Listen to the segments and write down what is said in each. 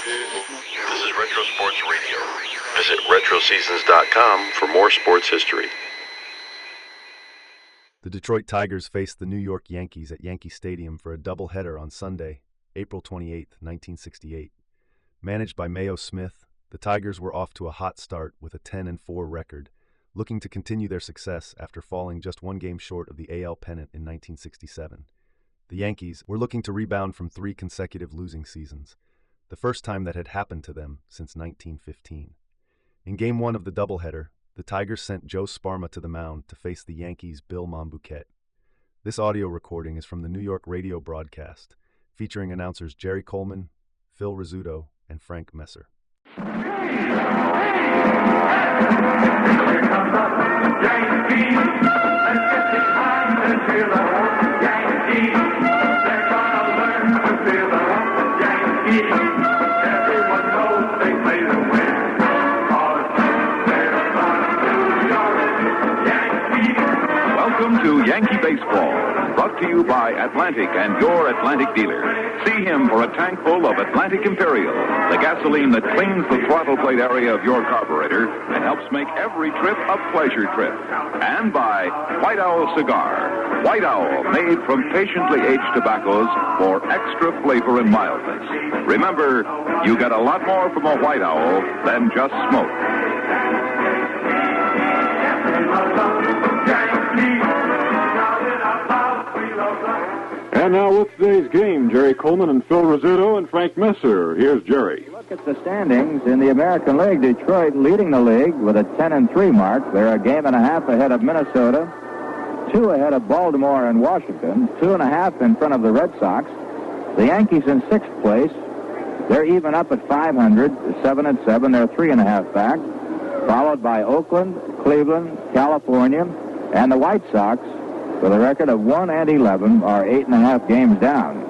This is Retro Sports Radio. Visit RetroSeasons.com for more sports history. The Detroit Tigers faced the New York Yankees at Yankee Stadium for a doubleheader on Sunday, April 28, 1968. Managed by Mayo Smith, the Tigers were off to a hot start with a 10-4 record, looking to continue their success after falling just one game short of the AL pennant in 1967. The Yankees were looking to rebound from 3 consecutive losing seasons, the first time that had happened to them since 1915. In Game 1 of the doubleheader, the Tigers sent Joe Sparma to the mound to face the Yankees' Bill Monbouquette. This audio recording is from the New York radio broadcast, featuring announcers Jerry Coleman, Phil Rizzuto, and Frank Messer. Here comes the Yankees. Let's get behind and feel the Yankees. They're gonna learn to feel the Yankees. Everyone knows they play to win. Welcome to Yankee Baseball, brought to you by Atlantic and your Atlantic dealer. See him for a tank full of Atlantic Imperial, the gasoline that cleans the throttle plate area of your carburetor and helps make every trip a pleasure trip. And by White Owl Cigar. White Owl, made from patiently aged tobaccos for extra flavor and mildness. Remember, you get a lot more from a White Owl than just smoke. And now with today's game, Jerry Coleman and Phil Rizzuto and Frank Messer. Here's Jerry. Look at the standings in the American League. Detroit leading the league with a 10-3 mark. They're a game and a half ahead of Minnesota, 2 ahead of Baltimore and Washington, 2.5 in front of the Red Sox. The Yankees in 6th place. They're even up at 500, 7-7. They're 3.5 back, followed by Oakland, Cleveland, California, and the White Sox, with a record of 1-11, are 8.5 games down.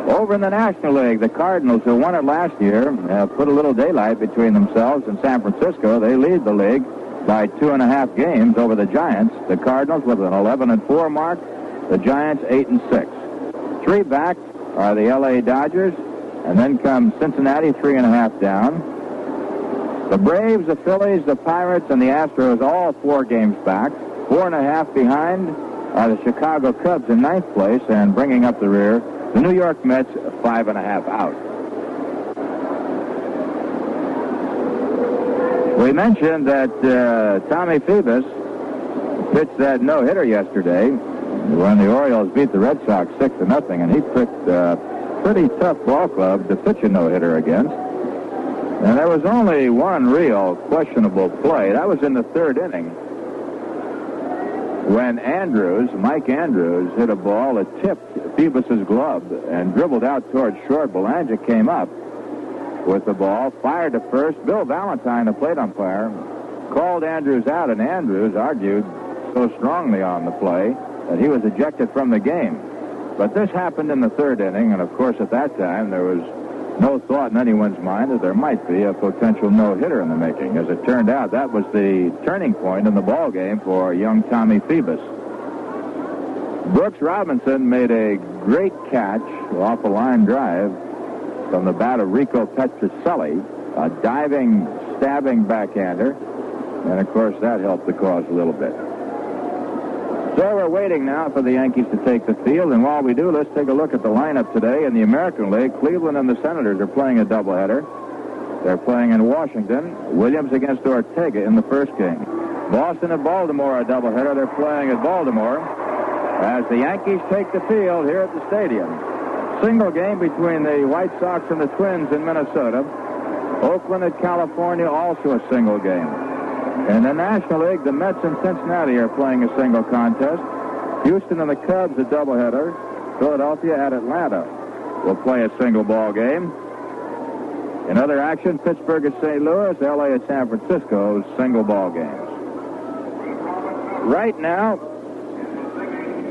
Over in the National League, the Cardinals, who won it last year, have put a little daylight between themselves and San Francisco. They lead the league by 2.5 games over the Giants. The Cardinals with an 11-4 mark, the Giants 8-6. 3 back are the L.A. Dodgers, and then comes Cincinnati, 3.5 down. The Braves, the Phillies, the Pirates, and the Astros, all 4 games back. 4.5 behind are the Chicago Cubs in 9th place, and bringing up the rear, the New York Mets, 5.5 out. We mentioned that Tommy Phoebus pitched that no-hitter yesterday when the Orioles beat the Red Sox 6-0, and he picked a pretty tough ball club to pitch a no-hitter against. And there was only one real questionable play. That was in the 3rd inning, when Mike Andrews, hit a ball that tipped Phoebus's glove and dribbled out towards short. Belanger came up with the ball, fired to first. Bill Valentine, the plate umpire, called Andrews out, and Andrews argued so strongly on the play that he was ejected from the game. But this happened in the 3rd inning, and of course at that time there was no thought in anyone's mind that there might be a potential no-hitter in the making. As it turned out, that was the turning point in the ball game for young Tommy Phoebus. Brooks Robinson made a great catch off a line drive from the bat of Rico Petrocelli, a diving, stabbing backhander, and of course that helped the cause a little bit. So we're waiting now for the Yankees to take the field, and while we do, let's take a look at the lineup today in the American League. Cleveland and the Senators are playing a doubleheader. They're playing in Washington. Williams against Ortega in the first game. Boston and Baltimore, a doubleheader. They're playing at Baltimore as the Yankees take the field here at the stadium. Single game between the White Sox and the Twins in Minnesota. Oakland at California, also a single game. In the National League, the Mets and Cincinnati are playing a single contest. Houston and the Cubs, a doubleheader. Philadelphia at Atlanta will play a single ball game. In other action, Pittsburgh at St. Louis, L.A. at San Francisco, single ball games. Right now,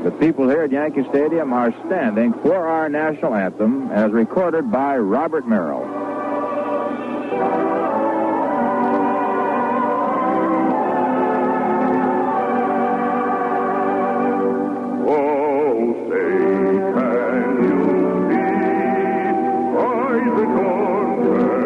the people here at Yankee Stadium are standing for our national anthem as recorded by Robert Merrill. Can you see Isaac on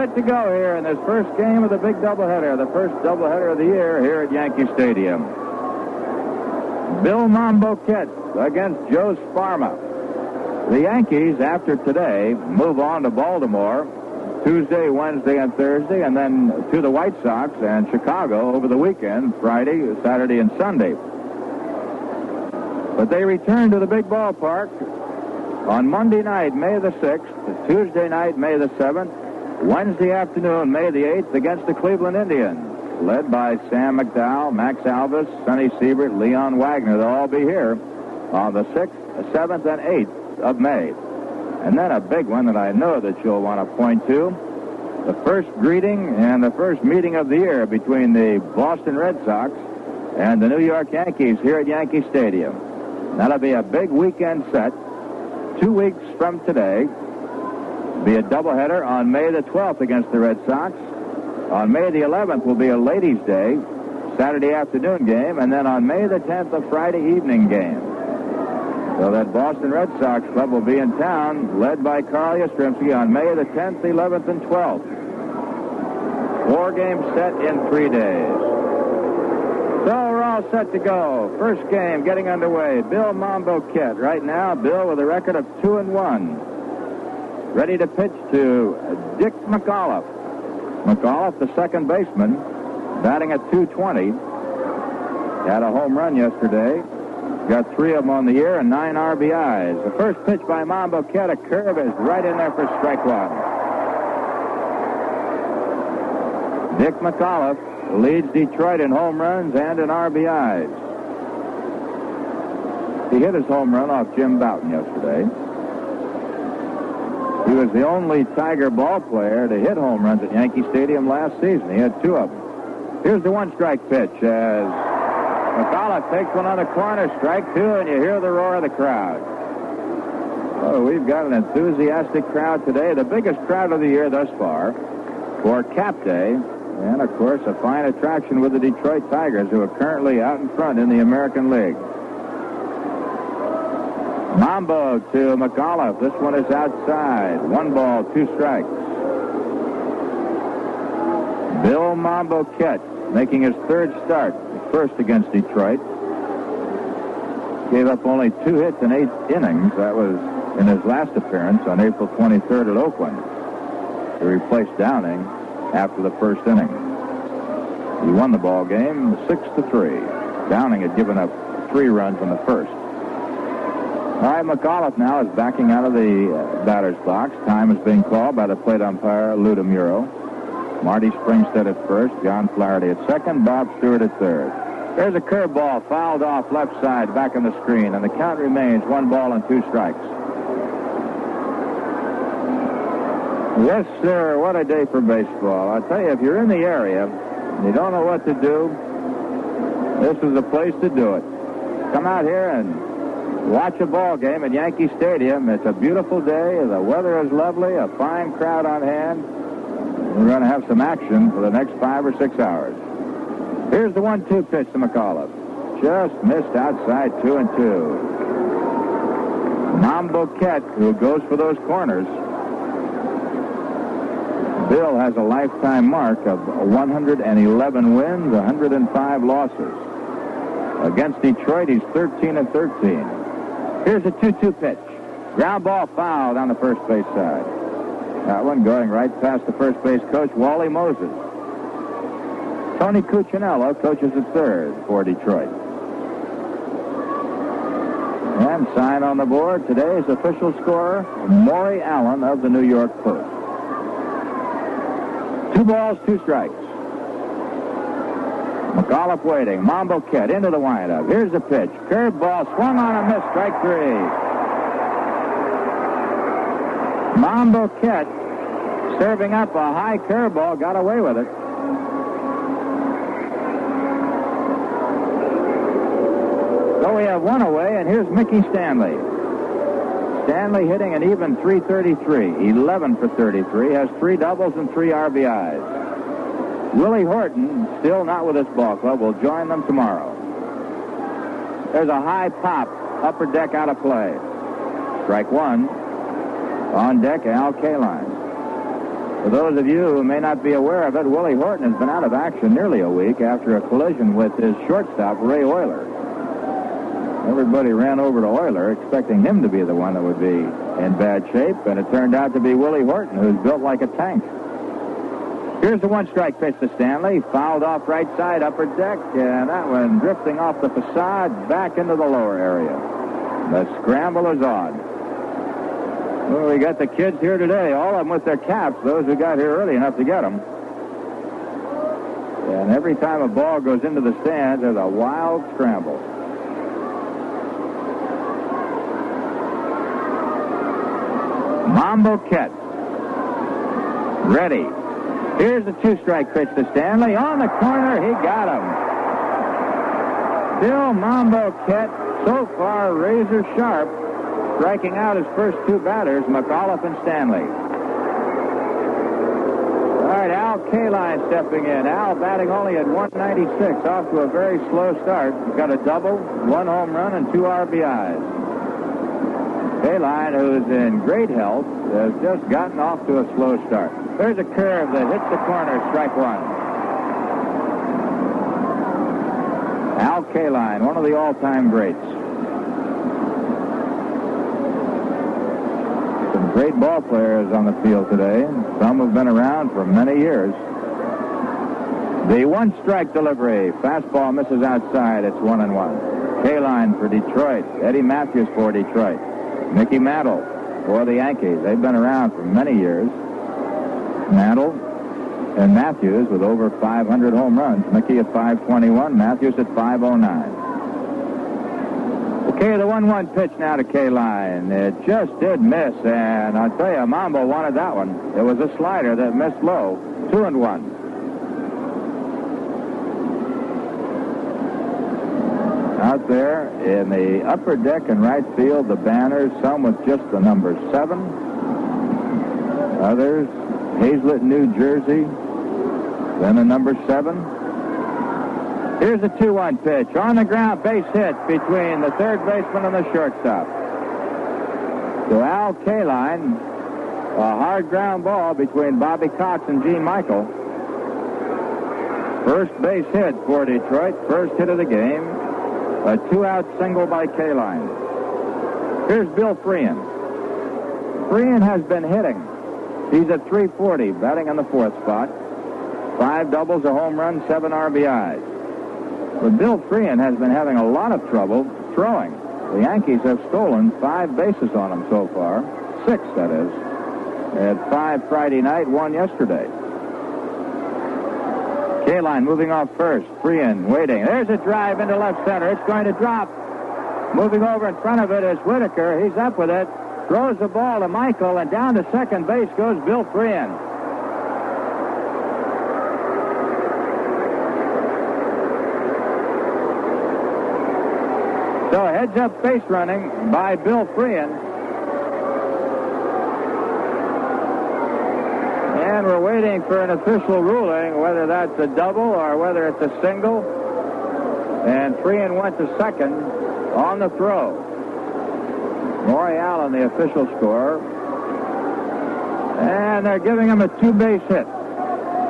set to go here in this first game of the big doubleheader, the first doubleheader of the year here at Yankee Stadium. Bill Monbouquette against Joe Sparma. The Yankees, after today, move on to Baltimore Tuesday, Wednesday, and Thursday, and then to the White Sox and Chicago over the weekend, Friday, Saturday, and Sunday. But they return to the big ballpark on Monday night, May the 6th, Tuesday night, May the 7th, Wednesday afternoon, May the 8th, against the Cleveland Indians, led by Sam McDowell, Max Alvis, Sonny Siebert, Leon Wagner. They'll all be here on the 6th, 7th, and 8th of May. And then a big one that I know that you'll want to point to, the first greeting and the first meeting of the year between the Boston Red Sox and the New York Yankees here at Yankee Stadium. That'll be a big weekend set. 2 weeks from today, be a doubleheader on May the 12th against the Red Sox. On May the 11th will be a Ladies' Day, Saturday afternoon game, and then on May the 10th, a Friday evening game. So that Boston Red Sox club will be in town, led by Carl Yastrzemski on May the 10th, 11th, and 12th. 4 games set in 3 days. So we're all set to go. First game getting underway. Bill Monbouquette. Right now, Bill with a record of 2-1. Ready to pitch to Dick McAuliffe. McAuliffe, the second baseman, batting at .220. Had a home run yesterday. Got 3 of them on the year and 9 RBIs. The first pitch by Monbouquette, a curve, is right in there for strike one. Dick McAuliffe leads Detroit in home runs and in RBIs. He hit his home run off Jim Bouton yesterday. He was the only Tiger ball player to hit home runs at Yankee Stadium last season. He had 2 of them. Here's the one-strike pitch as McAuliffe takes one on the corner, strike 2, and you hear the roar of the crowd. Oh, we've got an enthusiastic crowd today, the biggest crowd of the year thus far for Cap Day. And, of course, a fine attraction with the Detroit Tigers, who are currently out in front in the American League. Mambo to McAuliffe. This one is outside. 1 ball, 2 strikes. Bill Monbouquette making his 3rd start, first against Detroit. Gave up only 2 hits in 8 innings. That was in his last appearance on April 23rd at Oakland. He replaced Downing after the first inning. He won the ball game 6-3. Downing had given up 3 runs in the first. All right, McAuliffe now is backing out of the batter's box. Time is being called by the plate umpire, Lou DeMuro. Marty Springstead at first, John Flaherty at second, Bob Stewart at third. There's a curveball fouled off left side back on the screen, and the count remains 1 ball and 2 strikes. Yes, sir. What a day for baseball. I'll tell you, if you're in the area and you don't know what to do, this is the place to do it. Come out here and watch a ball game at Yankee Stadium. It's a beautiful day. The weather is lovely. A fine crowd on hand. We're going to have some action for the next 5 or 6 hours. Here's the 1-2 pitch to McAuliffe. Just missed outside 2-2. Monbouquette, who goes for those corners. Bill has a lifetime mark of 111 wins, 105 losses. Against Detroit, he's 13-13. Here's a 2-2 pitch. Ground ball foul down the first base side. That one going right past the first base coach, Wally Moses. Tony Cuccinello coaches at third for Detroit. And sign on the board, today's official scorer, Maury Allen of the New York Post. 2 balls, 2 strikes. McAuliffe waiting. Monbouquette into the windup. Here's the pitch. Curved ball swung on a miss. Strike 3. Monbouquette serving up a high curveball. Got away with it. So we have 1 away, and here's Mickey Stanley. Stanley hitting an even .333, 11 for 33, has 3 doubles and 3 RBIs. Willie Horton, still not with this ball club, will join them tomorrow. There's a high pop, upper deck out of play. Strike 1. On deck, Al Kaline. For those of you who may not be aware of it, Willie Horton has been out of action nearly a week after a collision with his shortstop, Ray Oyler. Everybody ran over to Oyler, expecting him to be the one that would be in bad shape, and it turned out to be Willie Horton, who's built like a tank. Here's the one-strike pitch to Stanley. Fouled off right side, upper deck, and that one drifting off the facade back into the lower area. The scramble is on. Well, we got the kids here today, all of them with their caps, those who got here early enough to get them. And every time a ball goes into the stands, there's a wild scramble. Monbouquette. Ready. Here's the two-strike pitch to Stanley. On the corner, he got him. Bill Monbouquette, so far razor sharp, striking out his first two batters, McAuliffe and Stanley. All right, Al Kaline stepping in. Al batting only at 196, off to a very slow start. He's got a double, one home run, and 2 RBIs. Kaline, who's in great health, has just gotten off to a slow start. There's a curve that hits the corner, strike one. Al Kaline, one of the all-time greats. Some great ball players on the field today. Some have been around for many years. The one-strike delivery. Fastball misses outside. It's 1-1. Kaline for Detroit. Eddie Matthews for Detroit. Mickey Mantle for the Yankees. They've been around for many years. Mantle and Matthews with over 500 home runs. Mickey at 521, Matthews at 509. Okay, the 1-1 pitch now to Kaline. It just did miss, and I'll tell you, Mambo wanted that one. It was a slider that missed low. 2-1. Out there in the upper deck in right field, the banners, some with just the number 7. Others, Hazlet, New Jersey, then a number 7. Here's a 2-1 pitch. On the ground, base hit between the third baseman and the shortstop. To Al Kaline, a hard ground ball between Bobby Cox and Gene Michael. First base hit for Detroit, first hit of the game. A 2-out single by Kaline. Here's Bill Freehan. Freehan has been hitting. He's at 340, batting on the 4th spot. 5 doubles, a home run, 7 RBIs. But Bill Freehan has been having a lot of trouble throwing. The Yankees have stolen 5 bases on him so far. 6, that is. At 5 Friday night, 1 yesterday. Kaline moving off first. Freehan waiting. There's a drive into left center. It's going to drop. Moving over in front of it is Whitaker. He's up with it. Throws the ball to Michael, and down to second base goes Bill Freehan. So heads-up base running by Bill Freehan. And we're waiting for an official ruling, whether that's a double or whether it's a single. And Freehan went to second on the throw. Maury Allen, the official scorer. And they're giving him a 2-base hit.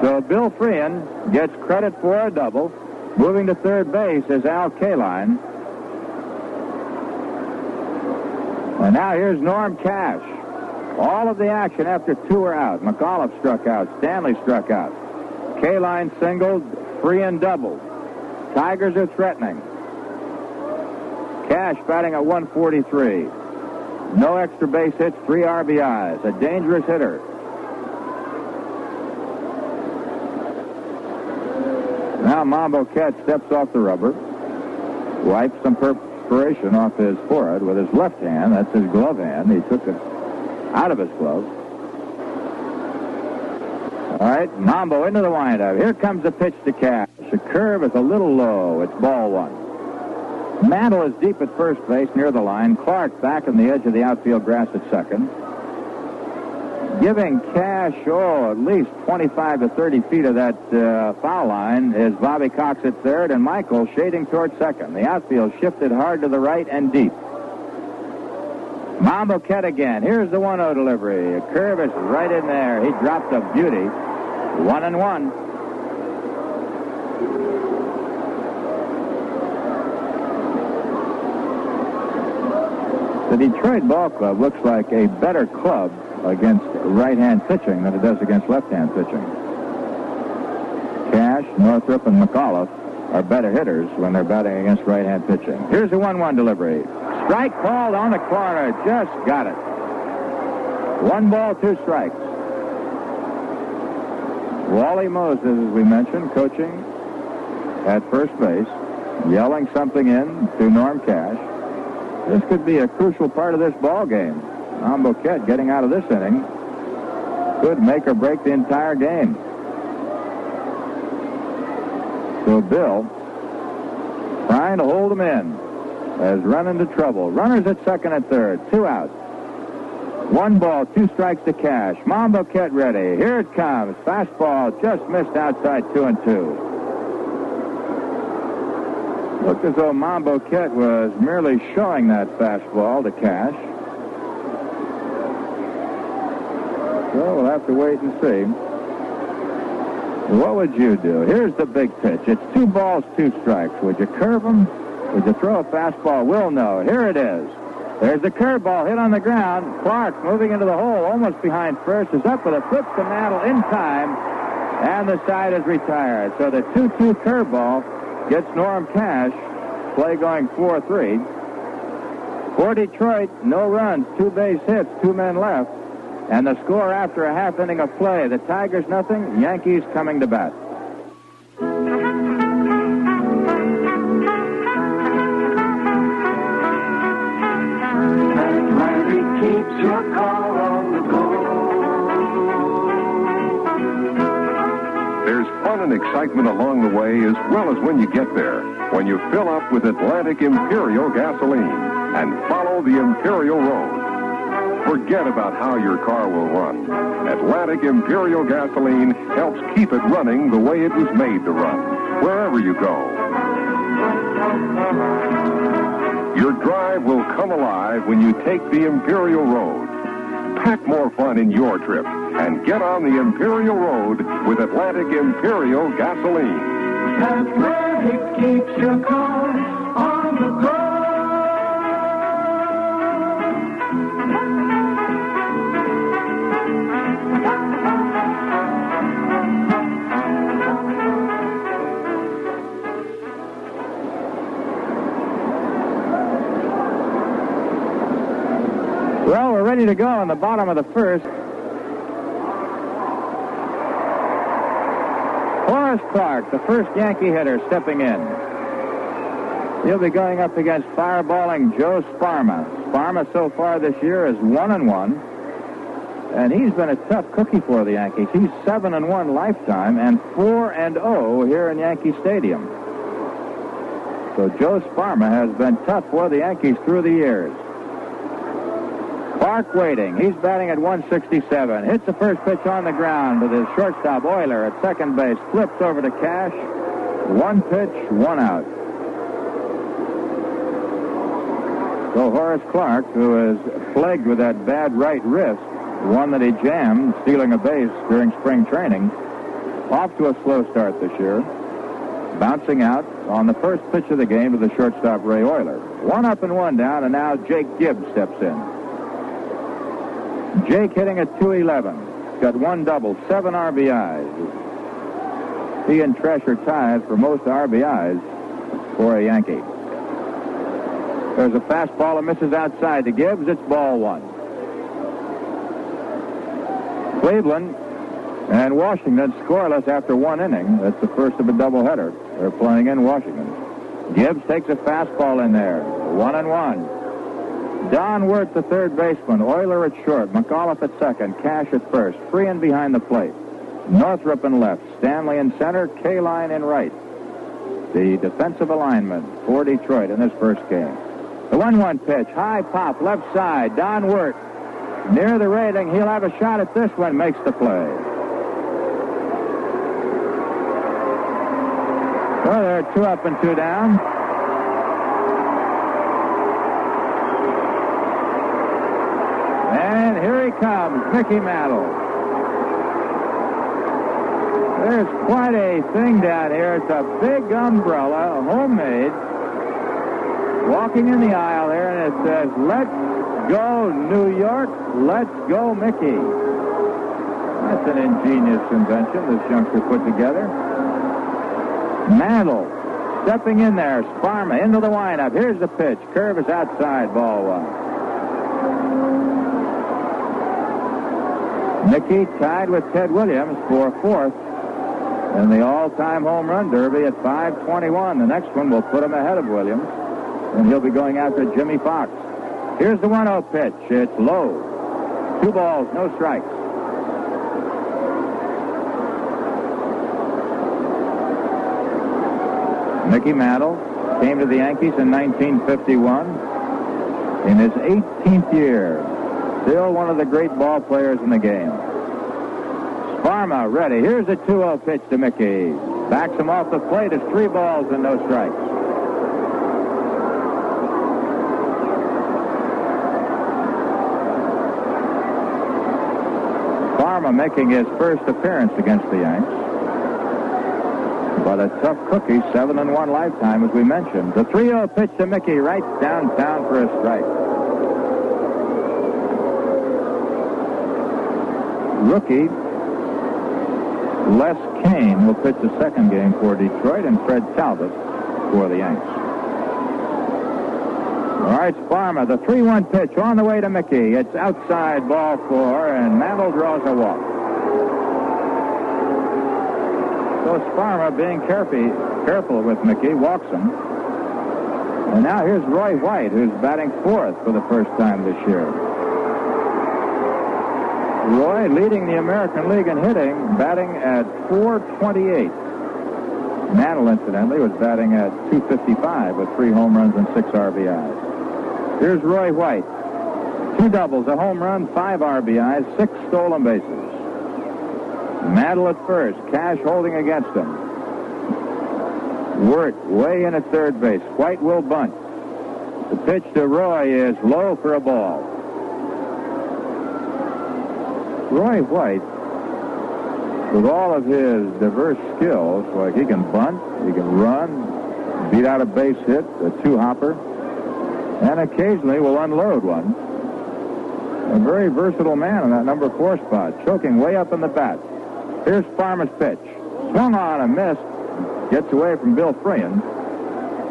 So Bill Freehan gets credit for a double. Moving to third base is Al Kaline. And now here's Norm Cash. All of the action after 2 are out. McAuliffe struck out. Stanley struck out. Kaline singled. Freehan doubled. Tigers are threatening. Cash batting at 143. No extra base hits, 3 RBIs. A dangerous hitter. Now Monbouquette steps off the rubber. Wipes some perspiration off his forehead with his left hand. That's his glove hand. He took it out of his glove. All right, Mambo into the windup. Here comes the pitch to Cash. The curve is a little low. It's ball 1. Mantle is deep at first base near the line. Clark back on the edge of the outfield grass at second. Giving Cash, at least 25 to 30 feet of that foul line is Bobby Cox at third and Michael shading toward second. The outfield shifted hard to the right and deep. Monbouquette again. Here's the 1-0 delivery. A curve is right in there. He dropped a beauty. 1-1. The Detroit Ball Club looks like a better club against right-hand pitching than it does against left-hand pitching. Cash, Northrup, and McAuliffe are better hitters when they're batting against right-hand pitching. Here's the 1-1 delivery. Strike called on the corner. Just got it. 1 ball, 2 strikes. Wally Moses, as we mentioned, coaching at first base, yelling something in to Norm Cash. This could be a crucial part of this ball game. Monbouquette getting out of this inning could make or break the entire game. So Bill trying to hold him in as run into trouble. Runners at second and third. 2 outs. 1 ball, 2 strikes to Cash. Monbouquette ready. Here it comes. Fastball just missed outside 2-2. Looked as though Monbouquette was merely showing that fastball to Cash. So we'll have to wait and see. What would you do? Here's the big pitch. It's 2 balls, 2 strikes. Would you curve him? Would you throw a fastball? We'll know. Here it is. There's the curveball hit on the ground. Clark moving into the hole, almost behind first, is up with a flip to Mantle in time, and the side is retired. So the 2-2 curveball gets Norm Cash. Play going 4-3. For Detroit, no runs, 2 base hits, 2 men left. And the score after a half inning of play, the Tigers nothing, Yankees coming to bat. Atlantic keeps your car on the go. There's fun and excitement along the way as well as when you get there. When you fill up with Atlantic Imperial gasoline and follow the Imperial Road. Forget about how your car will run. Atlantic Imperial gasoline helps keep it running the way it was made to run, wherever you go. Your drive will come alive when you take the Imperial Road. Pack more fun in your trip and get on the Imperial Road with Atlantic Imperial gasoline. Atlantic keeps your car on the go. Well, we're ready to go in the bottom of the first. Horace Clark, the first Yankee hitter, stepping in. He'll be going up against fireballing Joe Sparma. Sparma so far this year is 1-1. And he's been a tough cookie for the Yankees. He's 7-1 lifetime and 4-0 here in Yankee Stadium. So Joe Sparma has been tough for the Yankees through the years. Clark waiting. He's batting at 167. Hits the first pitch on the ground with his shortstop Oyler at second base. Flips over to Cash. 1 pitch, 1 out. So Horace Clark, who is plagued with that bad right wrist, one that he jammed stealing a base during spring training, off to a slow start this year. Bouncing out on the first pitch of the game to the shortstop Ray Oyler. 1 up and 1 down, and now Jake Gibbs steps in. Jake hitting at .211. Got 1 double, 7 RBIs. He and Treasure tied for most RBIs for a Yankee. There's a fastball that misses outside to Gibbs. It's ball 1. Cleveland and Washington scoreless after 1 inning. That's the first of a doubleheader. They're playing in Washington. Gibbs takes a fastball in there. 1-1. Don Wert, the third baseman. Oyler at short. McAuliffe at second. Cash at first. Free and behind the plate. Northrup in left. Stanley in center. K-line in right. The defensive alignment for Detroit in this first game. The 1-1 pitch. High pop. Left side. Don Wert. Near the railing. He'll have a shot at this one. Makes the play. Well, they're 2 up and 2 down. comes Mickey Mantle. There's quite a thing down here. It's a big umbrella, homemade, walking in the aisle here, and it says, "Let's go New York, let's go Mickey." That's an ingenious invention this youngster put together. Mantle stepping in there. Sparma into the windup. Here's the pitch. Curve is outside, ball one. Mickey tied with Ted Williams for fourth in the all-time home run derby at 521. The next one will put him ahead of Williams, and he'll be going after Jimmy Fox. Here's the 1-0 pitch. It's low. 2 balls, no strikes. Mickey Mantle came to the Yankees in 1951. In his 18th year, still one of the great ball players in the game. Sparma ready. Here's a 2-0 pitch to Mickey. Backs him off the plate. It's 3 balls and no strikes. Sparma making his first appearance against the Yanks. But a tough cookie, 7-1 lifetime, as we mentioned. The 3-0 pitch to Mickey right downtown for a strike. Rookie Les Kane will pitch the second game for Detroit, and Fred Talbot for the Yanks. All right, Sparma, the 3-1 pitch on the way to Mickey. It's outside, ball 4, and Mantle draws a walk. So Sparma, being careful with Mickey, walks him. And now here's Roy White, who's batting 4th for the first time this year. Roy leading the American League in hitting, batting at .428. Mantle, incidentally, was batting at .255 with 3 home runs and 6 RBIs. Here's Roy White. 2 doubles, a home run, 5 RBIs, 6 stolen bases. Mantle at first, Cash holding against him. Wert way in at third base. White will bunt. The pitch to Roy is low for a ball. Roy White, with all of his diverse skills, like he can bunt, he can run, beat out a base hit, a 2-hopper, and occasionally will unload one. A very versatile man in that number 4 spot, choking way up in the bat. Here's Sparma's pitch. Swung on and missed. Gets away from Bill Freehan.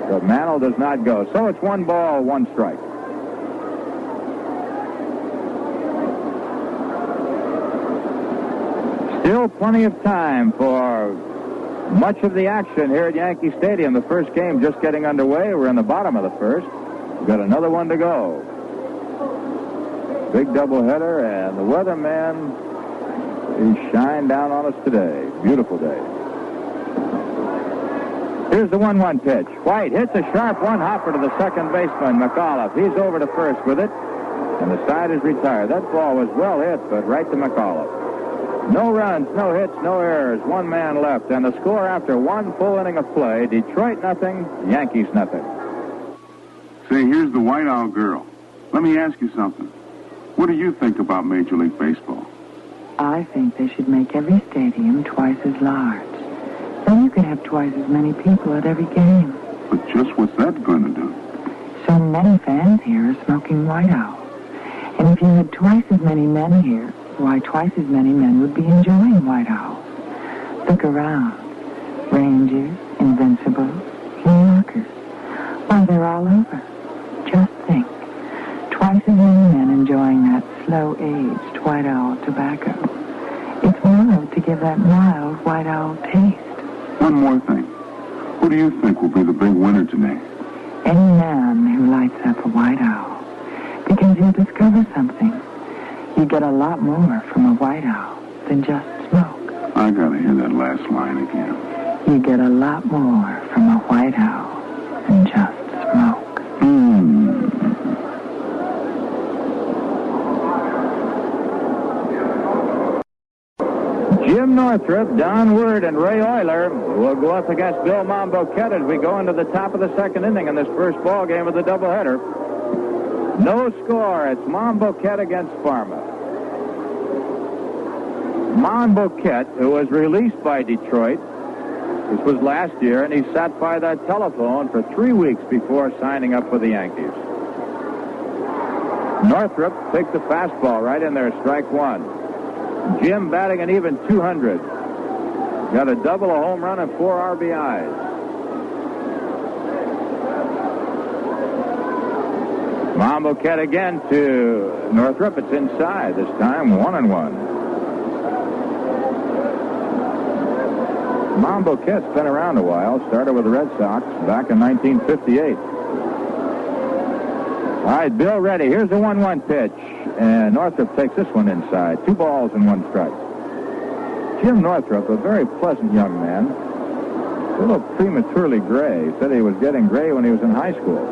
But Mantle does not go. So it's 1 ball, 1 strike. Still plenty of time for much of the action here at Yankee Stadium. The first game just getting underway. We're in the bottom of the first. We've got another one to go. Big doubleheader, and the weatherman, he shined down on us today. Beautiful day. Here's the 1-1 pitch. White hits a sharp 1-hopper to the second baseman, McAuliffe. He's over to first with it, and the side is retired. That ball was well hit, but right to McAuliffe. No runs, no hits, no errors. 1 man left, and the score after 1 full inning of play, Detroit nothing, Yankees nothing. Say, here's the White Owl girl. Let me ask you something. What do you think about Major League Baseball? I think they should make every stadium twice as large. Then you can have twice as many people at every game. But just what's that going to do? So many fans here are smoking White Owl. And if you had twice as many men here, why, twice as many men would be enjoying White Owl. Look around. Rangers, Invincibles, New Yorkers. Why, they're all over. Just think. Twice as many men enjoying that slow-aged White Owl tobacco. It's mild to give that mild White Owl taste. One more thing. Who do you think will be the big winner today? Any man who lights up a White Owl. Because you'll discover something. You get a lot more from a White Owl than just smoke. I gotta hear that last line again. You get a lot more from a White Owl than just smoke. Jim Northrup, John Warden, and Ray Oyler will go up against Bill Monbouquette as we go into the top of the second inning in this first ball game of the doubleheader. No score. It's Monbouquette against Sparma. Monbouquette, who was released by Detroit. This was last year, and he sat by that telephone for 3 weeks before signing up for the Yankees. Northrup takes the fastball right in there, strike one. Jim batting an even 200. Got a double, a home run, and 4 RBIs. Monbouquette again to Northrup. It's inside this time, 1-1. Monbouquette's been around a while. Started with the Red Sox back in 1958. All right, Bill ready. Here's the 1-1 pitch. And Northrup takes this one inside. 2 balls and 1 strike. Jim Northrup, a very pleasant young man. A little prematurely gray. He said he was getting gray when he was in high school.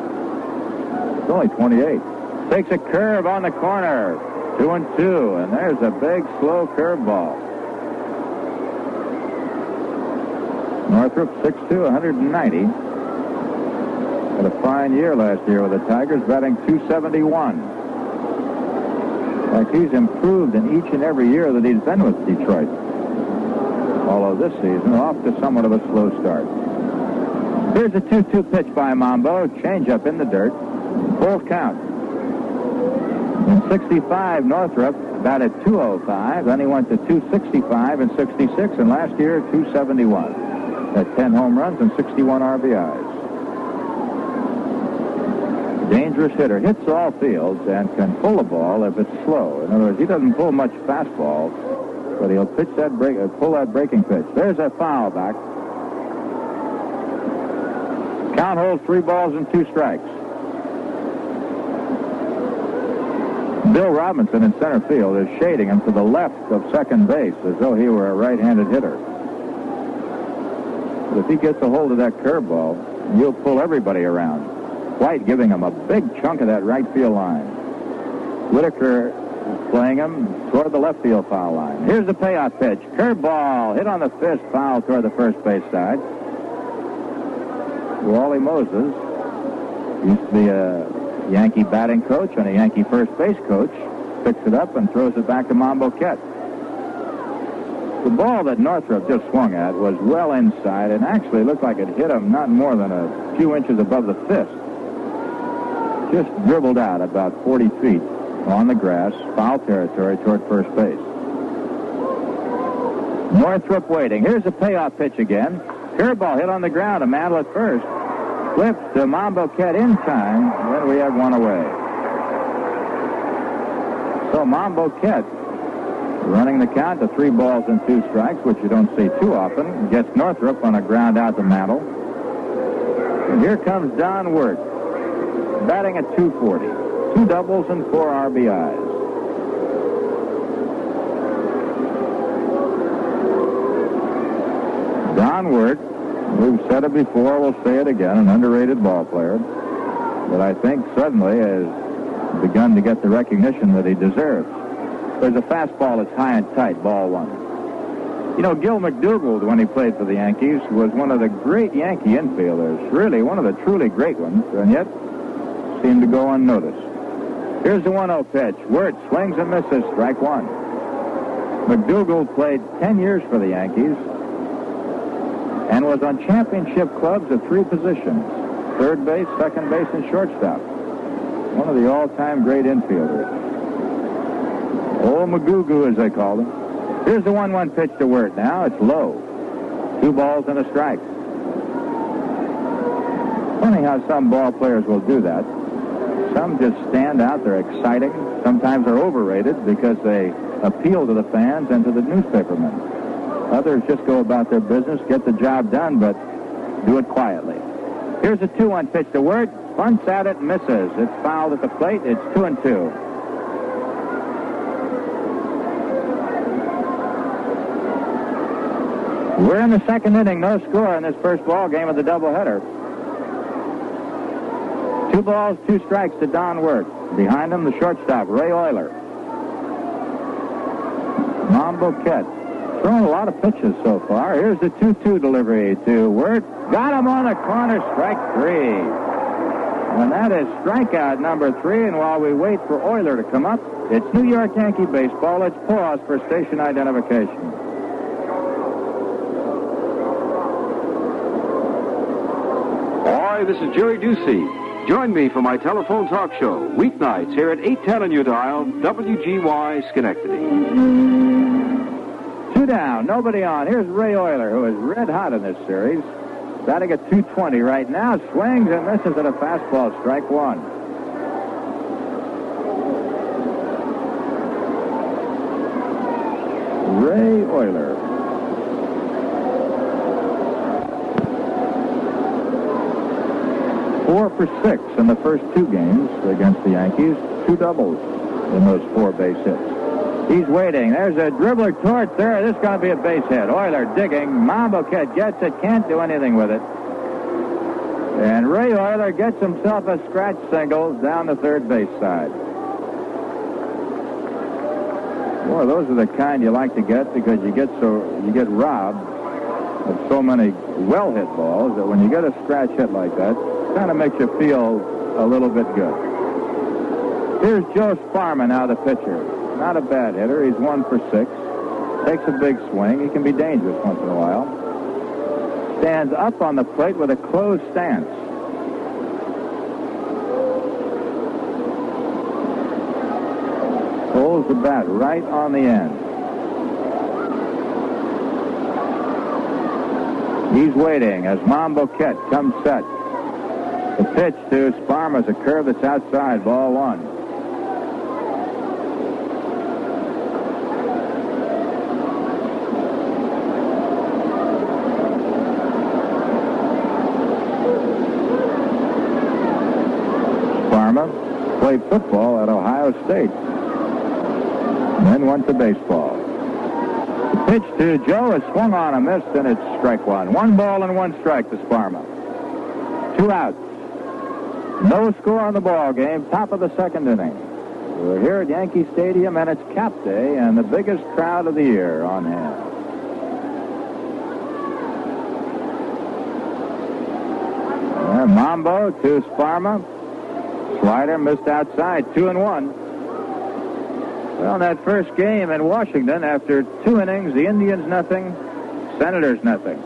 He's only 28. Takes a curve on the corner. 2-2. And there's a big, slow curveball. Northrup, 6'2", 190. Had a fine year last year with the Tigers, batting .271. Like he's improved in each and every year that he's been with Detroit. Although this season, off to somewhat of a slow start. Here's a 2-2 pitch by Mambo. Change-up in the dirt. Full count. In 65, Northrup batted .205. Then he went to .265 in 66, and last year, .271. Had 10 home runs and 61 RBIs. Dangerous hitter. Hits all fields and can pull the ball if it's slow. In other words, he doesn't pull much fastball, but he'll pull that breaking pitch. There's a foul back. Count holds 3 balls and 2 strikes. Bill Robinson in center field is shading him to the left of second base as though he were a right-handed hitter. But if he gets a hold of that curveball, he'll pull everybody around. White giving him a big chunk of that right field line. Whitaker playing him toward the left field foul line. Here's the payoff pitch. Curveball hit on the fist, foul toward the first base side. Wally Moses used to be a Yankee batting coach and a Yankee first base coach. Picks it up and throws it back to Monbouquette. The ball that Northrup just swung at was well inside and actually looked like it hit him not more than a few inches above the fist. Just dribbled out about 40 feet on the grass, foul territory toward first base. Northrup waiting. Here's a payoff pitch again. Curveball hit on the ground. A Mantle at first. Flips to Monbouquette in time. Then we have one away. So Monbouquette running the count to 3 balls and 2 strikes, which you don't see too often. Gets Northrup on a ground out to Mantle. And here comes Don Wert, batting at .240. 2 doubles and 4 RBIs. Don Wert, we've said it before, we'll say it again, an underrated ball player, but I think suddenly has begun to get the recognition that he deserves. There's a fastball that's high and tight, ball 1. You know, Gil McDougald, when he played for the Yankees, was one of the great Yankee infielders, really one of the truly great ones, and yet seemed to go unnoticed. Here's the 1-0 pitch. Wert swings and misses, strike 1. McDougald played 10 years for the Yankees and was on championship clubs at 3 positions: third base, second base, and shortstop. One of the all-time great infielders. Old Magoo, as they called him. Here's the 1-1 pitch to Wert now. It's low. 2 balls and a strike. Funny how some ball players will do that. Some just stand out. They're exciting. Sometimes they're overrated because they appeal to the fans and to the newspapermen. Others just go about their business, get the job done, but do it quietly. Here's a 2-1 pitch to Wert. Bunts at it, misses. It's fouled at the plate. It's 2-2. We're in the second inning. No score in this first ball game of the doubleheader. 2 balls, 2 strikes to Don Wert. Behind him, the shortstop, Ray Oyler. Monbouquette thrown a lot of pitches so far. Here's the 2-2 delivery to Wert. Got him on the corner, strike 3. And that is strikeout number 3. And while we wait for Oyler to come up, it's New York Yankee baseball. Let's pause for station identification. Hi, this is Jerry Ducey. Join me for my telephone talk show, weeknights here at 810 on your dial, WGY Schenectady. 2 down, nobody on. Here's Ray Oyler, who is red hot in this series. Batting at .220 right now. Swings and misses at a fastball, strike 1. Ray Oyler. Four for 6 in the first 2 games against the Yankees. 2 doubles in those 4 base hits. He's waiting. There's a dribbler towards there. This is going to be a base hit. Oyler digging. Monbouquette gets it. Can't do anything with it. And Ray Oyler gets himself a scratch single down the third base side. Boy, those are the kind you like to get because you get robbed of so many well-hit balls that when you get a scratch hit like that, it kind of makes you feel a little bit good. Here's Joe Sparma now, the pitcher. Not a bad hitter. He's 1 for 6. Takes a big swing. He can be dangerous once in a while. Stands up on the plate with a closed stance. Holds the bat right on the end. He's waiting as Monbouquette comes set. The pitch to Sparma is a curve that's outside, ball 1. Played football at Ohio State. And then went to baseball. The pitch to Joe is swung on and missed, and it's strike 1. 1 ball and 1 strike to Sparma. 2 outs. No score on the ball game. Top of the 2nd inning. We're here at Yankee Stadium, and it's Cap Day, and the biggest crowd of the year on hand. Mambo to Sparma. Slider missed outside, 2-1. Well, in that first game in Washington, after 2 innings, the Indians nothing, Senators nothing.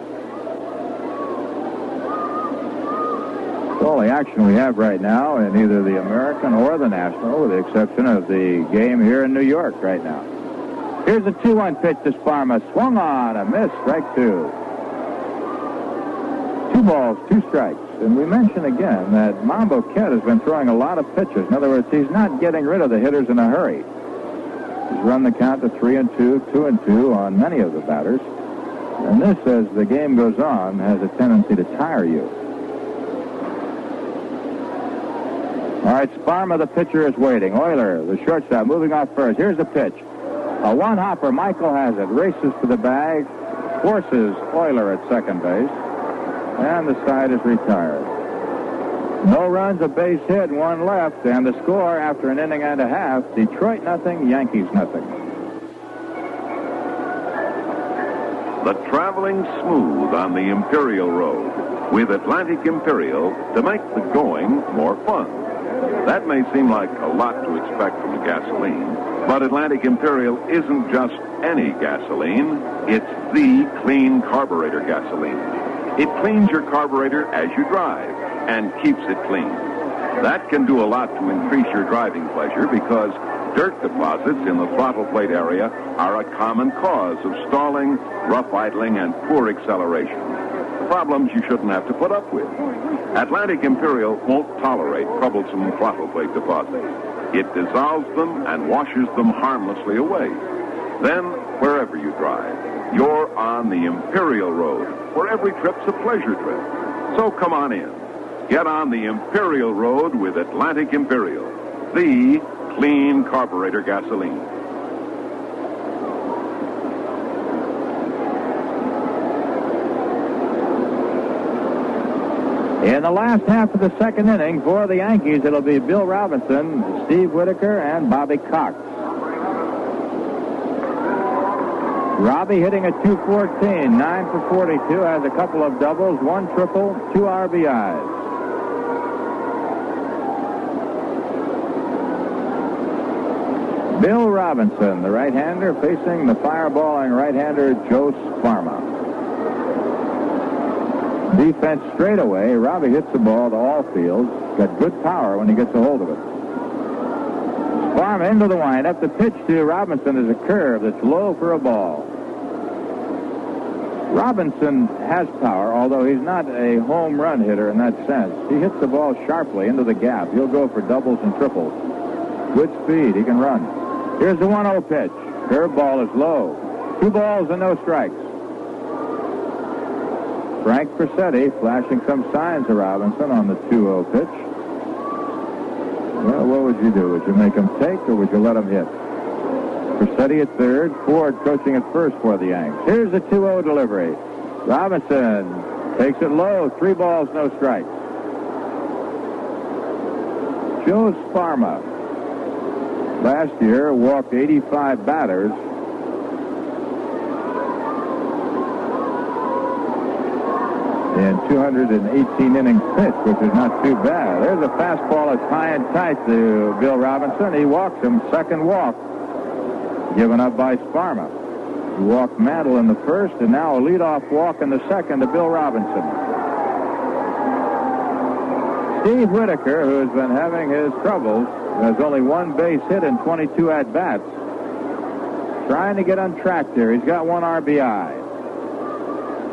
It's all the action we have right now in either the American or the National, with the exception of the game here in New York right now. Here's a 2-1 pitch to Sparma. Swung on, a miss, strike 2. 2 balls, 2 strikes. And we mention again that Monbouquette has been throwing a lot of pitches. In other words, he's not getting rid of the hitters in a hurry. He's run the count to 3-2, 2-2 on many of the batters. And this, as the game goes on, has a tendency to tire you. All right, Sparma, the pitcher, is waiting. Oyler, the shortstop, moving off first. Here's the pitch. A one-hopper. Michael has it. Races to the bag. Forces Oyler at second base. And the side is retired. No runs, a base hit, 1 left, and the score after an inning and a half, Detroit nothing, Yankees nothing. The traveling smooth on the Imperial Road with Atlantic Imperial to make the going more fun. That may seem like a lot to expect from a gasoline, but Atlantic Imperial isn't just any gasoline. It's the clean carburetor gasoline. It cleans your carburetor as you drive and keeps it clean. That can do a lot to increase your driving pleasure because dirt deposits in the throttle plate area are a common cause of stalling, rough idling, and poor acceleration. Problems you shouldn't have to put up with. Atlantic Imperial won't tolerate troublesome throttle plate deposits. It dissolves them and washes them harmlessly away. Then, wherever you drive, you're on the Imperial Road, where every trip's a pleasure trip. So come on in. Get on the Imperial Road with Atlantic Imperial, the clean carburetor gasoline. In the last half of the 2nd inning for the Yankees, it'll be Bill Robinson, Steve Whitaker, and Bobby Cox. Robbie hitting at .214, 9 for 42, has a couple of doubles, 1 triple, 2 RBIs. Bill Robinson, the right-hander, facing the fireballing right-hander Joe Sparma. Defense straightaway. Robbie hits the ball to all fields. Got good power when he gets a hold of it. Sparma into the windup. The pitch to Robinson is a curve that's low for a ball. Robinson has power, although he's not a home run hitter in that sense. He hits the ball sharply into the gap. He'll go for doubles and triples. Good speed. He can run. Here's the 1-0 pitch. Curveball is low. 2 balls and no strikes. Frank Frasetti flashing some signs to Robinson on the 2-0 pitch. Well, what would you do? Would you make him take or would you let him hit? Frasetti at third. Ford coaching at first for the Yanks. Here's the 2-0 delivery. Robinson takes it low. 3 balls, no strikes. Joe Sparma last year walked 85 batters. In 218 innings pitched, which is not too bad. There's a fastball that's high and tight to Bill Robinson. He walks him. Second walk given up by Sparma. He walked Mantle in the first, and now a leadoff walk in the second to Bill Robinson. Steve Whitaker, who has been having his troubles, has only 1 base hit in 22 at-bats. Trying to get on track there. He's got 1 RBI.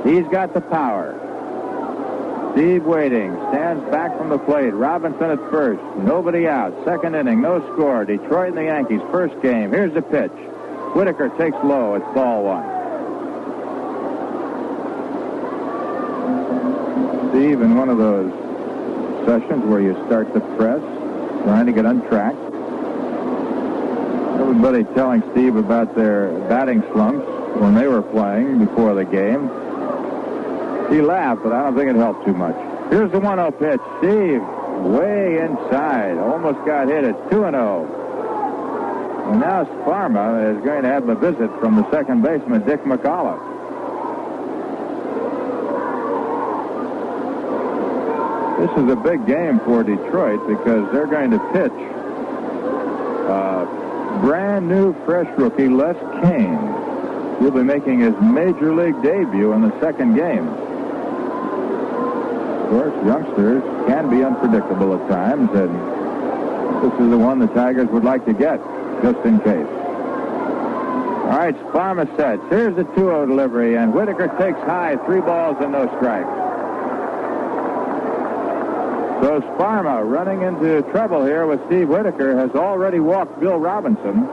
He's got the power. Steve waiting. Stands back from the plate. Robinson at first. Nobody out. Second inning. No score. Detroit and the Yankees. First game. Here's the pitch. Whitaker takes low. It's ball 1. Steve, in one of those sessions where you start to press, trying to get untracked. Everybody telling Steve about their batting slumps when they were playing before the game. He laughed, but I don't think it helped too much. Here's the 1-0 pitch. Steve, way inside. Almost got hit. It's 2-0. And now Sparma is going to have a visit from the second baseman, Dick McCullough. This is a big game for Detroit because they're going to pitch brand new fresh rookie Les Kane. He'll be making his major league debut in the second game. Of course, youngsters can be unpredictable at times, and this is the one the Tigers would like to get, just in case. All right, Sparma sets. Here's the 2-0 delivery, and Whitaker takes high. 3 balls and no strikes. So Sparma, running into trouble here with Steve Whitaker, has already walked Bill Robinson.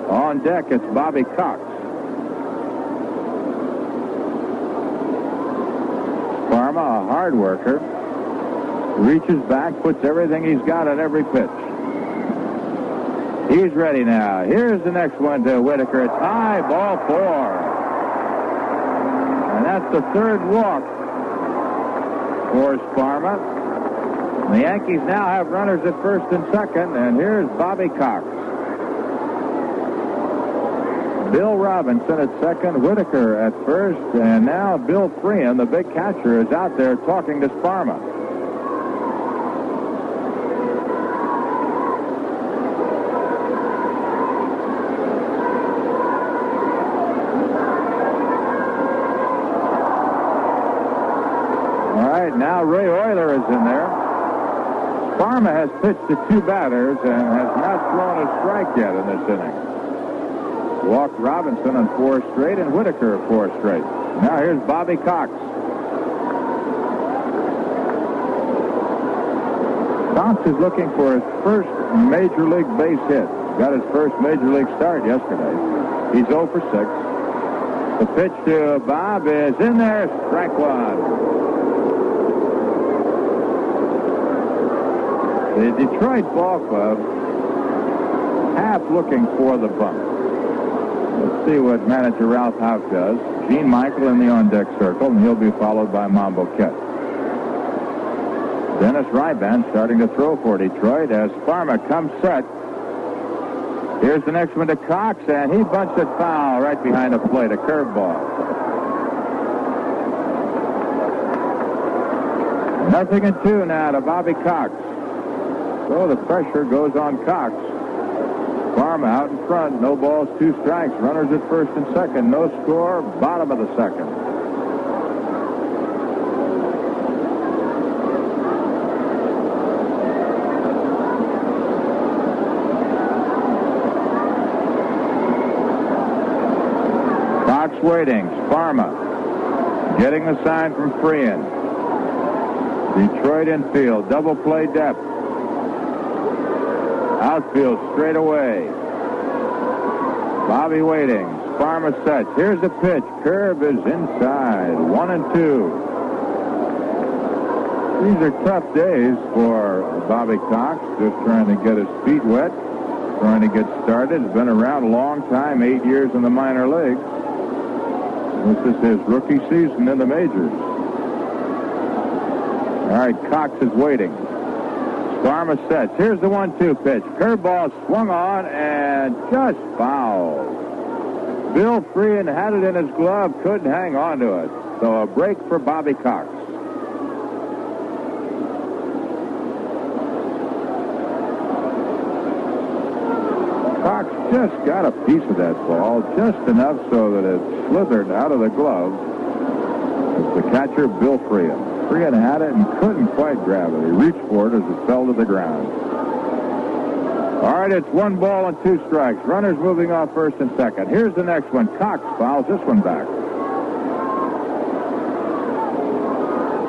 On deck, it's Bobby Cox. Sparma, a hard worker, reaches back, puts everything he's got on every pitch. He's ready now. Here's the next one to Whitaker. It's high, ball 4. And that's the 3rd walk for Sparma. The Yankees now have runners at first and second, and here's Bobby Cox. Bill Robinson at second, Whitaker at first, and now Bill Freehan, the big catcher, is out there talking to Sparma. All right, now Ray Oyler is in there. Sparma has pitched to 2 batters and has not thrown a strike yet in this inning. Walked Robinson on 4 straight and Whitaker 4 straight. Now here's Bobby Cox. Cox is looking for his first major league base hit. Got his first major league start yesterday. He's 0 for 6. The pitch to Bob is in there. Strike 1. The Detroit ball club half looking for the bump. Let's see what manager Ralph Houk does. Gene Michael in the on-deck circle, and he'll be followed by Monbouquette. Dennis Ryban starting to throw for Detroit as Sparma comes set. Here's the next one to Cox, and he bunched it foul right behind the plate, a curveball. 0-2 now to Bobby Cox. So the pressure goes on Cox. Sparma out in front. No balls, 2 strikes. Runners at first and second. No score. Bottom of the second. Cox waiting. Sparma getting the sign from Freehan. Detroit infield. Double play depth. Outfield straight away. Bobby waiting. Sparma sets. Here's the pitch. Curve is inside. 1-2. These are tough days for Bobby Cox. Just trying to get his feet wet. Trying to get started. He's been around a long time. 8 years in the minor leagues. This is his rookie season in the majors. All right, Cox is waiting. Sparma sets. Here's the 1-2 pitch. Curveball swung on and just foul. Bill Freehan had it in his glove, couldn't hang on to it. So a break for Bobby Cox. Cox just got a piece of that ball, just enough so that it slithered out of the glove. It's the catcher, Bill Freehan. Freehan had it and couldn't quite grab it. He reached for it as it fell to the ground. All right, it's 1 ball and 2 strikes. Runners moving off first and second. Here's the next one. Cox fouls this one back.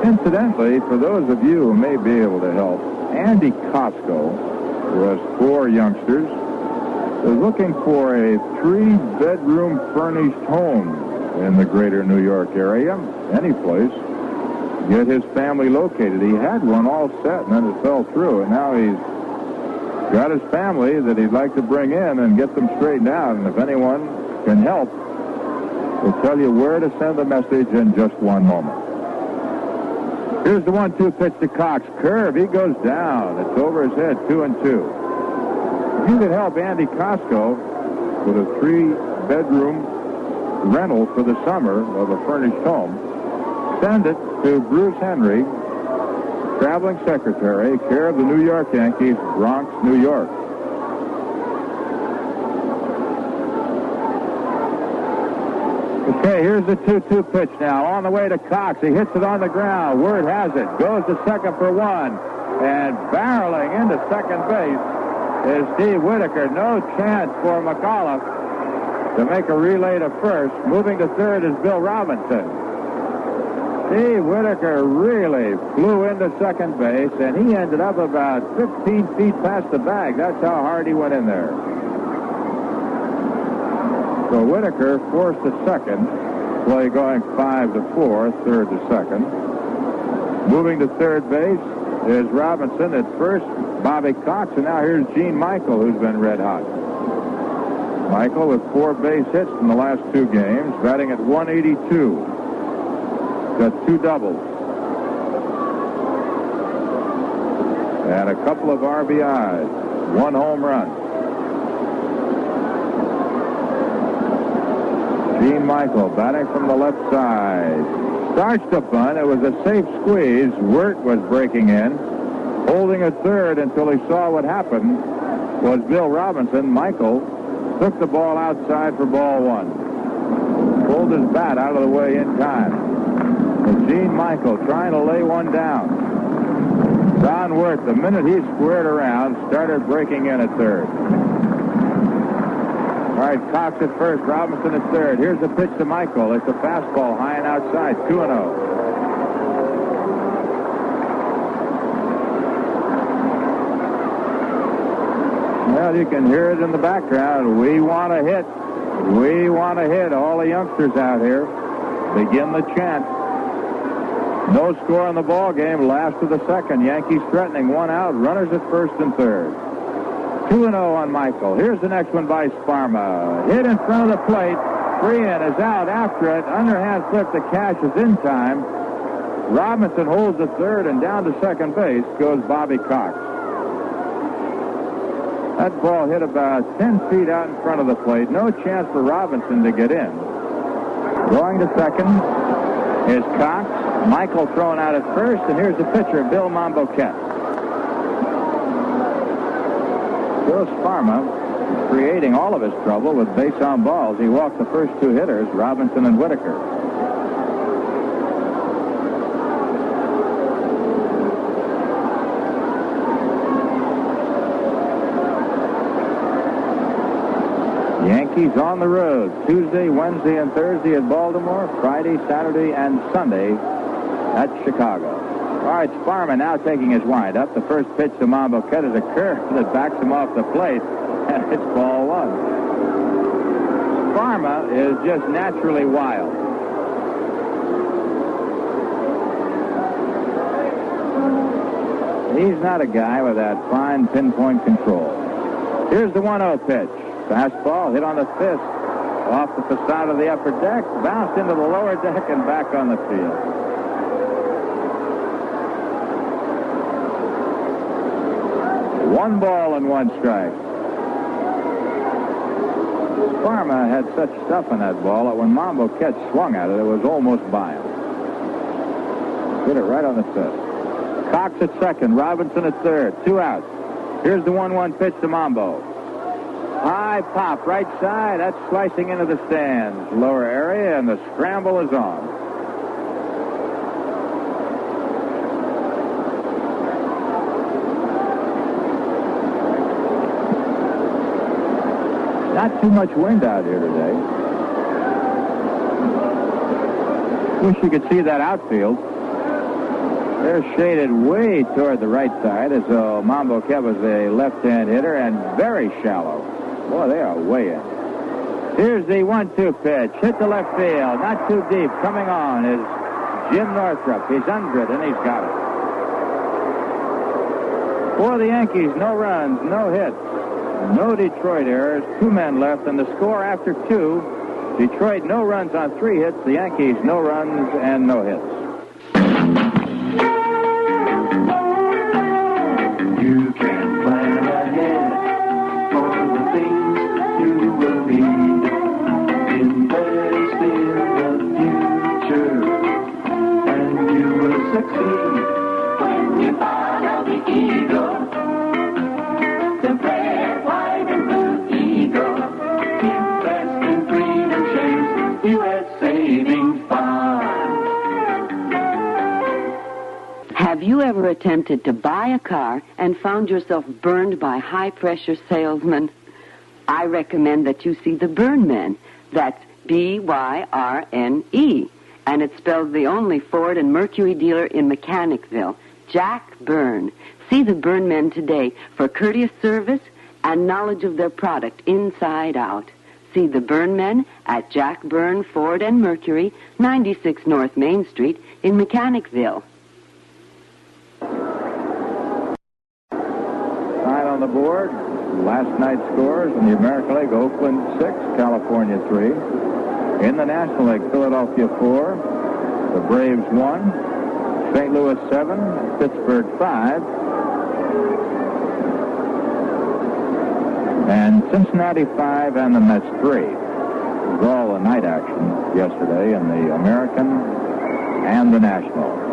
Incidentally, for those of you who may be able to help, Andy Kosco, who has 4 youngsters, is looking for a 3-bedroom furnished home in the greater New York area, any place. Get his family located. He had one all set, and then it fell through, and now he's got his family that he'd like to bring in and get them straightened out. And if anyone can help, we'll tell you where to send the message in just one moment. Here's the 1-2 pitch to Cox. Curve, he goes down. It's over his head, 2-2. If you could help Andy Kosco with a 3-bedroom rental for the summer of a furnished home, send it to Bruce Henry, traveling secretary, care of the New York Yankees, Bronx, New York. Okay, here's the 2-2 pitch now. On the way to Cox. He hits it on the ground. Wert has it. Goes to second for 1. And barreling into second base is Steve Whitaker. No chance for McAuliffe to make a relay to first. Moving to third is Bill Robinson. Steve Whitaker really flew into second base, and he ended up about 15 feet past the bag. That's how hard he went in there. So Whitaker forced to second, play going 5-4, third to second. Moving to third base is Robinson. At first, Bobby Cox, and now here's Gene Michael, who's been red hot. Michael with 4 base hits in the last 2 games, batting at 182. Got 2 doubles. And a couple of RBIs. 1 home run. Gene Michael batting from the left side. Starts the bunt. It was a safe squeeze. Wert was breaking in. Holding at third until he saw what happened was Bill Robinson. Michael took the ball outside for ball 1. Pulled his bat out of the way in time. Gene Michael trying to lay one down. John Wert, the minute he squared around, started breaking in at third. All right, Cox at first, Robinson at third. Here's the pitch to Michael. It's a fastball high and outside, 2-0. Well, you can hear it in the background. We want to hit. We want to hit. All the youngsters out here begin the chant. No score on the ball game. Last of the second. Yankees threatening, 1 out. Runners at first and third. 2-0 on Michael. Here's the next one by Sparma. Hit in front of the plate. Freehan is out after it. Underhand flip to Cash is in time. Robinson holds the third, and down to second base goes Bobby Cox. That ball hit about 10 feet out in front of the plate. No chance for Robinson to get in. Going to second is Cox. Michael thrown out at first, and here's the pitcher, Bill Monbouquette. Bill Sparma creating all of his trouble with base on balls. He walked the first two hitters, Robinson and Whitaker. Yankees on the road Tuesday, Wednesday, and Thursday at Baltimore, Friday, Saturday, and Sunday at Chicago. All right, Sparma now taking his windup. The first pitch to Monbouquette is a curve that backs him off the plate, and it's ball one. Sparma is just naturally wild. He's not a guy with that fine pinpoint control. Here's the 1-0 pitch. Fastball hit on the fist, off the facade of the upper deck, bounced into the lower deck and back on the field. One ball and one strike. Sparma had such stuff in that ball that when Monbouquette swung at it, it was almost by him. Hit it right on the fist. Cox at second, Robinson at third, 2 outs. Here's the 1-1 pitch to Mombo. High pop, right side. That's slicing into the stands. Lower area, and the scramble is on. Not too much wind out here today. Wish you could see that outfield. They're shaded way toward the right side, as though Monbouquette was a left-hand hitter, and very shallow. Boy, they are way in. Here's the 1-2 pitch. Hit to left field. Not too deep. Coming on is Jim Northrup. He's under it, and he's got it. For the Yankees, no runs, no hits, no Detroit errors. 2 men left, and the score after 2. Detroit, no runs on 3 hits. The Yankees, no runs and no hits. You can plan ahead for the things you will need. Invest in the future, and you will succeed. When you follow the eagle, the red, white, and blue eagle. Invest in Freedom Shares, U.S. Savings Bond. Have you ever attempted to buy a car and found yourself burned by high-pressure salesmen? I recommend that you see the Burn Men. That's B-Y-R-N-E. And it spells the only Ford and Mercury dealer in Mechanicville, Jack Byrne. See the Burn Men today for courteous service and knowledge of their product inside out. See the Burn Men at Jack Byrne Ford and Mercury, 96 North Main Street in Mechanicville. Sign on the board. Last night's scores in the American League: Oakland 6, California 3. In the National League, Philadelphia 4, the Braves 1, St. Louis 7, Pittsburgh 5, and Cincinnati 5 and the Mets 3. It was all the night action yesterday in the American and the National.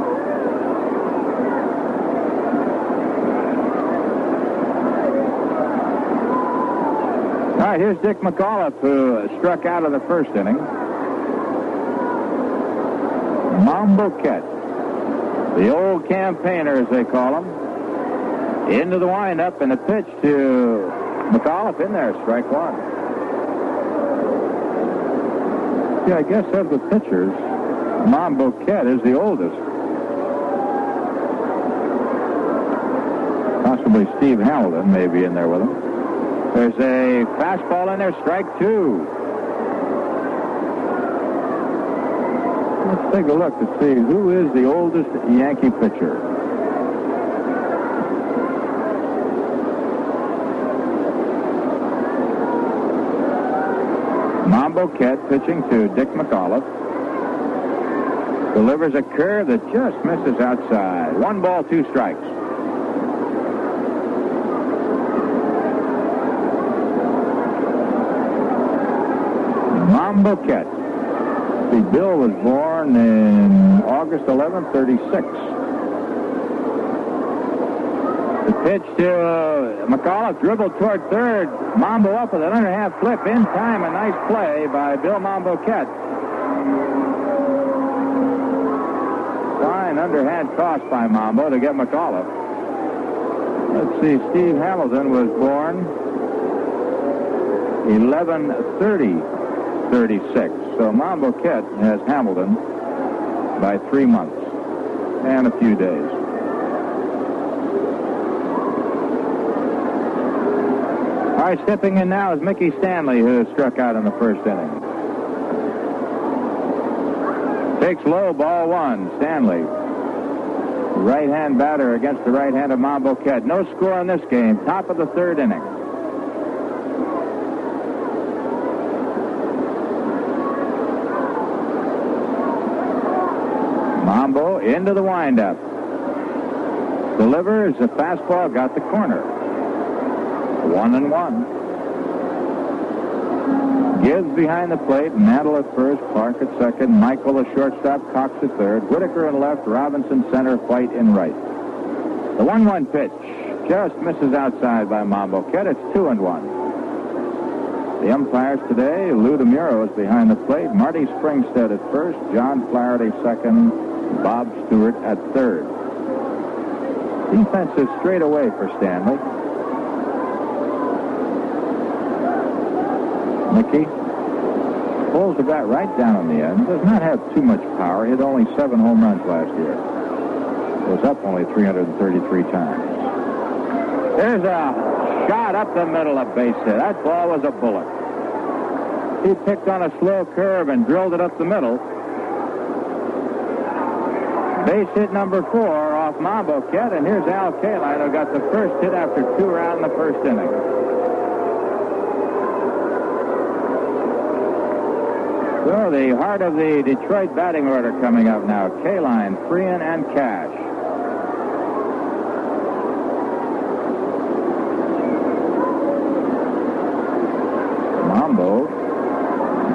All right, here's Dick McAuliffe, who struck out of the first inning. Monbouquette, the old campaigner, as they call him, into the windup, and a pitch to McAuliffe in there, strike one. Yeah, I guess of the pitchers, Monbouquette is the oldest. Possibly Steve Hamilton may be in there with him. There's a fastball in there, strike 2. Let's take a look to see who is the oldest Yankee pitcher. Monbouquette pitching to Dick McAuliffe. Delivers a curve that just misses outside. 1 ball, 2 strikes. Monbouquette. See, Bill was born in August 11, 36. The pitch to McAuliffe, dribbled toward third. Mambo up with an underhand flip in time. A nice play by Bill Monbouquette. Fine underhand toss by Mambo to get McAuliffe. Let's see, Steve Hamilton was born 11/30/36. So Monbouquette has Hamilton by 3 months and a few days. All right, stepping in now is Mickey Stanley, who struck out in the first inning. Takes low, ball one. Stanley. Right-hand batter against the right hand of Monbouquette. No score in this game. Top of the third inning. Mambo into the windup. Delivers a fastball, got the corner. 1-1. Gibbs behind the plate, Mantle at first, Clark at second, Michael the shortstop, Cox at third, Whitaker in left, Robinson center, White in right. The 1-1 pitch just misses outside by Monbouquette. It's 2-1. The umpires today, Lou DeMuro is behind the plate, Marty Springstead at first, John Flaherty second, Bob Stewart at third. Defense is straight away for Stanley. Mickey pulls the bat right down on the end. Does not have too much power. Hit only 7 home runs last year. Was up only 333 times. There's a shot up the middle of base hit. That ball was a bullet. He picked on a slow curve and drilled it up the middle. Base hit number 4 off Monbouquette, and here's Al Kaline, who got the first hit after 2 rounds in the first inning. So the heart of the Detroit batting order coming up now. Kaline, Freehan, and Cash. Mambo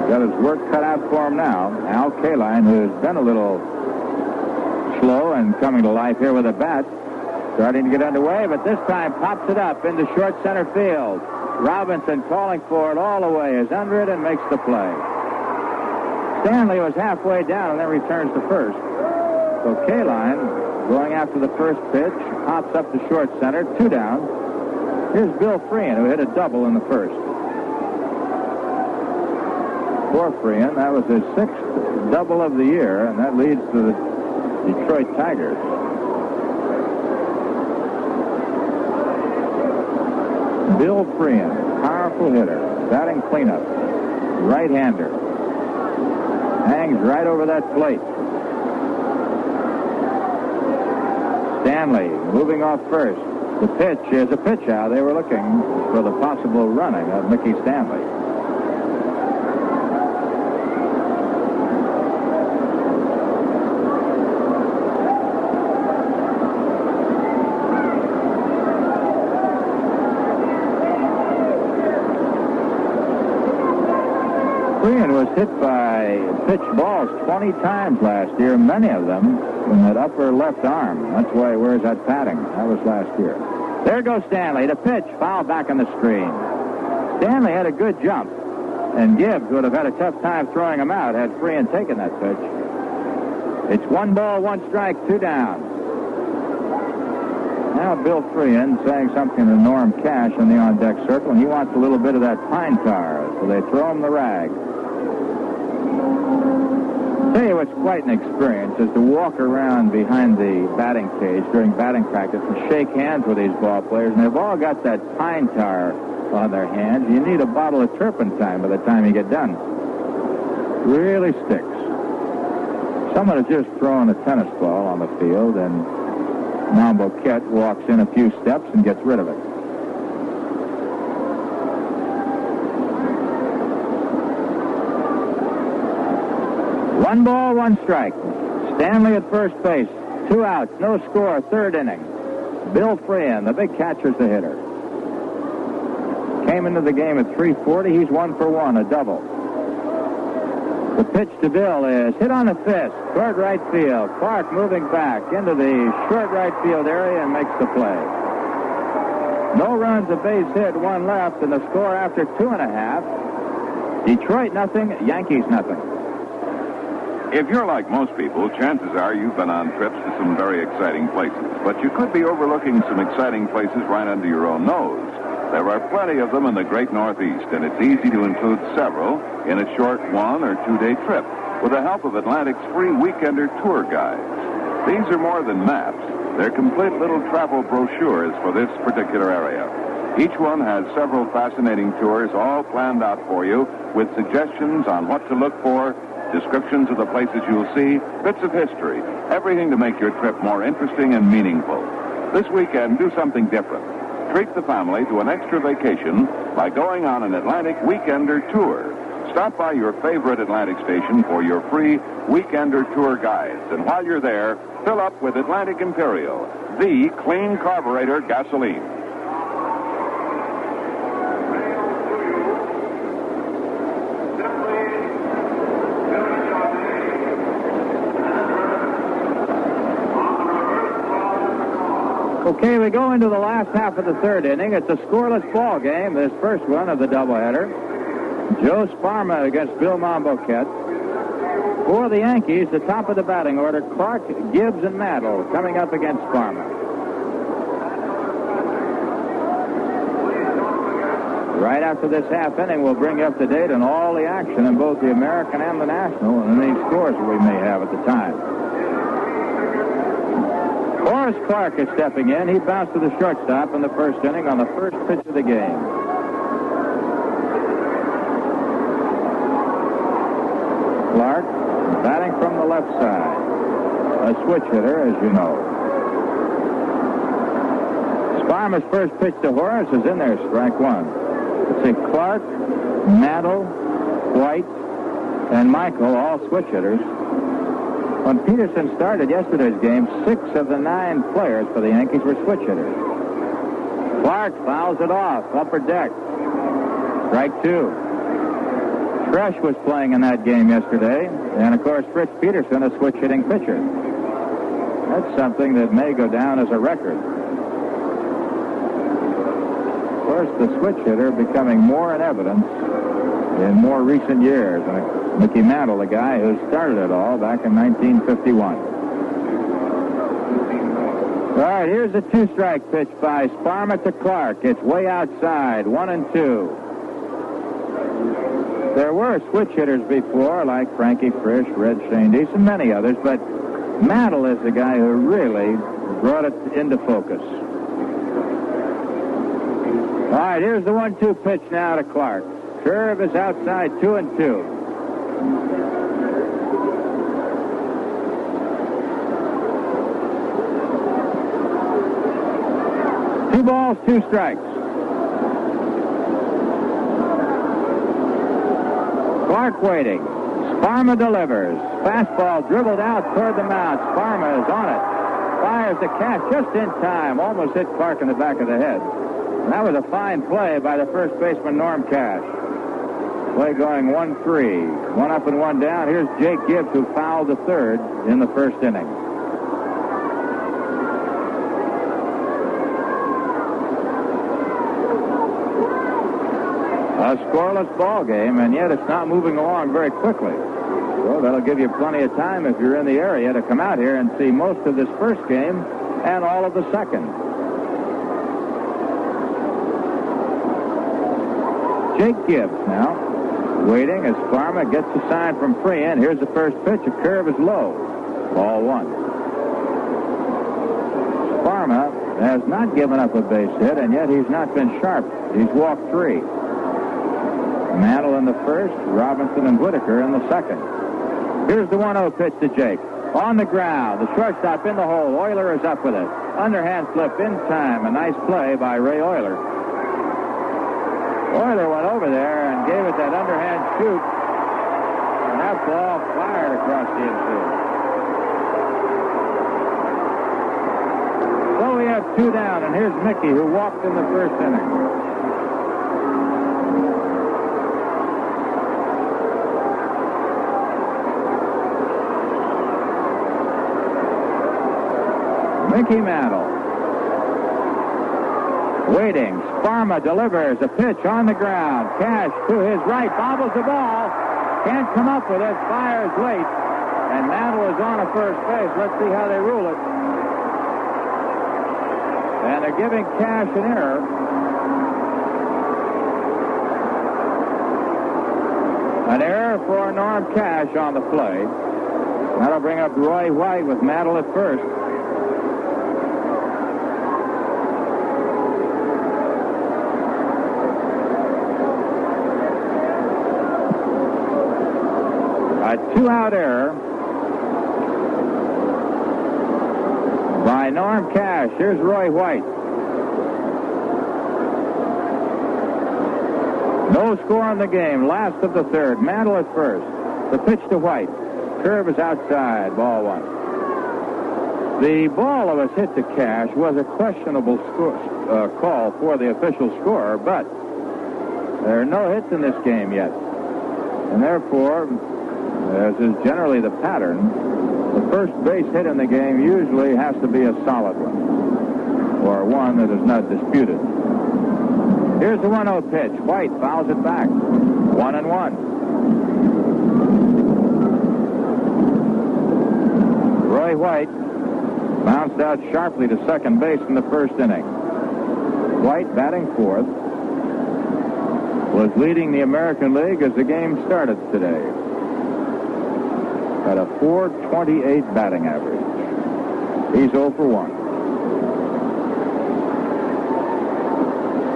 got his work cut out for him now. Al Kaline, who's been a little slow and coming to life here with a bat, starting to get underway, but this time pops it up into short center field. Robinson calling for it all the way, is under it and makes the play. Stanley was halfway down and then returns to first. So Kaline, going after the first pitch, pops up to short center, 2 down. Here's Bill Freehan, who hit a double in the first. For Freehan, that was his 6th double of the year, and that leads to the Detroit Tigers. Bill Freehan, powerful hitter, batting cleanup, right-hander. Hangs right over that plate. Stanley moving off first. The pitch is a pitch out. They were looking for the possible running of Mickey Stanley. Freehan was hit by pitch balls 20 times last year, many of them in that upper left arm. That's why he wears that padding. That was last year. There goes Stanley. The pitch, foul back on the screen. Stanley had a good jump, and Gibbs would have had a tough time throwing him out had Freehan taken that pitch. It's 1 ball, 1 strike, 2 down. Now Bill Freehan saying something to Norm Cash in the on-deck circle, and he wants a little bit of that pine tar, so they throw him the rag. I'll tell you what's quite an experience is to walk around behind the batting cage during batting practice and shake hands with these ball players, and they've all got that pine tar on their hands. You need a bottle of turpentine by the time you get done. Really sticks. Someone has just thrown a tennis ball on the field, and Monbouquette walks in a few steps and gets rid of it. One ball, 1 strike. Stanley at first base. 2 outs, no score, 3rd inning. Bill Freehan, the big catcher's the hitter. Came into the game at 340. He's 1 for 1, a double. The pitch to Bill is hit on the fist toward right field. Clark moving back into the short right field area and makes the play. No runs, a base hit, one left, and the score after 2.5. Detroit nothing, Yankees nothing. If you're like most people, chances are you've been on trips to some very exciting places. But you could be overlooking some exciting places right under your own nose. There are plenty of them in the great Northeast, and it's easy to include several in a short 1 or 2 day trip with the help of Atlantic's free Weekender tour guides. These are more than maps. They're complete little travel brochures for this particular area. Each one has several fascinating tours all planned out for you with suggestions on what to look for, descriptions of the places you'll see, bits of history, everything to make your trip more interesting and meaningful. This weekend, do something different. Treat the family to an extra vacation by going on an Atlantic Weekender tour. Stop by your favorite Atlantic station for your free Weekender tour guides. And while you're there, fill up with Atlantic Imperial, the clean carburetor gasoline. Okay, we go into the last half of the third inning. It's a scoreless ball game, this first one of the doubleheader. Joe Sparma against Bill Monbouquette. For the Yankees, the top of the batting order, Clark, Gibbs, and Mantle coming up against Sparma. Right after this half inning, we'll bring you up to date on all the action in both the American and the National and any scores we may have at the time. Horace Clark is stepping in. He bounced to the shortstop in the first inning on the first pitch of the game. Clark batting from the left side. A switch hitter, as you know. Sparma's first pitch to Horace is in there, strike one. Let's see, Clark, Mantle, White, and Michael, all switch hitters. When Peterson started yesterday's game, 6 of the 9 players for the Yankees were switch hitters. Clark fouls it off, upper deck. Strike two. Fresh was playing in that game yesterday, and of course Fritz Peterson, a switch-hitting pitcher. That's something that may go down as a record. Of course, the switch hitter becoming more in evidence in more recent years. Mickey Mantle, the guy who started it all back in 1951. All right, here's a 2-strike pitch by Sparma to Clark. It's way outside, 1-2. There were switch hitters before, like Frankie Frisch, Red Shandies, and many others, but Mantle is the guy who really brought it into focus. All right, here's the 1-2 pitch now to Clark. Curve is outside, 2-2. Two balls, 2 strikes. Clark waiting. Sparma delivers. Fastball dribbled out toward the mound. Sparma is on it. Fires the catch just in time. Almost hit Clark in the back of the head. And that was a fine play by the first baseman, Norm Cash. Play going 1-3. 1 up and 1 down. Here's Jake Gibbs, who fouled the third in the first inning. A scoreless ball game, and yet it's not moving along very quickly. So that'll give you plenty of time if you're in the area to come out here and see most of this first game and all of the second. Jake Gibbs now, waiting as Sparma gets the sign from Freehan. Here's the first pitch. A curve is low. Ball 1. Sparma has not given up a base hit, and yet he's not been sharp. He's walked 3. Mantle in the first, Robinson and Whitaker in the second. Here's the 1-0 pitch to Jake. On the ground, the shortstop in the hole. Oyler is up with it. Underhand flip in time. A nice play by Ray Oyler. Oyler went over there and gave it that underhand shoot. And that ball fired across the infield. So we have 2 down, and here's Mickey, who walked in the first inning. Mickey Mantle. Waiting. Sparma delivers a pitch on the ground. Cash to his right. Bobbles the ball. Can't come up with it. Fires late. And Mantle is on at first base. Let's see how they rule it. And they're giving Cash an error. An error for Norm Cash on the play. That'll bring up Roy White with Mantle at first. A two-out error by Norm Cash. Here's Roy White. No score in the game. Last of the third. Mantle at first. The pitch to White. Curve is outside. Ball one. The ball that was hit to Cash was a questionable call for the official scorer, but there are no hits in this game yet. And therefore, as is generally the pattern, the first base hit in the game usually has to be a solid one, or one that is not disputed. Here's the 1-0 pitch. White fouls it back. 1-1. Roy White bounced out sharply to second base in the first inning. White, batting fourth, was leading the American League as the game started today. At a .428 batting average. He's 0 for 1.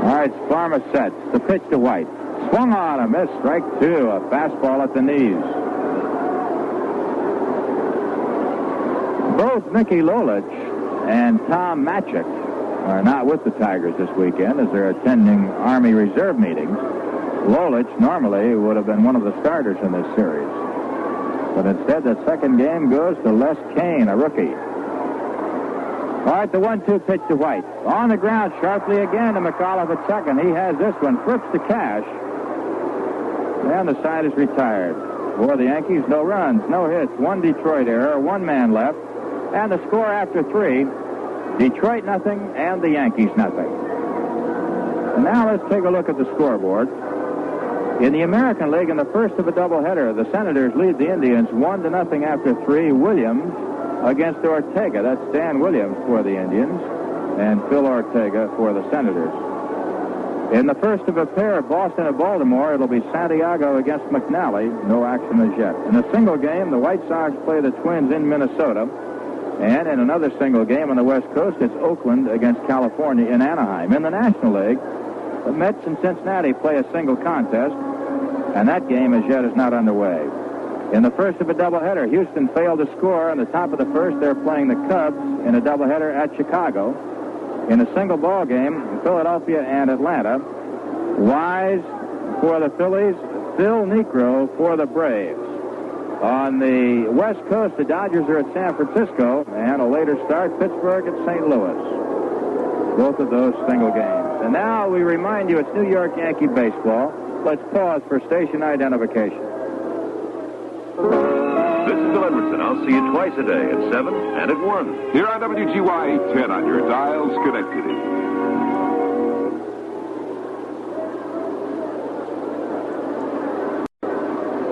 All right, Sparma sets. The pitch to White. Swung on a miss. Strike two. A fastball at the knees. Both Mickey Lolich and Tom Matchik are not with the Tigers this weekend as they're attending Army Reserve meetings. Lolich normally would have been one of the starters in this series. But instead, the second game goes to Les Kane, a rookie. All right, the 1-2 pitch to White. On the ground sharply again to McAuliffe at second. He has this one. Flips to Cash. And the side is retired. For the Yankees, no runs, no hits. One Detroit error, one man left. And the score after three, Detroit nothing and the Yankees nothing. And now let's take a look at the scoreboard. In the American League, in the first of a doubleheader, the Senators lead the Indians 1-0 after three. Williams against Ortega. That's Dan Williams for the Indians and Phil Ortega for the Senators. In the first of a pair, Boston and Baltimore, it'll be Santiago against McNally. No action as yet. In a single game, the White Sox play the Twins in Minnesota. And in another single game on the West Coast, it's Oakland against California in Anaheim. In the National League, the Mets and Cincinnati play a single contest, and that game as yet is not underway. In the first of a doubleheader, Houston failed to score. On the top of the first, they're playing the Cubs in a doubleheader at Chicago. In a single ball game, Philadelphia and Atlanta. Wise for the Phillies, Phil Niekro for the Braves. On the West Coast, the Dodgers are at San Francisco, and a later start, Pittsburgh at St. Louis. Both of those single games. And now we remind you it's New York Yankee baseball. Let's pause for station identification. This is Bill Emerson. I'll see you twice a day, at 7 and at 1. Here on WGY 10 on your dial, Schenectady.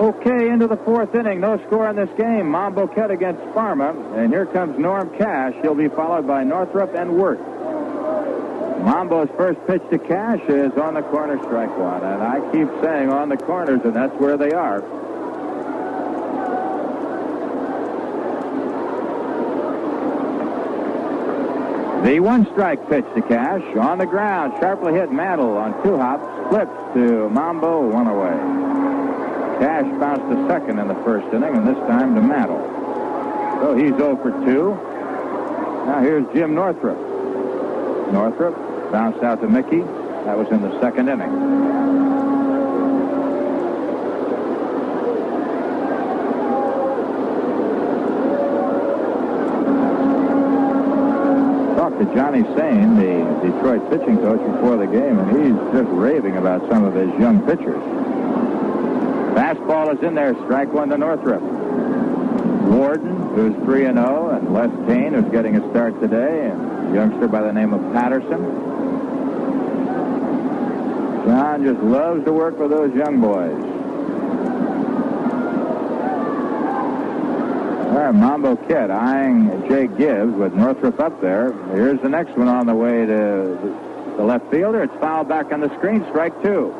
Okay, into the fourth inning. No score in this game. Monbouquette against Sparma. And here comes Norm Cash. He'll be followed by Northrup and Wert. Mambo's first pitch to Cash is on the corner, strike one. And I keep saying on the corners, and that's where they are. The one-strike pitch to Cash. On the ground, sharply hit Mantle on two hops. Flips to Mambo, one away. Cash bounced to second in the first inning, and this time to Mantle. So he's 0 for 2. Now here's Jim Northrup. Northrup bounced out to Mickey. That was in the second inning. Talked to Johnny Sain, the Detroit pitching coach, before the game, and he's just raving about some of his young pitchers. Fastball is in there. Strike one to Northrup. Warden, who's 3-0, and Les Kane, who's getting a start today, and a youngster by the name of Patterson. John just loves to work with those young boys. All right, Monbouquette eyeing Jay Gibbs with Northrup up there. Here's the next one on the way to the left fielder. It's fouled back on the screen, strike two.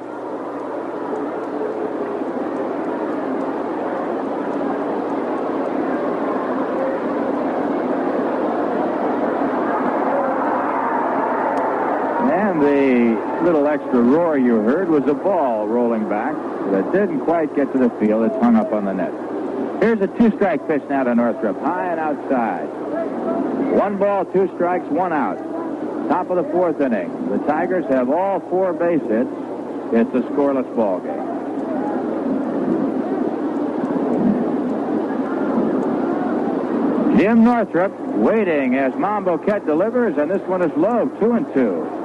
And the little extra roar you heard was a ball rolling back that didn't quite get to the field. It's hung up on the net. Here's a two-strike pitch now to Northrup, high and outside. 1 ball, 2 strikes, 1 out. Top of the 4th inning. The Tigers have all 4 base hits. It's a scoreless ball game. Jim Northrup waiting as Monbouquette delivers, and this one is low, 2-2.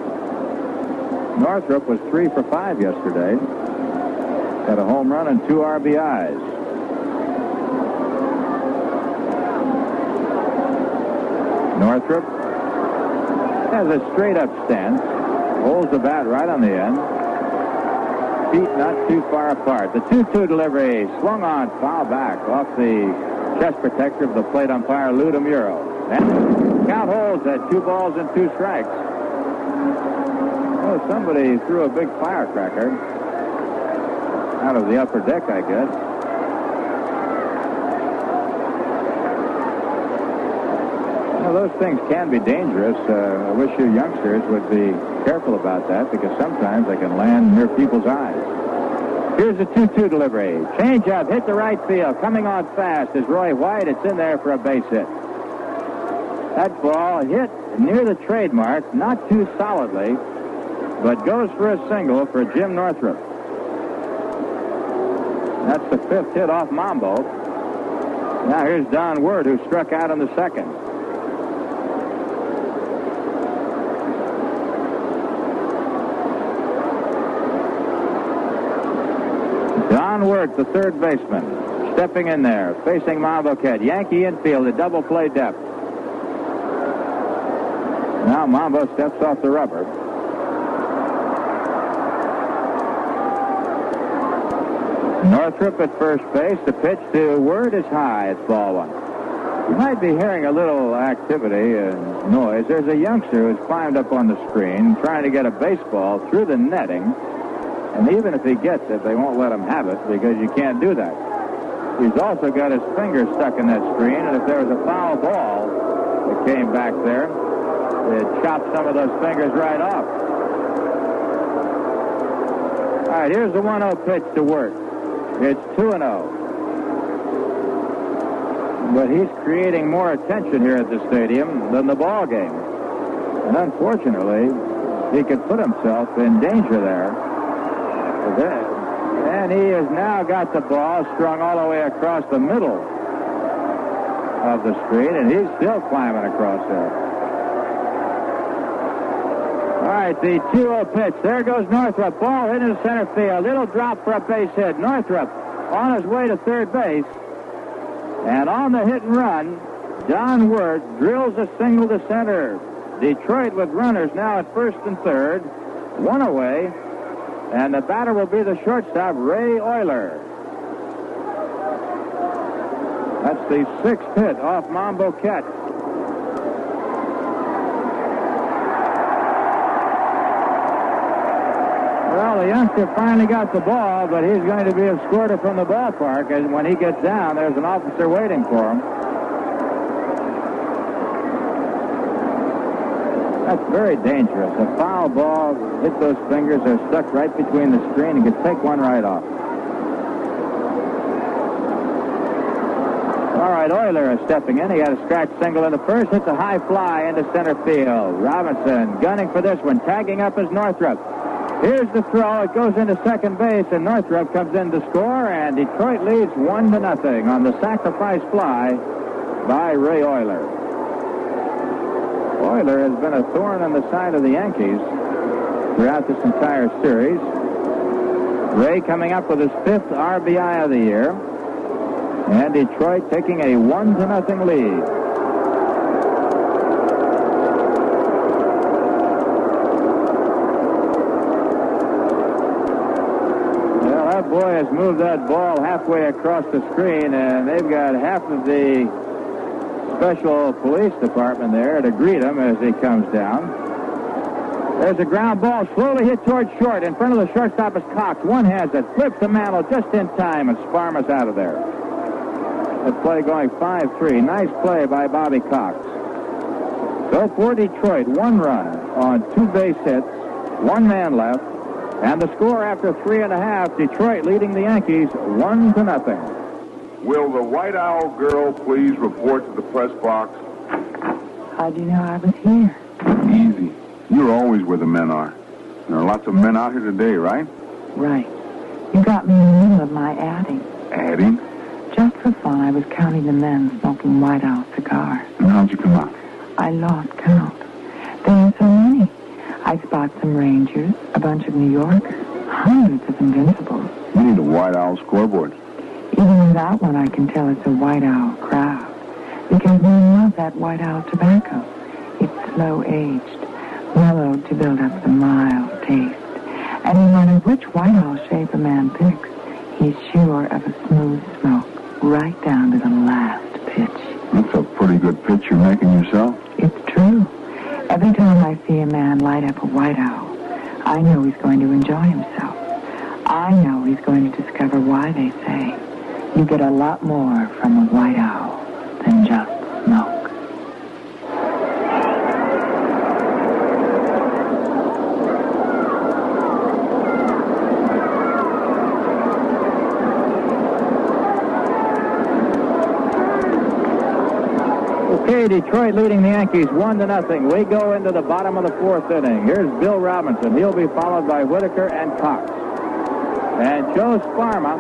Northrup was 3 for 5 yesterday. Had a home run and 2 RBIs. Northrup has a straight-up stance, holds the bat right on the end, feet not too far apart. The 2-2 delivery swung on, foul back off the chest protector of the plate umpire, Lou DeMuro. And count holds at 2 balls and 2 strikes. Oh, somebody threw a big firecracker out of the upper deck, I guess. Those things can be dangerous. I wish you youngsters would be careful about that because sometimes they can land near people's eyes. Here's a 2-2 delivery. Change up, hit the right field. Coming on fast is Roy White. It's in there for a base hit. That ball hit near the trademark, not too solidly, but goes for a single for Jim Northrup. That's the 5th hit off Mambo. Now here's Don Wert, who struck out in the 2nd. John Wert, the 3rd baseman, stepping in there, facing Monbouquette. Yankee infield at double play depth. Now Mambo steps off the rubber. Northrup at first base. The pitch to Wert is high. It's ball 1. You might be hearing a little activity and noise. There's a youngster who's climbed up on the screen trying to get a baseball through the netting. And even if he gets it, they won't let him have it because you can't do that. He's also got his finger stuck in that screen, and if there was a foul ball that came back there, it chopped some of those fingers right off. All right, here's the 1-0 pitch to Wert. It's 2-0. But he's creating more attention here at the stadium than the ball game. And unfortunately, he could put himself in danger there. And he has now got the ball strung all the way across the middle of the screen, and he's still climbing across there. All right, the 2-0 pitch. There goes Northrup. Ball hit into center field. Little drop for a base hit. Northrup on his way to third base. And on the hit and run, John Wert drills a single to center. Detroit with runners now at first and third. 1 away. And the batter will be the shortstop, Ray Oyler. That's the 6th hit off Monbouquette. Well, the youngster finally got the ball, but he's going to be escorted from the ballpark, and when he gets down, there's an officer waiting for him. That's very dangerous. A foul ball hit those fingers. They're stuck right between the screen and could take one right off. All right, Oyler is stepping in. He had a scratch single in the first. Hits a high fly into center field. Robinson gunning for this one. Tagging up is Northrup. Here's the throw. It goes into second base, and Northrup comes in to score, and Detroit leads 1-0 on the sacrifice fly by Ray Oyler. Oyler has been a thorn on the side of the Yankees throughout this entire series. Ray coming up with his 5th RBI of the year. And Detroit taking a 1-0 lead. that boy has moved that ball halfway across the screen, and they've got half of the special police department there to greet him as he comes down. There's a ground ball slowly hit towards short. In front of the shortstop is Cox. One has it. Flips to Mantle just in time, and Sparma's out of there. The play going 5-3. Nice play by Bobby Cox. So for Detroit, 1 run on 2 base hits, 1 man left, and the score after 3.5, Detroit leading the Yankees 1-0. Will the White Owl girl please report to the press box? How do you know I was here? Easy. You're always where the men are. There are lots of men out here today, right? Right. You got me in the middle of my adding. Adding? Just for fun, I was counting the men smoking White Owl cigars. And how'd you come out? I lost count. There are so many. I spot some Rangers, a bunch of New Yorkers, hundreds of Invincibles. We need a White Owl scoreboard. Even without one, I can tell it's a White Owl crowd. Because men love that White Owl tobacco. It's slow-aged, mellowed to build up the mild taste. And no matter which White Owl shape a man picks, he's sure of a smooth smoke right down to the last pitch. That's a pretty good pitch you're making yourself. It's true. Every time I see a man light up a White Owl, I know he's going to enjoy himself. I know he's going to discover why they say you get a lot more from a White Owl than just smoke. Okay, Detroit leading the Yankees 1-0. We go into the bottom of the 4th inning. Here's Bill Robinson. He'll be followed by Whitaker and Cox. And Joe Sparma,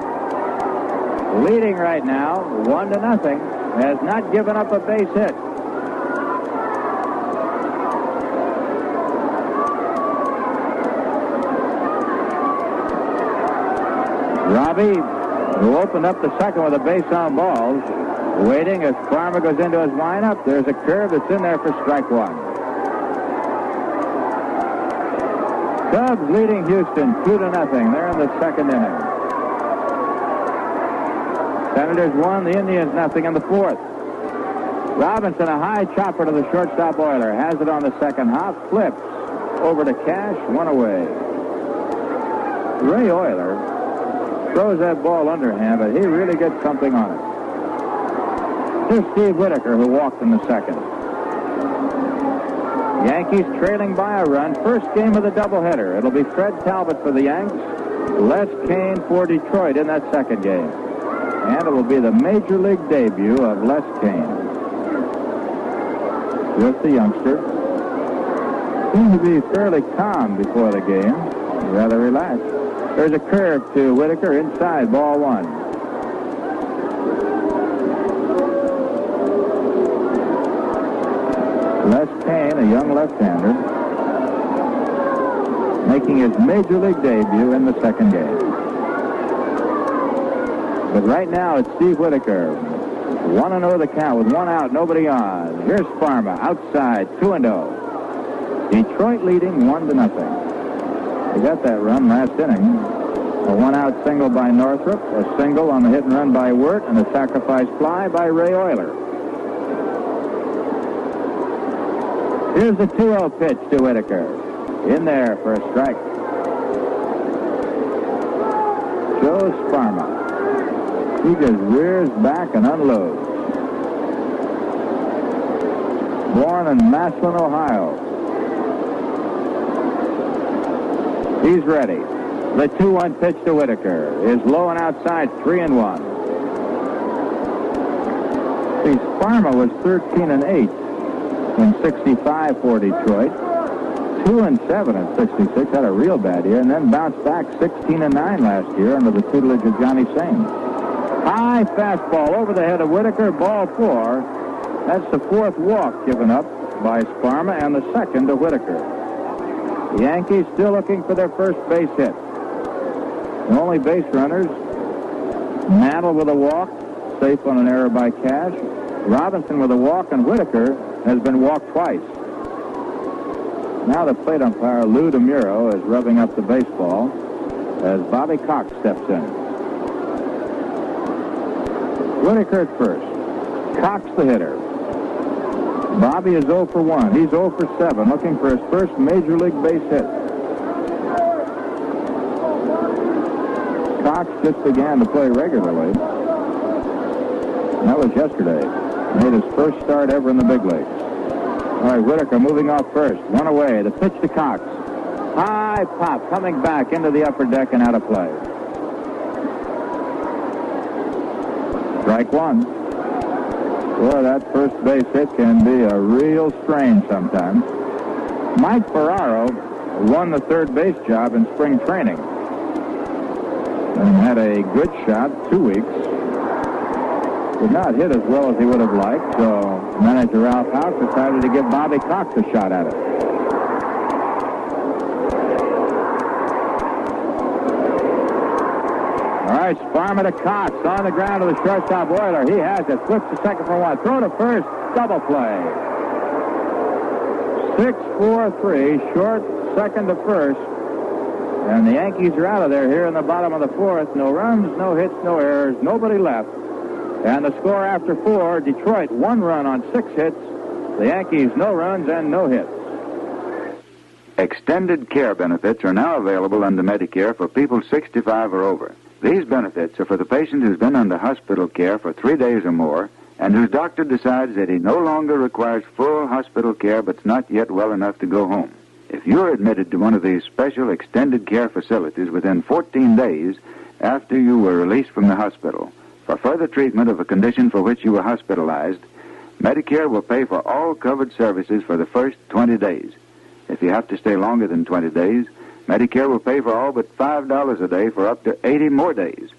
leading right now 1-0, has not given up a base hit. Robbie, who opened up the second with a base on balls, waiting as Sparma goes into his lineup. There's a curve that's in there for strike 1. Cubs leading Houston 2-0. They're in the 2nd inning. Senators 1, the Indians 0 in the 4th. Robinson, a high chopper to the shortstop Oyler. Has it on the 2nd hop. Flips over to Cash. 1 away. Ray Oyler throws that ball underhand, but he really gets something on it. Here's Steve Whitaker, who walked in the 2nd. Yankees trailing by a run. First game of the doubleheader. It'll be Fred Talbot for the Yanks, Les Kane for Detroit in that 2nd game. And it will be the Major League debut of Les Kane. Just a youngster. Seemed to be fairly calm before the game. Rather relaxed. There's a curve to Whitaker inside, ball 1. Les Kane, a young left-hander, making his Major League debut in the 2nd game. But right now it's Steve Whitaker. 1-0 the count with 1 out, nobody on. Here's Sparma, outside, 2-0. Detroit leading 1-0. They got that run last inning. A 1-out single by Northrup, a single on the hit and run by Wert, and a sacrifice fly by Ray Oyler. Here's the 2-0 pitch to Whitaker. In there for a strike. Joe Sparma. He just rears back and unloads. Born in Massillon, Ohio. He's ready. The 2-1 pitch to Whitaker is low and outside, 3-1. See, Sparma was 13-8. In 65 for Detroit, 2-7 in 66, had a real bad year, and then bounced back 16-9 last year under the tutelage of Johnny Sain. High fastball over the head of Whitaker, ball 4. That's the 4th walk given up by Sparma and the 2nd to Whitaker. The Yankees still looking for their first base hit. The only base runners, Mantle with a walk, safe on an error by Cash. Robinson with a walk, and Whitaker has been walked twice. Now the plate umpire, Lou DeMuro, is rubbing up the baseball as Bobby Cox steps in. Whitaker at first. Cox the hitter. Bobby is 0 for 1. He's 0 for 7, looking for his first major league base hit. Cox just began to play regularly. That was yesterday. Made his first start ever in the big leagues. All right, Whitaker moving off first. One away. The pitch to Cox. High pop coming back into the upper deck and out of play. Strike one. Boy, that first base hit can be a real strain sometimes. Mike Ferraro won the third base job in spring training and had a good shot 2 weeks. Did not hit as well as he would have liked, so manager Ralph House decided to give Bobby Cox a shot at it. All right, Sparma to Cox on the ground to the shortstop Oyler. He has it. Flips to second for one. Throw to first. Double play. 6-4-3. Short second to first. And the Yankees are out of there here in the bottom of the fourth. No runs, no hits, no errors. Nobody left. And the score after 4, Detroit 1 run on 6 hits. The Yankees no runs and no hits. Extended care benefits are now available under Medicare for people 65 or over. These benefits are for the patient who's been under hospital care for 3 days or more and whose doctor decides that he no longer requires full hospital care but's not yet well enough to go home. If you're admitted to one of these special extended care facilities within 14 days after you were released from the hospital for further treatment of a condition for which you were hospitalized, Medicare will pay for all covered services for the first 20 days. If you have to stay longer than 20 days, Medicare will pay for all but $5 a day for up to 80 more days.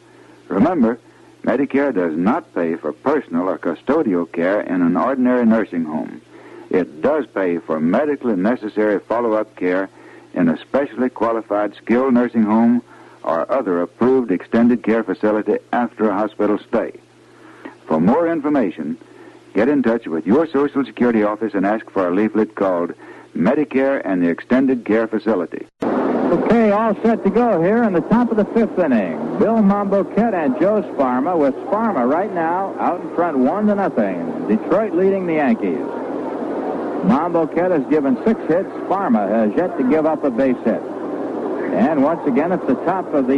Remember, Medicare does not pay for personal or custodial care in an ordinary nursing home. It does pay for medically necessary follow-up care in a specially qualified skilled nursing home or other approved extended care facility after a hospital stay. For more information, get in touch with your Social Security office and ask for a leaflet called Medicare and the Extended Care Facility. Okay, all set to go here in the top of the 5th inning. Bill Monbouquette and Joe Sparma, with Sparma right now out in front 1-0. Detroit leading the Yankees. Monbouquette has given 6 hits. Sparma has yet to give up a base hit. And once again, it's the top of the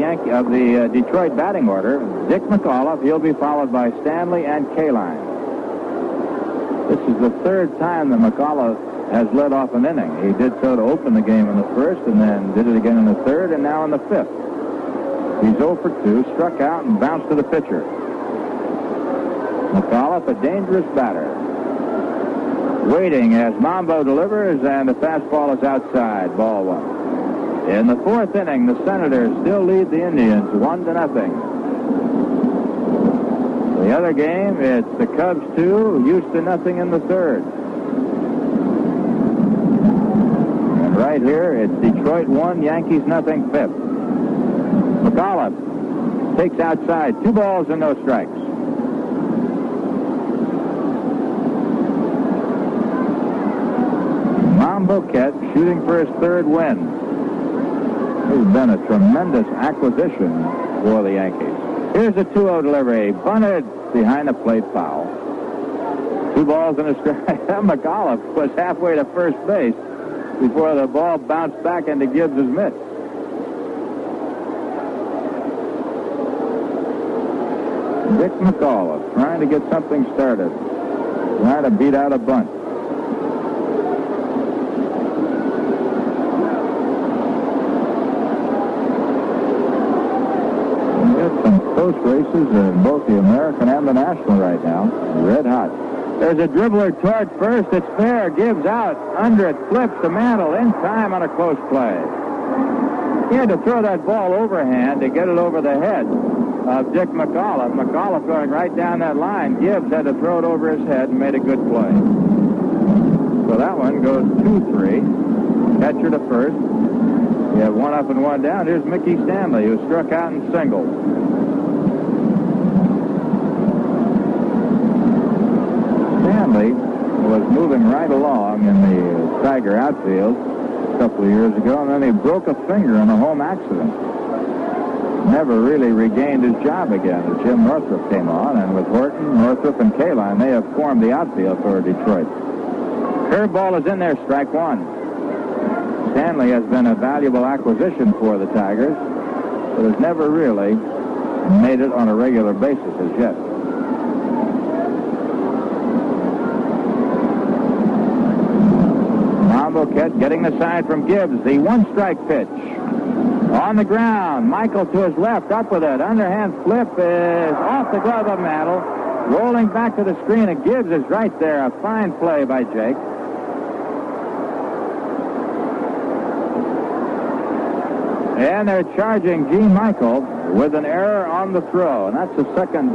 Detroit batting order. Dick McAuliffe. He'll be followed by Stanley and Kaline. This is the 3rd time that McAuliffe has led off an inning. He did so to open the game in the 1st and then did it again in the 3rd and now in the 5th. He's 0 for 2, struck out and bounced to the pitcher. McAuliffe, a dangerous batter. Waiting as Mambo delivers, and the fastball is outside. Ball 1. In the 4th inning, the Senators still lead the Indians 1-0. The other game, it's the Cubs 2, Houston 0 in the 3rd. And right here, it's Detroit 1, Yankees 0, 5th. McAuliffe takes outside, 2 balls and no strikes. Monbouquette shooting for his 3rd win. This has been a tremendous acquisition for the Yankees. Here's a 2-0 delivery. Bunted behind the plate, foul. 2 balls and a strike. McAuliffe was halfway to first base before the ball bounced back into Gibbs' mitt. Dick McAuliffe trying to get something started. Trying to beat out a bunt. Close races in both the American and the National right now. Red hot. There's a dribbler toward first. It's fair. Gibbs out. Under it. Flips to Mantle. In time on a close play. He had to throw that ball overhand to get it over the head of Dick McAuliffe. McAuliffe going right down that line. Gibbs had to throw it over his head and made a good play. So that one goes 2-3. Catcher to first. You have 1 up and 1 down. Here's Mickey Stanley, who struck out and singled. Stanley was moving right along in the Tiger outfield a couple of years ago, and then he broke a finger in a home accident. never really regained his job again as Jim Northrup came on, and with Horton, Northrup, and Kaline, they have formed the outfield for Detroit. Curveball is in there, strike one. Stanley has been a valuable acquisition for the Tigers, but has never really made it on a regular basis as yet. Monbouquette getting the side from Gibbs. The one-strike pitch. On the ground, Michael to his left, up with it. Underhand flip is off the glove of Mantle. Rolling back to the screen, and Gibbs is right there. A fine play by Jake. And they're charging Gene Michael with an error on the throw. And that's the second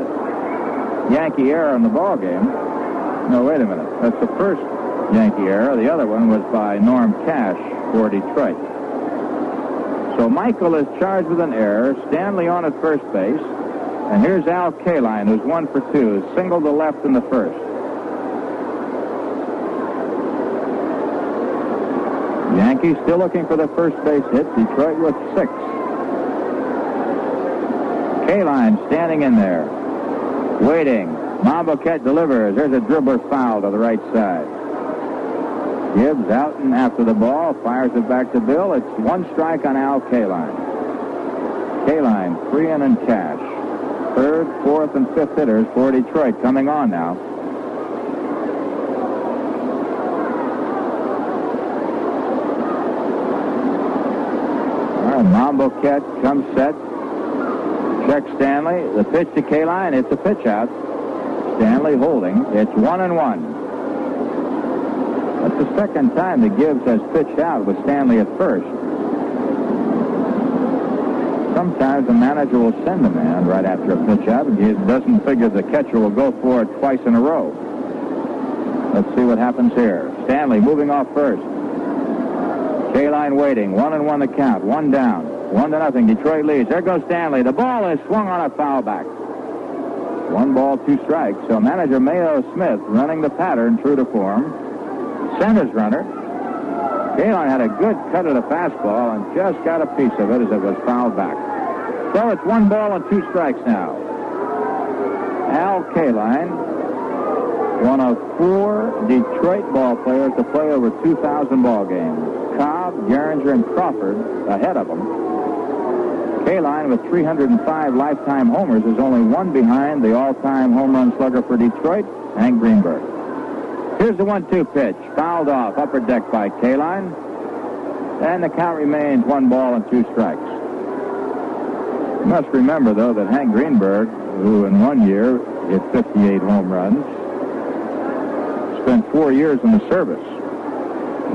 Yankee error in the ball game. No, wait a minute. That's the first Yankee error. The other one was by Norm Cash for Detroit. So Michael is charged with an error. Stanley on at first base. And here's Al Kaline, who's 1 for 2. Single to left in the first. Yankees still looking for the first base hit. Detroit with 6. Kaline standing in there. Waiting. Monbouquette delivers. There's a dribbler foul to the right side. Gibbs out and after the ball, fires it back to Bill. It's one strike on Al Kaline. Kaline, Freehan, and Cash. Third, fourth, and fifth hitters for Detroit coming on now. All right, Monbouquette comes set. Checks Stanley. The pitch to Kaline. It's a pitch out. Stanley holding. It's 1-1. That's the second time that Gibbs has pitched out with Stanley at first. Sometimes the manager will send a man right after a pitch out, and he doesn't figure the catcher will go for it twice in a row. Let's see what happens here. Stanley moving off first. Kaline waiting. 1-1 the count. One down. 1-0. Detroit leads. There goes Stanley. The ball is swung on a foul back. 1 ball, 2 strikes. So manager Mayo Smith running the pattern true to form. Center's runner. Kaline had a good cut of the fastball and just got a piece of it as it was fouled back. So it's 1 ball and 2 strikes now. Al Kaline, one of 4 Detroit ball players to play over 2,000 ball games. Cobb, Gehringer, and Crawford ahead of him. Kaline, with 305 lifetime homers, is only 1 behind the all-time home run slugger for Detroit, Hank Greenberg. Here's the 1-2 pitch. Fouled off, upper deck by Kaline. And the count remains 1 ball and 2 strikes. You must remember, though, that Hank Greenberg, who in 1 year hit 58 home runs, spent 4 years in the service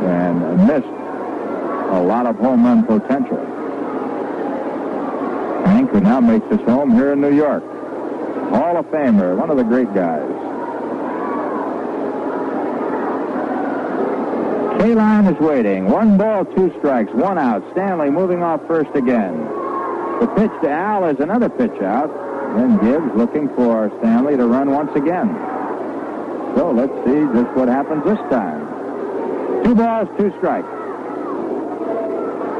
and missed a lot of home run potential. Hank, who now makes his home here in New York. Hall of Famer, one of the great guys. Kaline is waiting. 1 ball, 2 strikes, 1 out. Stanley moving off first again. The pitch to Al is another pitch out. Then Gibbs looking for Stanley to run once again. So let's see just what happens this time. 2 balls, 2 strikes.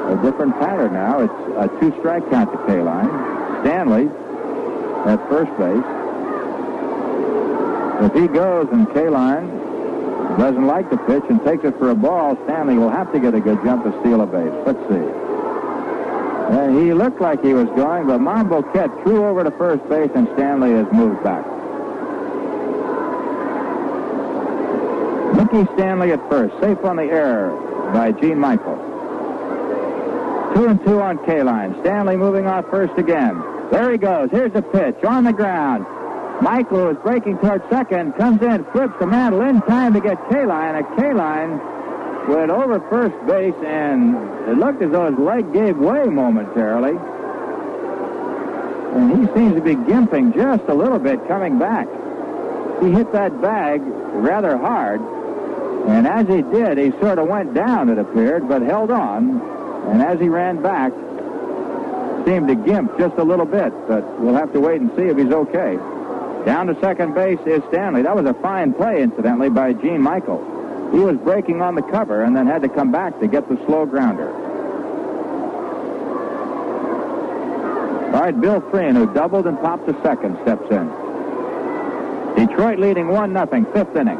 A different pattern now. It's a 2-strike count to Kaline. Stanley at first base. If he goes and Kaline doesn't like the pitch and takes it for a ball, Stanley will have to get a good jump to steal a base. Let's see. He looked like he was going, but Monbouquette threw over to first base, and Stanley has moved back. Mickey Stanley at first, safe on the error by Gene Michael. 2-2 on Kaline. Stanley moving off first again. There he goes. Here's the pitch on the ground. Michael is breaking towards second, comes in, flips the Mantle in time to get Kaline. And Kaline went over first base, and it looked as though his leg gave way momentarily. And he seems to be gimping just a little bit coming back. He hit that bag rather hard, and as he did, he sort of went down, it appeared, but held on. And as he ran back, seemed to gimp just a little bit, but we'll have to wait and see if he's okay. Down to second base is Stanley. That was a fine play, incidentally, by Gene Michael. He was breaking on the cover and then had to come back to get the slow grounder. All right, Bill Freehan, who doubled and popped to second, steps in. Detroit leading 1-0, fifth inning.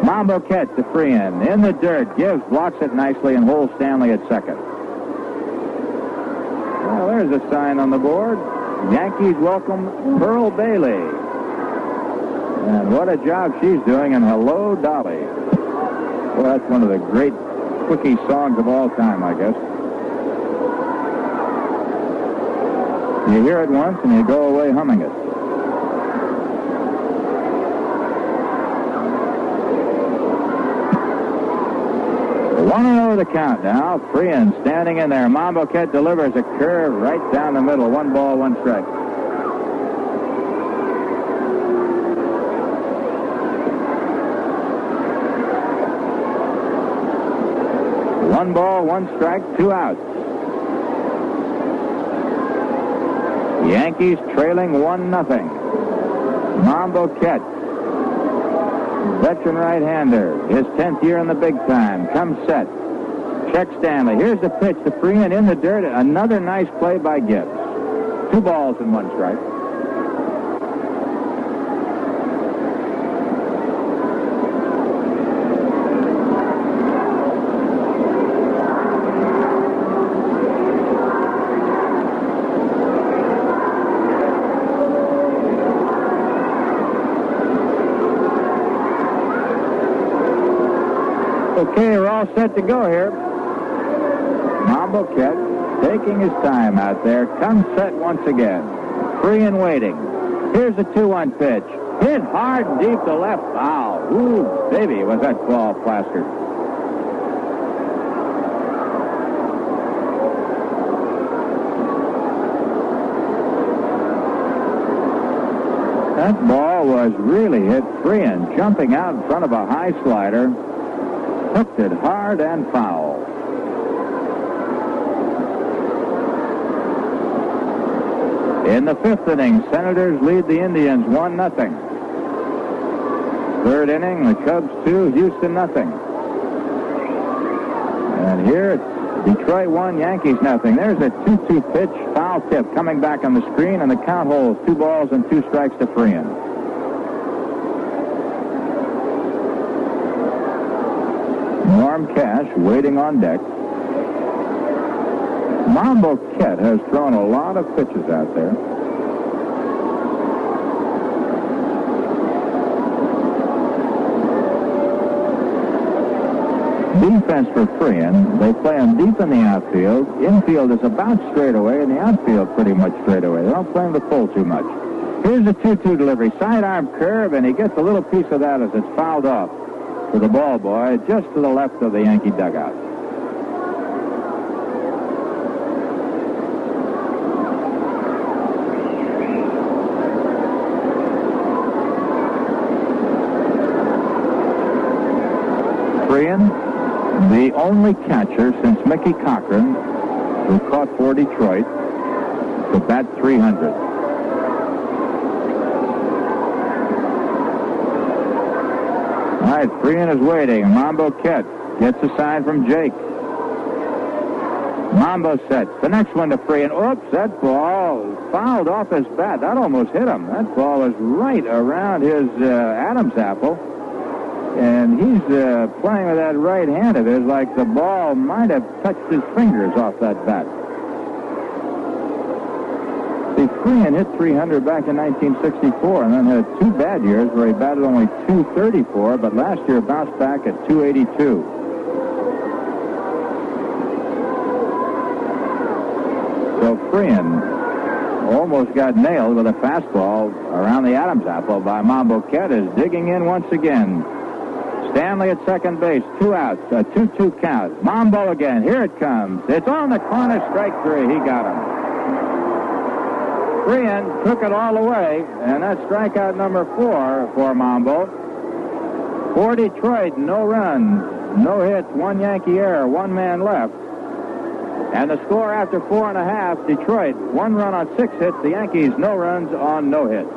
Monbouquette to Freehan. In the dirt. Gibbs blocks it nicely and holds Stanley at second. Well, there's a sign on the board. Yankees welcome Pearl Bailey. And what a job she's doing, and hello, Dolly. Well, that's one of the great quickie songs of all time, I guess. You hear it once and you go away humming it. 1-0 the count now. Freehan standing in there. Monbouquette delivers a curve right down the middle. 1 ball, 1 strike. One ball, 1 strike, 2 outs. Yankees trailing 1-0. Monbouquette, veteran right-hander, his 10th year in the big time, comes set. Check Stanley. Here's the pitch to Freehan in the dirt. Another nice play by Gibbs. 2 balls and 1 strike. Okay, we're all set to go here. Monbouquette taking his time out there. Comes set once again. Freehan waiting. Here's the 2-1 pitch. Hit hard and deep to left. Foul. Ooh, baby, was that ball plastered. That ball was really hit. Freehan jumping out in front of a high slider. Hooked it hard and foul. In the 5th inning, Senators lead the Indians 1-0. 3rd inning, the Cubs 2, Houston 0. And here it's Detroit 1, Yankees 0. There's a 2-2 pitch, foul tip coming back on the screen, and the count holds 2 balls and 2 strikes to Freehan. Norm Cash waiting on deck. Monbouquette has thrown a lot of pitches out there. Defense for Freehan. They play him deep in the outfield. Infield is about straightaway, and the outfield pretty much straightaway. They don't play him to pull too much. Here's a 2-2 delivery. Sidearm curve, and he gets a little piece of that as it's fouled off to the ball boy just to the left of the Yankee dugout. Freehan, the only catcher since Mickey Cochran, who caught for Detroit, to bat 300. All right, Freehan is waiting. Monbouquette gets a sign from Jake. Mambo sets. The next one to Freehan. Oops, that ball fouled off his bat. That almost hit him. That ball was right around his Adam's apple. And he's playing with that right hand of his like the ball might have touched his fingers off that bat. See, Freehan hit 300 back in 1964 and then had 2 bad years where he batted only .234, but last year bounced back at .282. So Freehan almost got nailed with a fastball around the Adam's apple by Monbouquette, is digging in once again. Stanley at second base, 2 outs, a 2-2 count. Mambo again, here it comes. It's on the corner, strike 3. He got him. Freehan took it all the way, and that's strikeout number 4 for Mambo. For Detroit, no runs, no hits, 1 Yankee error, 1 man left. And the score after 4.5, Detroit, 1 run on 6 hits. The Yankees, no runs on no hits.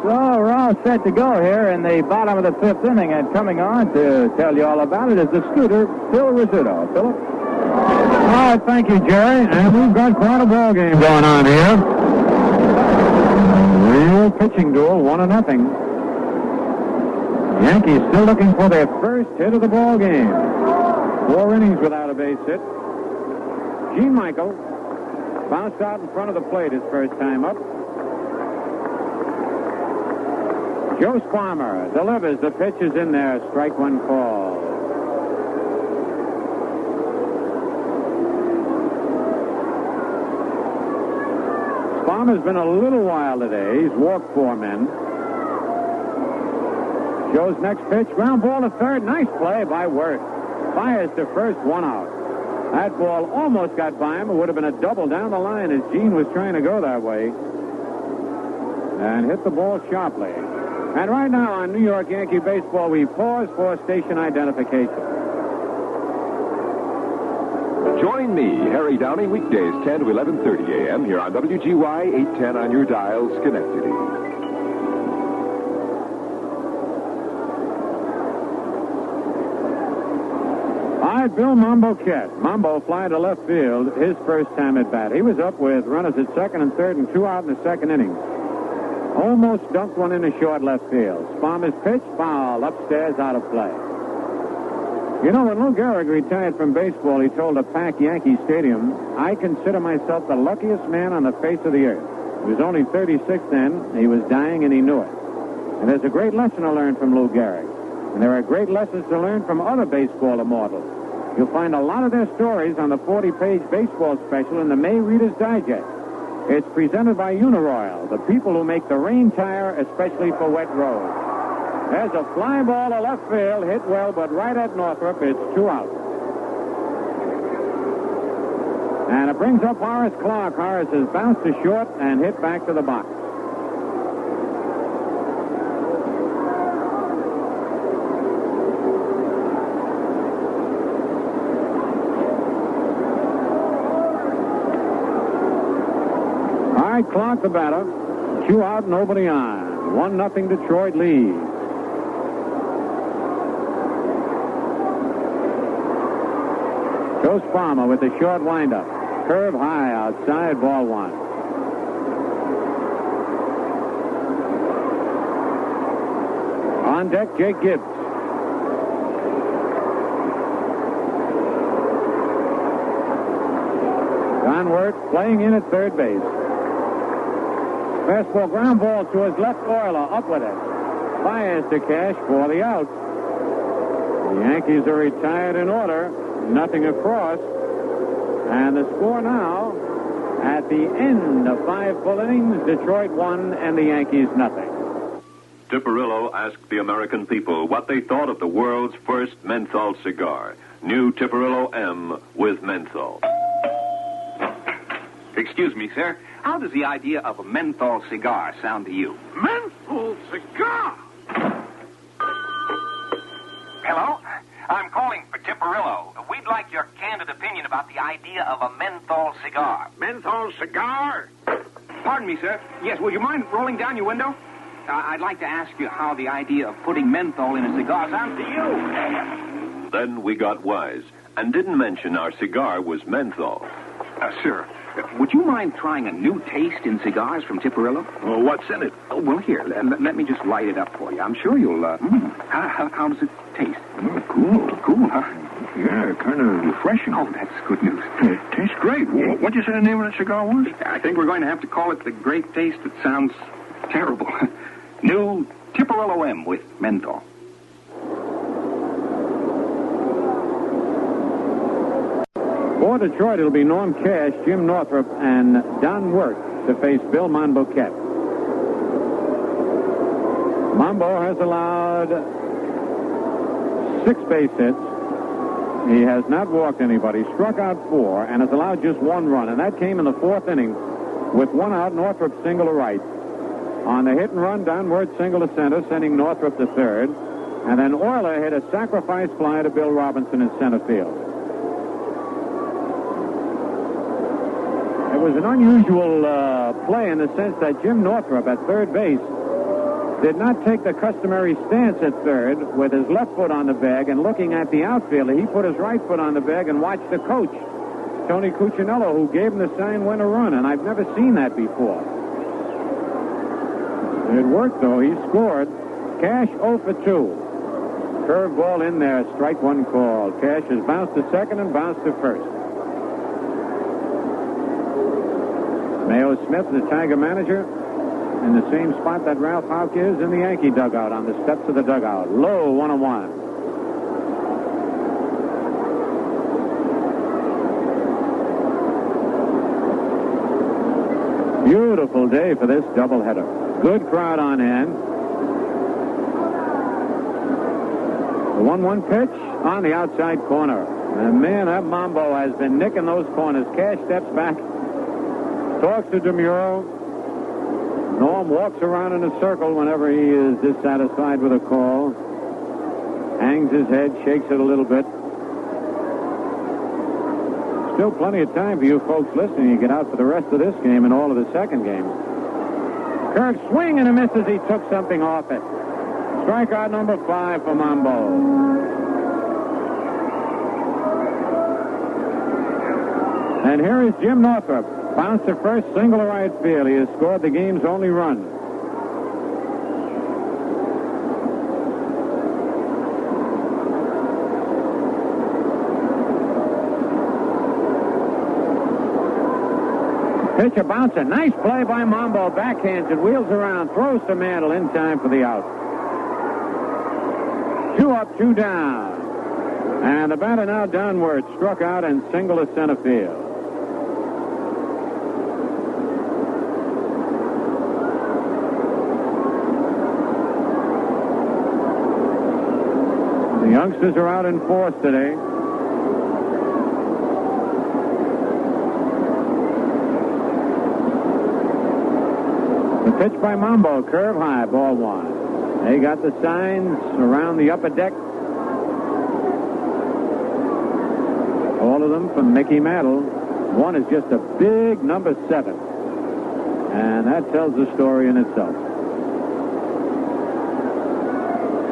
So we're all set to go here in the bottom of the 5th inning, and coming on to tell you all about it is the scooter, Phil Rizzuto. Philip? All right, thank you, Jerry. And we've got quite a ball game going on here. final pitching duel, 1-0. Yankees still looking for their first hit of the ball game. 4 innings without a base hit. Gene Michael bounced out in front of the plate his first time up. Joe Sparma delivers. The pitch is in there. Strike one call. Sparma's been a little while today. He's walked 4 men. Joe's next pitch, ground ball to third. Nice play by Wert. Fires to first, 1 out. That ball almost got by him. It would have been a double down the line as Gene was trying to go that way. And hit the ball sharply. And right now on New York Yankee Baseball, we pause for station identification. Join me, Harry Downey, weekdays 10 to 11:30 a.m. here on WGY 810 on your dial, Schenectady. All right, Bill Monbouquette. Mombo fly to left field his first time at bat. He was up with runners at second and third and 2 out in the second inning. Almost dumped one into short left field. Sparma's pitch, foul, upstairs, out of play. You know, when Lou Gehrig retired from baseball, he told a packed Yankee Stadium, "I consider myself the luckiest man on the face of the earth." He was only 36 then. He was dying, and he knew it. And there's a great lesson to learn from Lou Gehrig. And there are great lessons to learn from other baseball immortals. You'll find a lot of their stories on the 40-page baseball special in the May Reader's Digest. It's presented by Uniroyal, the people who make the rain tire especially for wet roads. There's a fly ball to left field, hit well, but right at Northrup, it's 2 out. And it brings up Horace Clark. Horace has bounced to short and hit back to the box. Clark the batter. 2 out, nobody on. 1-0 Detroit lead. Joe Sparma with the short windup. Curve high outside, ball 1. On deck, Jake Gibbs. John Wert playing in at third base. Fastball, ground ball to his left. Oyler up with it. Fires to Cash for the out. The Yankees are retired in order. 0 across. And the score now, at the end of 5 full innings, Detroit 1 and the Yankees 0. Tipperillo asked the American people what they thought of the world's first menthol cigar. New Tipperillo M with menthol. Excuse me, sir. How does the idea of a menthol cigar sound to you? Menthol cigar? Hello? I'm calling for Tipperillo. We'd like your candid opinion about the idea of a menthol cigar. Menthol cigar? Pardon me, sir. Yes, would you mind rolling down your window? I'd like to ask you how the idea of putting menthol in a cigar sounds to you. Then we got wise and didn't mention our cigar was menthol. Sir, would you mind trying a new taste in cigars from Tipperillo? Well, what's in it? Oh, well, here, let me just light it up for you. I'm sure you'll, how does it taste? Cool, huh? Yeah, kind of refreshing. Oh, that's good news. It tastes great. What'd you say the name of the cigar was? I think we're going to have to call it the great taste that sounds terrible. New Tipperillo M with menthol. For Detroit, it'll be Norm Cash, Jim Northrup, and Don Wert to face Bill Monbouquette. Mombo has allowed 6 base hits. He has not walked anybody, struck out 4, and has allowed just 1 run, and that came in the 4th inning with 1 out, Northrup single to right. On the hit and run, Don Wert single to center, sending Northrup to third, and then Oyler hit a sacrifice fly to Bill Robinson in center field. It was an unusual play in the sense that Jim Northrup at third base did not take the customary stance at third with his left foot on the bag and looking at the outfielder. He put his right foot on the bag and watched the coach, Tony Cuccinello, who gave him the sign when to run, and I've never seen that before. It worked, though. He scored. Cash 0 for 2. Curveball in there, strike one call. Cash has bounced to second and bounced to first. Mayo Smith, the Tiger manager, in the same spot that Ralph Houck is in the Yankee dugout, on the steps of the dugout. Low, 1-1. Beautiful day for this doubleheader. Good crowd on hand. The 1-1 pitch on the outside corner. And man, that Mambo has been nicking those corners. Cash steps back, talks to DeMuro. Norm walks around in a circle whenever he is dissatisfied with a call. Hangs his head, shakes it a little bit. Still plenty of time for you folks listening. You get out for the rest of this game and all of the second game. Kirk swing and a miss as he took something off it. Strikeout number 5 for Mambo. And here is Jim Northrup. Bounced to first, single to right field. He has scored the game's only run. Pitch a bouncer. Nice play by Mambo. Backhands it, wheels around, throws to Mantle in time for the out. 2 up, 2 down. And the batter now, John Wert, struck out and single to center field. The youngsters are out in force today. The pitch by Mambo, curve high, ball 1. They got the signs around the upper deck. All of them from Mickey Mantle. One is just a big number 7. And that tells the story in itself.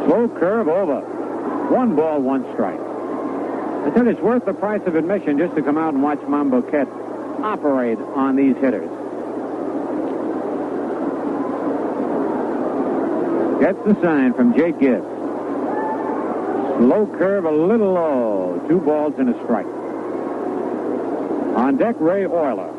Slow curve over. 1 ball, 1 strike. I tell you, it's worth the price of admission just to come out and watch Monbouquette operate on these hitters. Gets the sign from Jake Gibbs. Slow curve, a little low. 2 balls and a strike. On deck, Ray Oyler.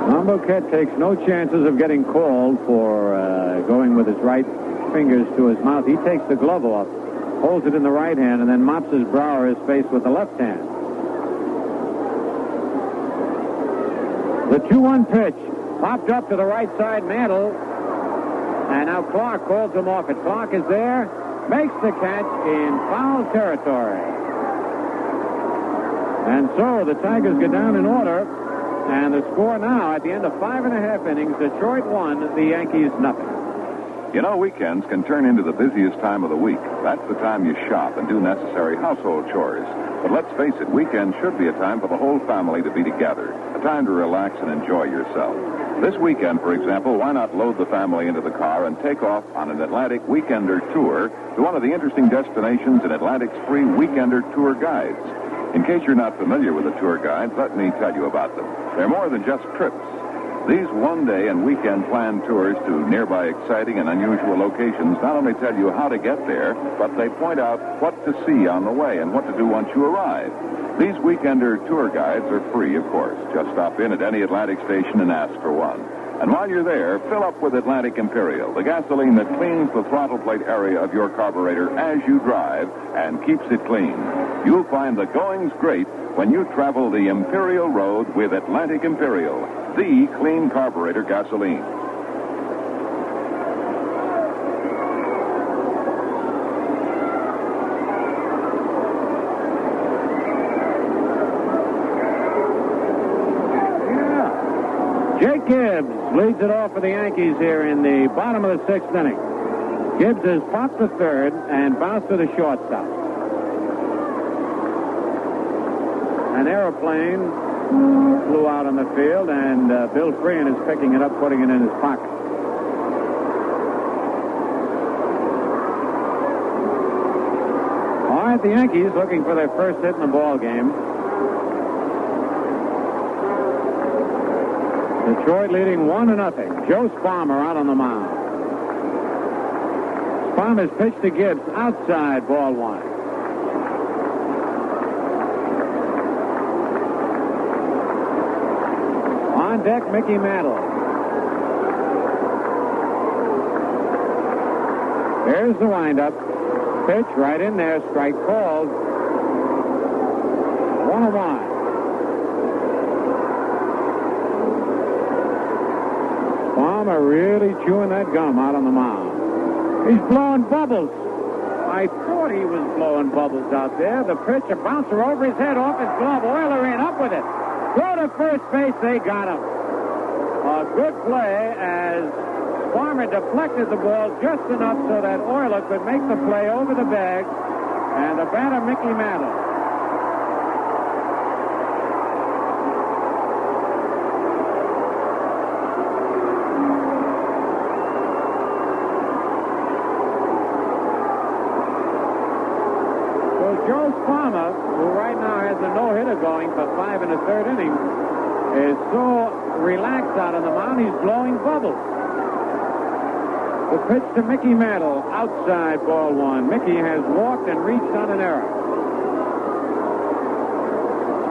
Monbouquette takes no chances of getting called for going with his right fingers to his mouth. He takes the glove off, holds it in the right hand, and then mops his brow or his face with the left hand. The 2-1 pitch popped up to the right side, Mantle. And now Clark calls him off it. Clark is there, makes the catch in foul territory. And so the Tigers go down in order. And the score now, at the end of 5.5 innings, Detroit 1, the Yankees nothing. You know, weekends can turn into the busiest time of the week. That's the time you shop and do necessary household chores. But let's face it, weekends should be a time for the whole family to be together, a time to relax and enjoy yourself. This weekend, for example, why not load the family into the car and take off on an Atlantic Weekender tour to one of the interesting destinations in Atlantic's free Weekender tour guides. In case you're not familiar with the tour guides, let me tell you about them. They're more than just trips. These one-day and weekend planned tours to nearby exciting and unusual locations not only tell you how to get there, but they point out what to see on the way and what to do once you arrive. These Weekender tour guides are free, of course. Just stop in at any Atlantic station and ask for one. And while you're there, fill up with Atlantic Imperial, the gasoline that cleans the throttle plate area of your carburetor as you drive and keeps it clean. You'll find the going's great when you travel the Imperial Road with Atlantic Imperial, the clean carburetor gasoline. Jake Gibbs leads it off for the Yankees here in the bottom of the 6th inning. Gibbs has popped the third and bounced to the shortstop. An airplane flew out on the field, and Bill Freehan is picking it up, putting it in his pocket. All right, right, the Yankees looking for their first hit in the ball game. Detroit leading 1-0. Joe Sparma out on the mound. Sparma's pitch to Gibbs, outside, ball one. On deck, Mickey Mantle. There's the windup. Pitch right in there, strike called. 1-1. Sparma really chewing that gum out on the mound. He's blowing bubbles. I thought he was blowing bubbles out there. The pitch, a bouncer over his head, off his glove. Oyler in, up with it. Throw to first base, they got him. A good play as Sparma deflected the ball just enough so that Oyler could make the play over the bag, and the batter, Mickey Mantle. So Joe Sparma, who right now has a no-hitter going for 5 1/3 innings, is so relaxed out on the mound, he's blowing bubbles. The pitch to Mickey Mantle, outside, ball one. Mickey has walked and reached on an error.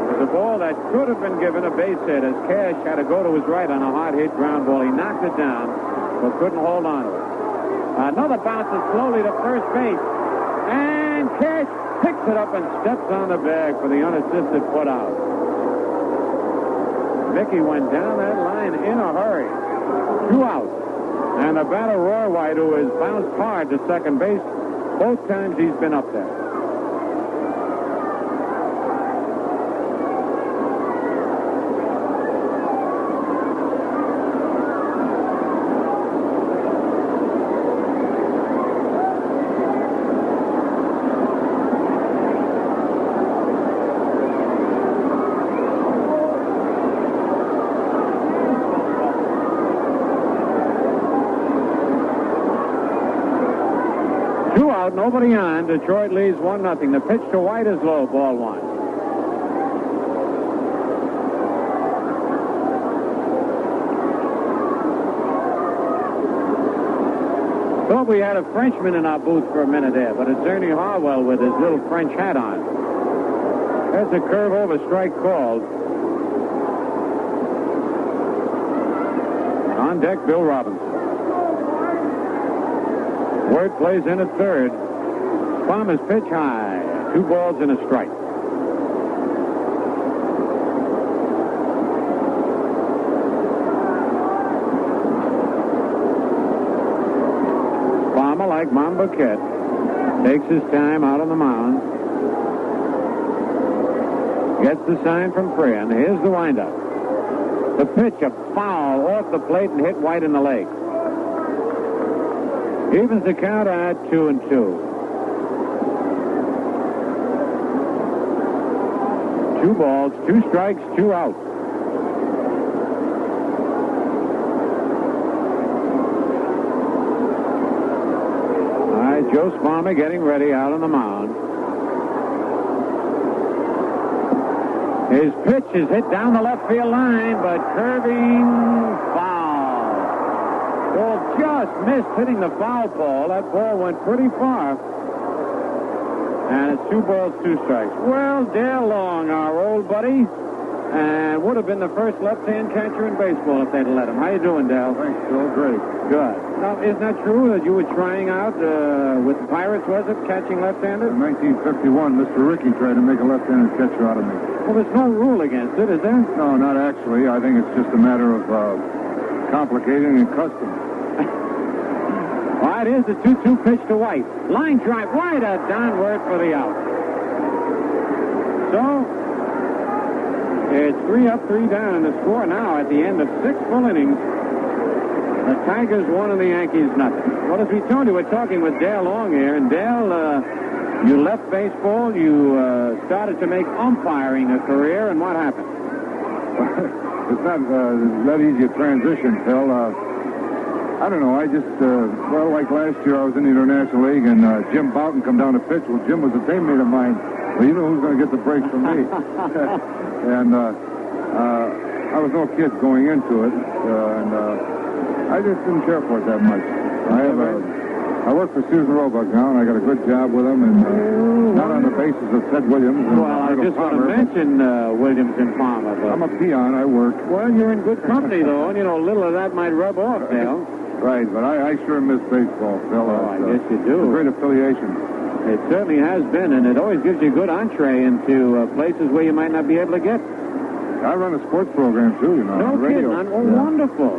It was a ball that could have been given a base hit as Cash had to go to his right on a hard hit ground ball. He knocked it down, but couldn't hold on to it. Another bounces slowly to first base, and Cash picks it up and steps on the bag for the unassisted put out. Mickey went down that line in a hurry. 2 outs. And the batter, Roy White, who has bounced hard to second base both times he's been up there. Nobody on. Detroit leads 1-0. The pitch to White is low. Ball one. Thought we had a Frenchman in our booth for a minute there, but it's Ernie Harwell with his little French hat on. That's a curve over, strike called. On deck, Bill Robinson. Wert plays in at third. Sparma's pitch high. 2 balls and a strike. Sparma, like Monbouquette, takes his time out on the mound. Gets the sign from Freya. Here's the windup. The pitch, a foul off the plate and hit White in the leg. Evens the count at 2-2. 2 balls, 2 strikes, 2 outs. All right, Joe Sparma getting ready out on the mound. His pitch is hit down the left field line, but curving foul. Ball just missed hitting the foul ball. That ball went pretty far. And it's 2 balls, 2 strikes. Well, Dale Long, our old buddy, and would have been the first left-hand catcher in baseball if they'd let him. How you doing, Dale? Thanks, Bill. Great. Good. Now, isn't that true that you were trying out with the Pirates, was it, catching left-handed? In 1951, Mr. Rickey tried to make a left-handed catcher out of me. Well, there's no rule against it, is there? No, not actually. I think it's just a matter of complicating and custom. All right, here's the 2-2 pitch to White. Line drive right at Don Wert for the out. So, it's 3 up, 3 down, and the score now at the end of 6 full innings. The Tigers 1 and the Yankees nothing. Well, as we told you, we're talking with Dale Long here, and Dale, you left baseball, you started to make umpiring a career, and what happened? It's not that easy a transition, Phil. I don't know. I just, like last year, I was in the International League, and Jim Boughton come down to pitch. Well, Jim was a teammate of mine. Well, you know who's going to get the break from me. And I was no kid going into it, and I just didn't care for it that much. I work for Susan Roebuck now, and I got a good job with them, and not on the basis of Ted Williams. Well, I just want to mention Williams and Palmer. But I'm a peon. I work. Well, you're in good company, though, and, little of that might rub off, Dale. Right, but I sure miss baseball, Phil. Oh, I guess you do. It's a great affiliation. It certainly has been, and it always gives you a good entree into places where you might not be able to get. I run a sports program, too, No on the radio. kidding. Oh, yeah. Wonderful.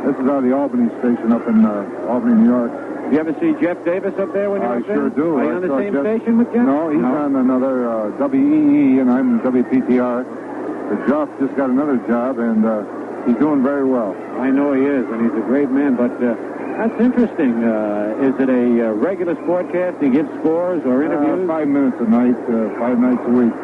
This is out of the Albany station up in Albany, New York. You ever see Jeff Davis up there when you're up there? I sure do. Are you on the same station with Jeff? No, he's on another WEE, and I'm WPTR. But Jeff just got another job, and he's doing very well. I know he is, and he's a great man, but that's interesting. Is it a regular sportcast? Do you give scores or interviews? 5 minutes a night, 5 nights a week.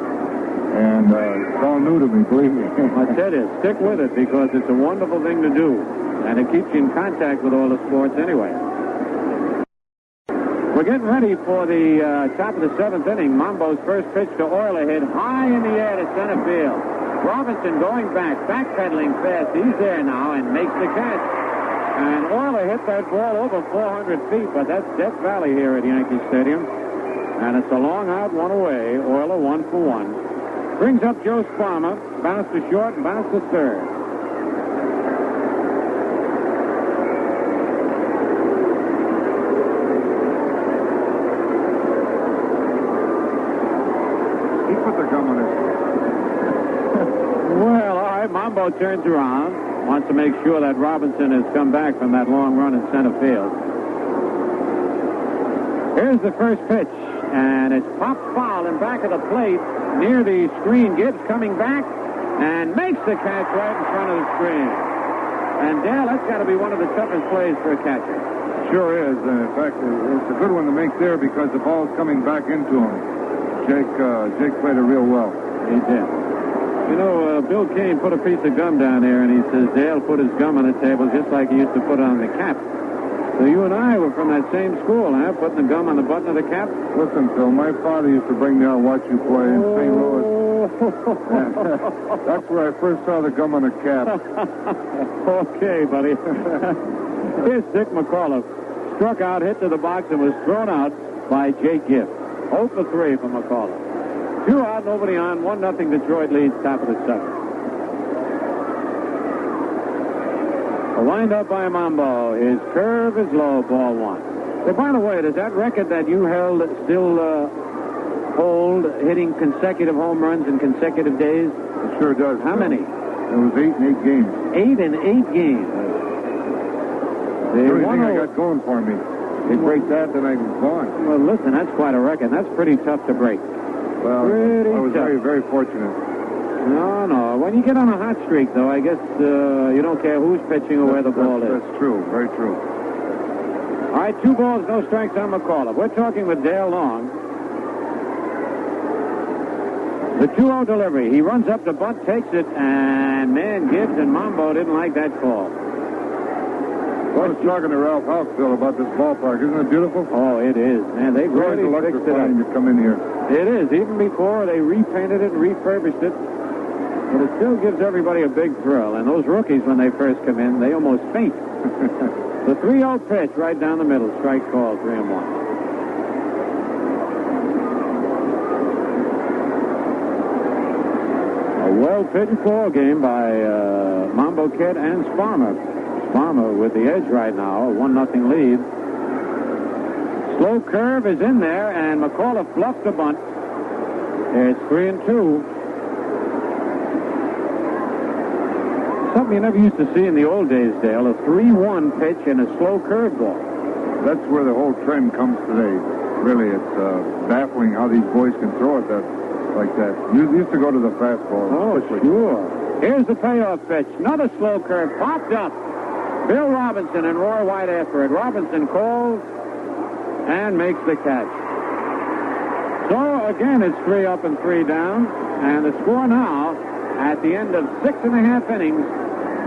And it's all new to me, believe me. I said it. Stick with it, because it's a wonderful thing to do. And it keeps you in contact with all the sports anyway. We're getting ready for the top of the seventh inning. Mambo's first pitch to Oyler hit high in the air to center field. Robinson going backpedaling fast. He's there now and makes the catch. And Oyler hit that ball over 400 feet, but that's Death Valley here at Yankee Stadium. And it's a long out, one away. Oyler 1 for 1. Brings up Joe Sparma. Bounce to short and bounce to third. He put the gum on his. Well, all right. Mambo turns around. Wants to make sure that Robinson has come back from that long run in center field. Here's the first pitch. And it's popped foul in back of the plate near the screen. Gibbs coming back and makes the catch right in front of the screen. And, Dale, that's got to be one of the toughest plays for a catcher. Sure is. In fact, it's a good one to make there because the ball's coming back into him. Jake played it real well. He did. Bill Kane put a piece of gum down there, and he says Dale put his gum on the table just like he used to put it on the cap. So you and I were from that same school, huh? Putting the gum on the button of the cap? Listen, Phil, my father used to bring me out and watch you play in St. Louis. That's where I first saw the gum on the cap. Okay, buddy. Here's Dick McAuliffe. Struck out, hit to the box, and was thrown out by Jake Gibbs. 0 for 3 for McAuliffe. 2 out, nobody on. 1-0 Detroit leads, top of the seventh. A wind-up by Mambo. His curve is low, ball 1. Well, by the way, does that record that you held still hold, hitting consecutive home runs in consecutive days? It sure does. How many? It was 8 in 8 games. 8 in 8 games. The only thing I got going for me. They break that, then I'm gone. Well, listen, that's quite a record. That's pretty tough to break. Well, I was very, very fortunate. No. When you get on a hot streak, though, I guess you don't care who's pitching or where the ball is. That's true. Very true. All right, 2 balls, no strikes on McAuliffe. We're talking with Dale Long. The 2-0 delivery. He runs up the bunt, takes it, and, man, Gibbs and Mambo didn't like that call. I was talking to Ralph House, Phil, about this ballpark. Isn't it beautiful? Oh, it is. Man, they've really fixed it up. You come in here. It is. Even before they repainted it and refurbished it. But it still gives everybody a big thrill. And those rookies, when they first come in, they almost faint. The 3-0 pitch right down the middle. Strike call, 3-1. A well-pitched ball game by Monbouquette and Sparma. Sparma with the edge right now, a 1-0 lead. Slow curve is in there, and McAuliffe bluffed the bunt. It's 3-2. Something you never used to see in the old days, Dale, a 3-1 pitch and a slow curveball. That's where the whole trend comes today. Really, it's baffling how these boys can throw it like that. You used to go to the fastball. Oh, sure. Here's the payoff pitch. Another slow curve, popped up. Bill Robinson and Roy White after it. Robinson calls and makes the catch. So, again, it's 3 up and 3 down. And the score now, at the end of 6.5 innings,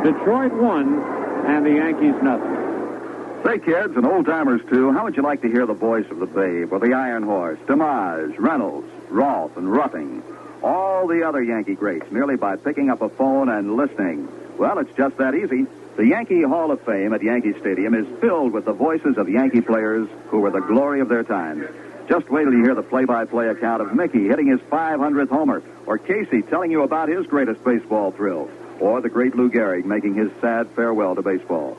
Detroit 1 and the Yankees nothing. Say, kids, and old-timers, too, how would you like to hear the voice of the Babe or the Iron Horse, Damage, Reynolds, Rolfe, and Ruffing? All the other Yankee greats merely by picking up a phone and listening. Well, it's just that easy. The Yankee Hall of Fame at Yankee Stadium is filled with the voices of Yankee players who were the glory of their time. Just wait till you hear the play-by-play account of Mickey hitting his 500th homer, or Casey telling you about his greatest baseball thrill, or the great Lou Gehrig making his sad farewell to baseball.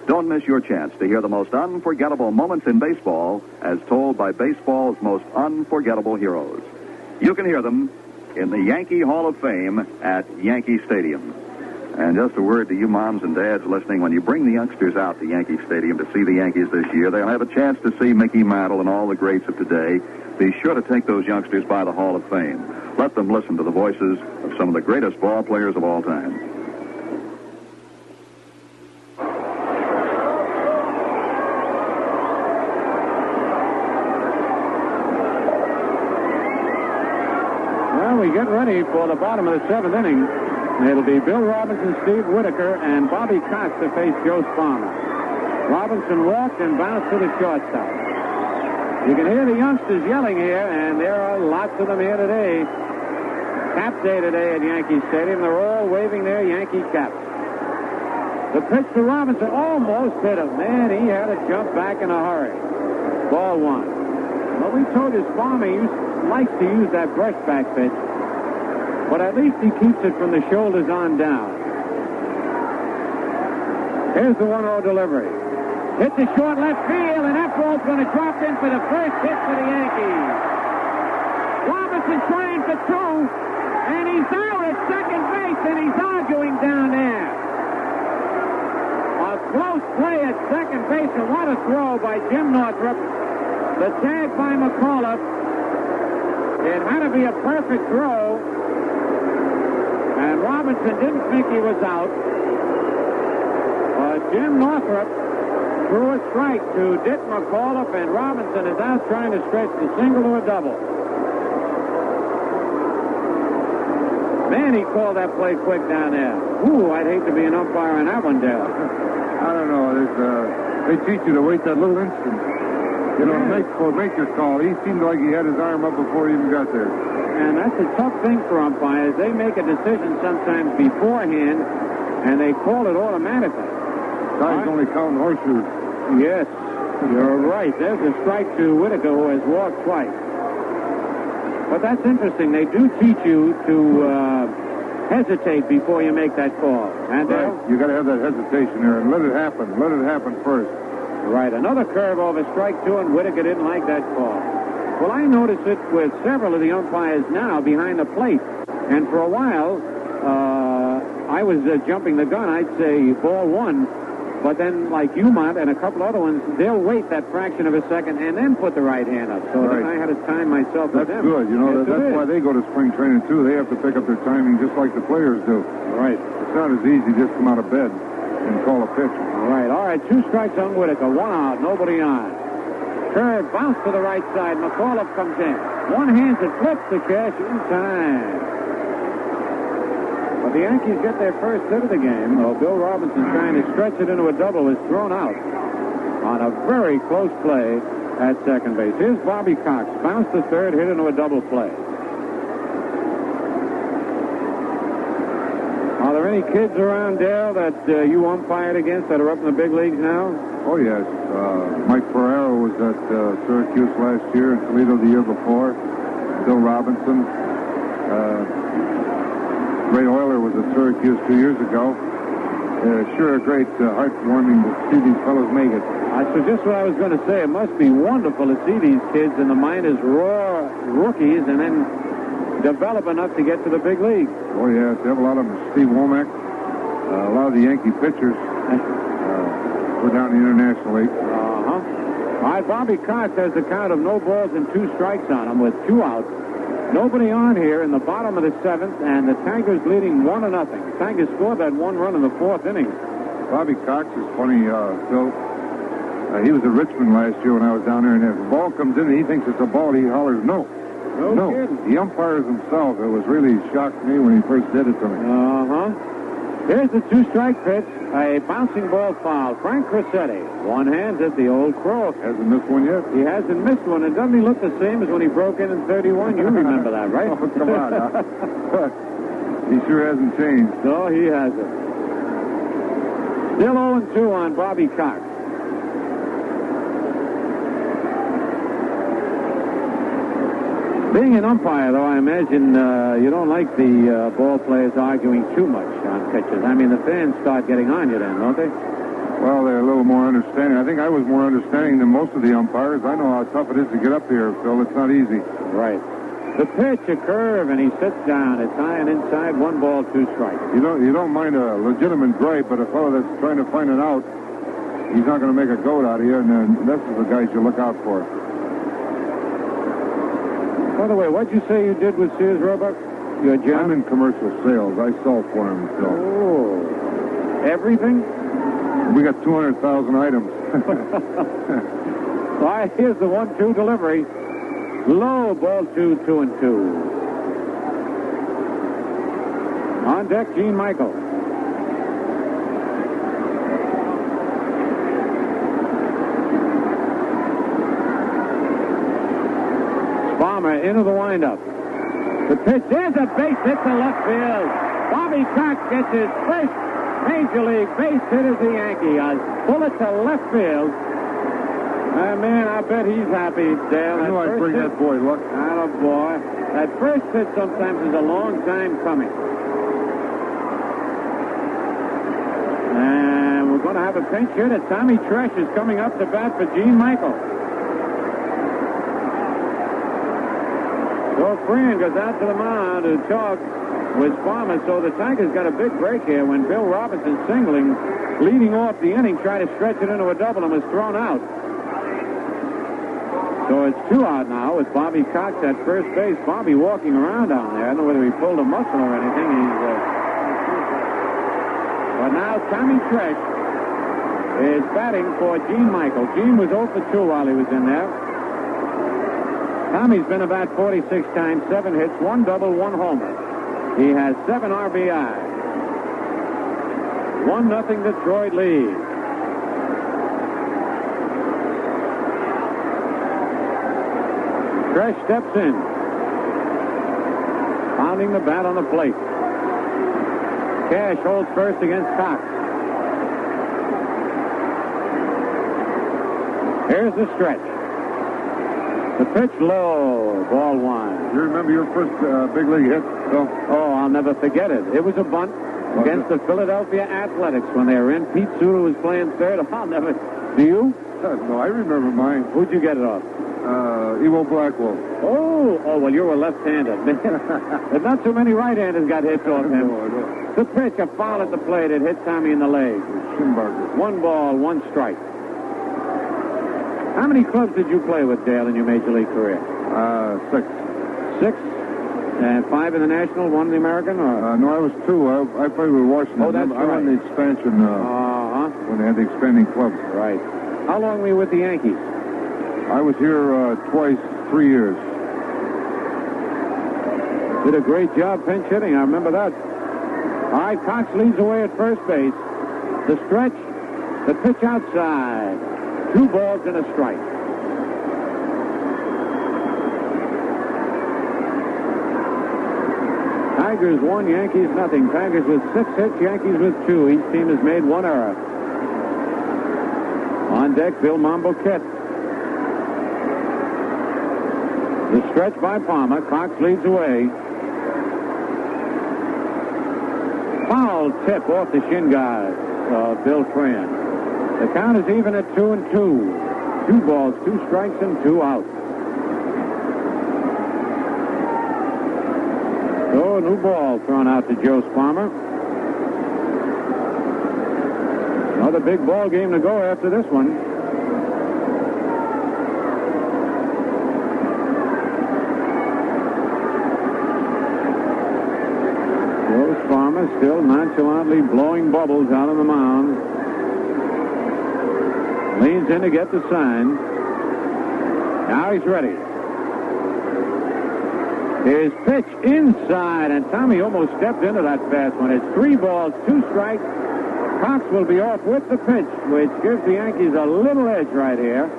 Don't miss your chance to hear the most unforgettable moments in baseball as told by baseball's most unforgettable heroes. You can hear them in the Yankee Hall of Fame at Yankee Stadium. And just a word to you moms and dads listening, when you bring the youngsters out to Yankee Stadium to see the Yankees this year, they'll have a chance to see Mickey Mantle and all the greats of today. Be sure to take those youngsters by the Hall of Fame. Let them listen to the voices of some of the greatest ball players of all time. Well, we get ready for the bottom of the seventh inning. It'll be Bill Robinson, Steve Whitaker, and Bobby Cox to face Joe Sparma. Robinson walked and bounced to the shortstop. You can hear the youngsters yelling here, and there are lots of them here today. Cap day today at Yankee Stadium. They're all waving their Yankee caps. The pitch to Robinson almost hit him. Man, he had to jump back in a hurry. Ball one. Well, we told you Sparma likes to use that brushback pitch, but at least he keeps it from the shoulders on down. Here's the 1-0 delivery. Hits a short left field, and that ball's going to drop in for the first hit for the Yankees. Robinson trying for two, and he's out at second base, and he's arguing down there. A close play at second base, and what a throw by Jim Northrup. The tag by McAuliffe. It had to be a perfect throw. And Robinson didn't think he was out. Jim Northrup threw a strike to Dick McAuliffe, and Robinson is out trying to stretch the single or a double. Man, he called that play quick down there. Ooh, I'd hate to be an umpire on that one, Dale. I don't know. They teach you to wait that little instant. You know, to make your call. He seemed like he had his arm up before he even got there. And that's a tough thing for umpires. They make a decision sometimes beforehand, and they call it automatically. Guy's only counting horseshoes. Yes, you're right. There's a strike to Whitaker, who has walked twice. But that's interesting. They do teach you to hesitate before you make that call. And right. You got to have that hesitation there and let it happen. Let it happen first. Right. Another curve over strike two, and Whitaker didn't like that call. Well, I notice it with several of the umpires now behind the plate. And for a while, I was jumping the gun. I'd say ball one. But then, like Umont and a couple other ones, they'll wait that fraction of a second and then put the right hand up. So then I had to time myself with them. That's good. You know, that's why they go to spring training, too. They have to pick up their timing just like the players do. Right. It's not as easy just come out of bed and call a pitch. All right, 2 strikes on Whitaker, 1 out, nobody on. Curve, bounce to the right side. McAuliffe comes in. One hands it, flips the cash in time. But the Yankees get their first hit of the game. Bill Robinson, trying to stretch it into a double, is thrown out on a very close play at second base. Here's Bobby Cox. Bounce to third, hit into a double play. Are there any kids around, Dale, that you umpired against that are up in the big leagues now? Oh, yes. Mike Ferraro was at Syracuse last year and Toledo the year before. Bill Robinson. Ray Oyler was at Syracuse 2 years ago. Sure a great heartwarming to see these fellows make it. That's just what I was going to say. It must be wonderful to see these kids in the minors, raw rookies, and then develop enough to get to the big league. Oh, yeah. They have a lot of them. Steve Womack, a lot of the Yankee pitchers were down in the International League. All right, Bobby Cox has the count of no balls and 2 strikes on him with 2 outs. Nobody on here in the bottom of the 7th, and the Tigers leading 1-0. The Tigers scored that 1 run in the 4th inning. Bobby Cox is funny, Phil. He was at Richmond last year when I was down there, and if the ball comes in and he thinks it's a ball, he hollers no. No. Kidding. The umpires themselves, it was really shocked me when he first did it to me. Here's the two-strike pitch. A bouncing ball foul. Frank Crissetti. One hands it, the old crook. Hasn't missed one yet? He hasn't missed one. And doesn't he look the same as when he broke in 31? You remember that, right? Oh, come on. He sure hasn't changed. No, he hasn't. Still 0-2 on Bobby Cox. Being an umpire, though, I imagine you don't like the ball players arguing too much on pitches. I mean, the fans start getting on you then, don't they? Well, they're a little more understanding. I think I was more understanding than most of the umpires. I know how tough it is to get up here, Phil. It's not easy. Right. The pitch, a curve, and he sits down. It's high and inside, 1 ball, 2 strikes. You don't mind a legitimate gripe, but a fellow that's trying to find it out, he's not going to make a goat out of you, and this is the guys you look out for. By the way, what'd you say you did with Sears Roebuck? Your job? I'm in commercial sales. I sell for him, Phil. Oh. Everything? We got 200,000 items. All right, here's the 1-2 delivery. Low, ball 2, 2-2. On deck, Gene Michael. Sparma into the windup. The pitch, there's a base hit to left field. Bobby Cox gets his first Major League base hit as a Yankee. A bullet to left field. Man, I bet he's happy, Dale. I knew I'd bring that boy luck. Atta boy. That first hit sometimes is a long time coming. And we're going to have a pinch hit. Tommy Tresh is coming up to bat for Gene Michael. So Fran goes out to the mound to talk with Sparma. So the Tigers got a big break here when Bill Robinson singling, leading off the inning, tried to stretch it into a double and was thrown out. So it's 2 out now with Bobby Cox at first base. Bobby walking around down there. I don't know whether he pulled a muscle or anything. But now Tommy Tresh is batting for Gene Michael. Gene was 0 for 2 while he was in there. Tommy's been about 46 times, 7 hits, 1 double, 1 homer. He has 7 RBI. 1-0 Detroit lead. Tresh steps in, pounding the bat on the plate. Cash holds first against Cox. Here's the stretch. The pitch low, ball 1. You remember your first big league hit, Phil? Oh, I'll never forget it. It was a bunt against the Philadelphia Athletics when they were in. Pete Suter was playing third. I'll never. Do you? No, I remember mine. Who'd you get it off? Evo Blackwell. Oh, well, you were left-handed. There's not too many right-handers got hits off him. No. The pitch, a foul at the plate. It hit Tommy in the leg. Schimbarger. 1 ball, 1 strike. How many clubs did you play with, Dale, in your major league career? 6. 6? And 5 in the National, 1 in the American? Or? No, I was 2. I played with Washington. Oh, that's I won the expansion when they had the expanding clubs. Right. How long were you with the Yankees? I was here twice, 3 years. Did a great job pinch hitting. I remember that. All right, Cox leads away at first base. The stretch, the pitch outside. 2 balls and a strike. Tigers 1, Yankees nothing. Tigers with 6 hits, Yankees with 2. Each team has made 1 error. On deck, Bill Monbouquette. The stretch by Palmer. Cox leads away. Foul tip off the shin guard of Bill Fran. The count is even at 2-2. 2 balls, 2 strikes, and 2 outs. So a new ball thrown out to Joe Sparma. Another big ball game to go after this one. Joe Sparma still nonchalantly blowing bubbles out on the mound. Leans in to get the sign. Now he's ready. His pitch inside, and Tommy almost stepped into that fast one. It's 3 balls, 2 strikes. Cox will be off with the pitch, which gives the Yankees a little edge right here.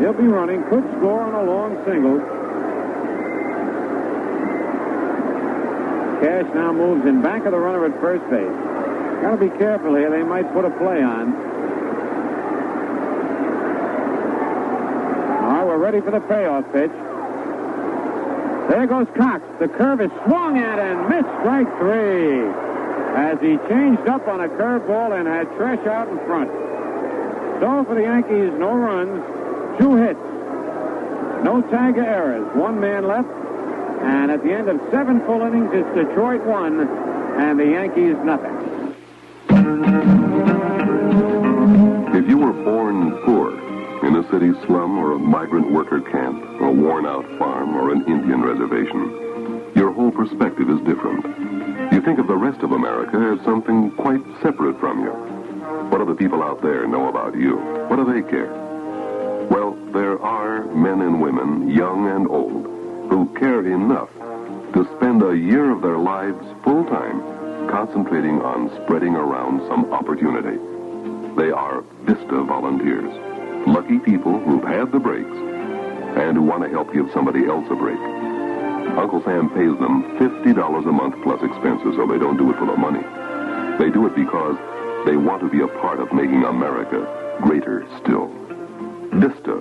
He'll be running, could score on a long single. Cash now moves in back of the runner at first base. Got to be careful here. They might put a play on. All right, we're ready for the payoff pitch. There goes Cox. The curve is swung at and missed, strike 3. As he changed up on a curveball and had Tresh out in front. So for the Yankees, no runs, 2 hits, no tag errors, 1 man left. And at the end of 7 full innings, it's Detroit 1 and the Yankees nothing. If you were born poor, in a city slum or a migrant worker camp, a worn-out farm or an Indian reservation, your whole perspective is different. You think of the rest of America as something quite separate from you. What do the people out there know about you? What do they care? Well, there are men and women, young and old, who care enough to spend a year of their lives full-time concentrating on spreading around some opportunity. They are Vista volunteers. Lucky people who've had the breaks and who want to help give somebody else a break. Uncle Sam pays them $50 a month plus expenses, so they don't do it for the money. They do it because they want to be a part of making America greater still. Vista,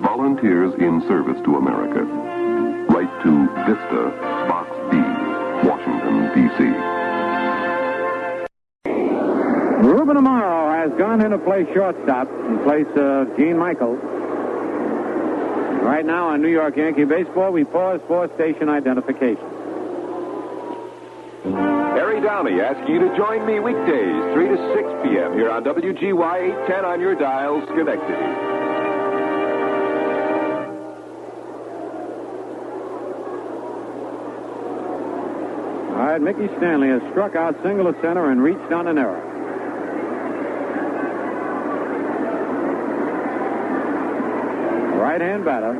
volunteers in service to America. Write to Vista, Box B, Washington, D.C. Ruben Amaro has gone in to play shortstop in place of Gene Michael. Right now on New York Yankee Baseball, we pause for station identification. Harry Downey asking you to join me weekdays, 3 to 6 p.m. here on WGY 810 on your dial, Schenectady. All right, Mickey Stanley has struck out single to center and reached on an error. Right-hand batter.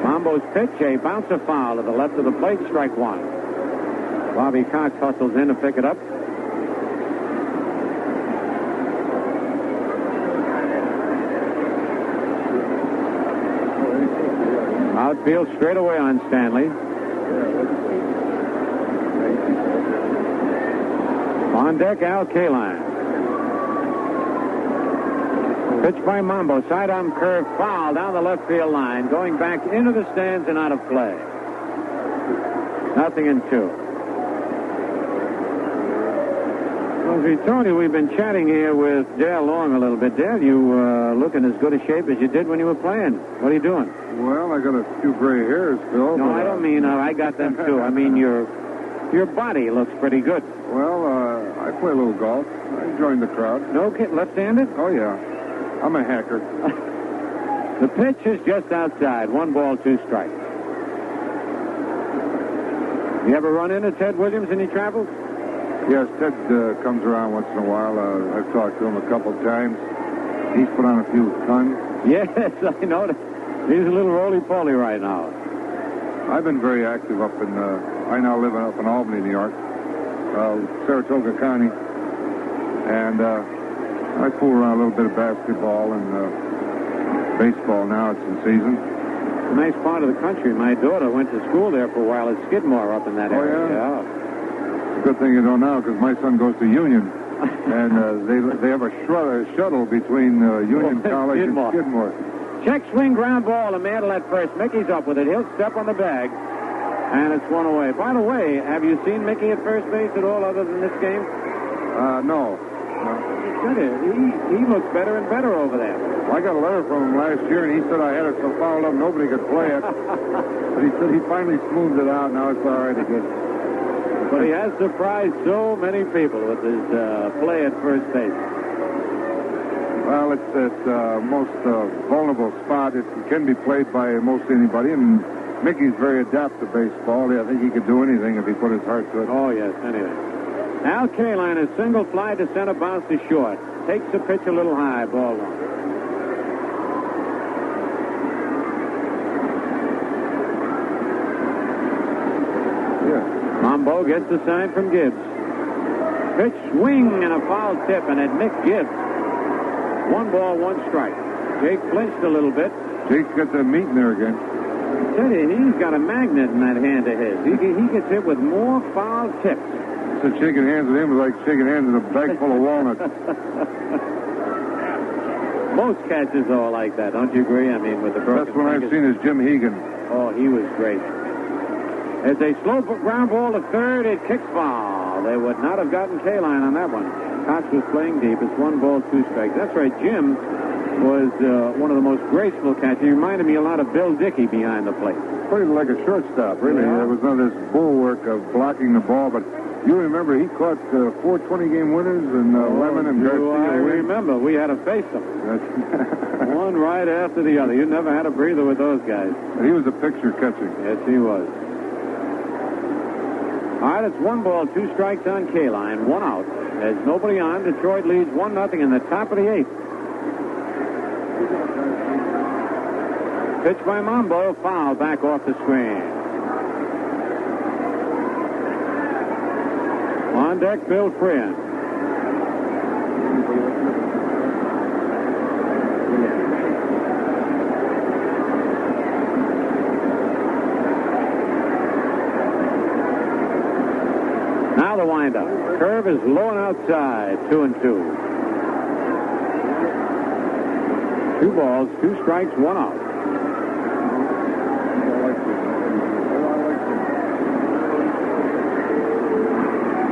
Mambo's pitch, a bouncer foul to the left of the plate, strike 1. Bobby Cox hustles in to pick it up. Outfield straight away on Stanley. On deck, Al Kaline. Pitch by Mambo, sidearm curve foul down the left field line, going back into the stands and out of play. 0-2. Well, as we told you, we've been chatting here with Dale Long a little bit. Dale, you looking as good a shape as you did when you were playing. What are you doing? Well, I got a few gray hairs, Phil. No, I don't mean I got them too. I mean your body looks pretty good. Well, I play a little golf. I joined the crowd. No kid, left-handed? Oh, yeah. I'm a hacker. The pitch is just outside. 1 ball, 2 strikes. You ever run into Ted Williams in your travels? Yes, Ted comes around once in a while. I've talked to him a couple times. He's put on a few tons. Yes, I know that. He's a little roly-poly right now. I've been very active up in, I now live up in Albany, New York, Saratoga County. And I fool around a little bit of basketball and baseball now. It's in season. It's a nice part of the country. My daughter went to school there for a while at Skidmore up in that area. Yeah? It's a good thing you don't know, because my son goes to Union. And they have a shuttle between Union College and Skidmore. Check swing ground ball to Mantle at first. Mickey's up with it. He'll step on the bag. And it's 1 away. By the way, have you seen Mickey at first base at all other than this game? No. He looks better and better over there. Well, I got a letter from him last year, and he said I had it so fouled up nobody could play it. But he said he finally smoothed it out. Now it's all right again. But he has surprised so many people with his play at first base. Well, it's the most vulnerable spot. It can be played by most anybody, and Mickey's very adept to baseball. I think he could do anything if he put his heart to it. Oh, yes, anything. Al Kaline, a single fly to center, bounces short. Takes the pitch a little high, ball 1. Monbo gets the sign from Gibbs. Pitch, swing, and a foul tip, and it nicked Gibbs. 1 ball, 1 strike. Jake flinched a little bit. Jake's got the meat in there again. I tell you, he's got a magnet in that hand of his. He gets hit with more foul tips. So shaking hands with him is like shaking hands with a bag full of walnuts. Most catchers are like that, don't you agree? I mean, with the broken Best one I've fingers. seen is Jim Hegan. Oh, he was great. As a slow ground ball to third, it kicks foul. They would not have gotten K-line on that one. Cox was playing deep. It's 1 ball, 2 strikes. That's right. Jim was one of the most graceful catchers. He reminded me a lot of Bill Dickey behind the plate. Played like a shortstop, really. Yeah. There was none of this bulwark of blocking the ball, but you remember he caught 4 20-game winners and Lemon and Garcia. I remember. We had to face them. One right after the other. You never had a breather with those guys. He was a picture catcher. Yes, he was. All right, it's 1 ball, 2 strikes on K-line, 1 out. There's nobody on. Detroit leads 1-0 in the top of the 8th. Pitch by Monbo, foul back off the screen. On deck, Bill Friend. Now the windup. Curve is low and outside. 2-2. 2 balls, 2 strikes, 1 out.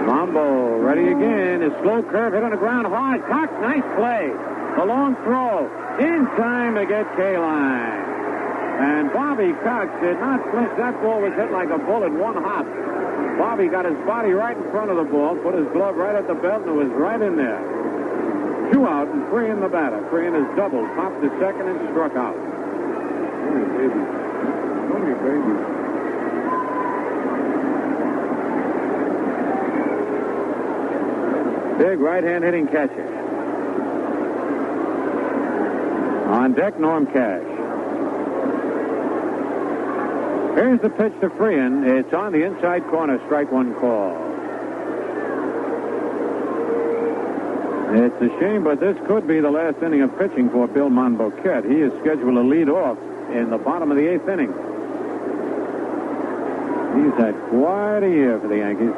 Monbo ready again. His slow curve hit on the ground hard. Cox, nice play. The long throw. In time to get K-line. And Bobby Cox did not flinch. That ball was hit like a bullet, 1 hop. Bobby got his body right in front of the ball, put his glove right at the belt, and it was right in there. 2 out and Freehan the batter. Freehan has doubled, popped to second, and struck out. Only baby. Only baby. Big right-hand hitting catcher. On deck, Norm Cash. Here's the pitch to Freehan. It's on the inside corner, strike 1 call. It's a shame, but this could be the last inning of pitching for Bill Monbouquette. He is scheduled to lead off in the bottom of the 8th inning. He's had quite a year for the Yankees.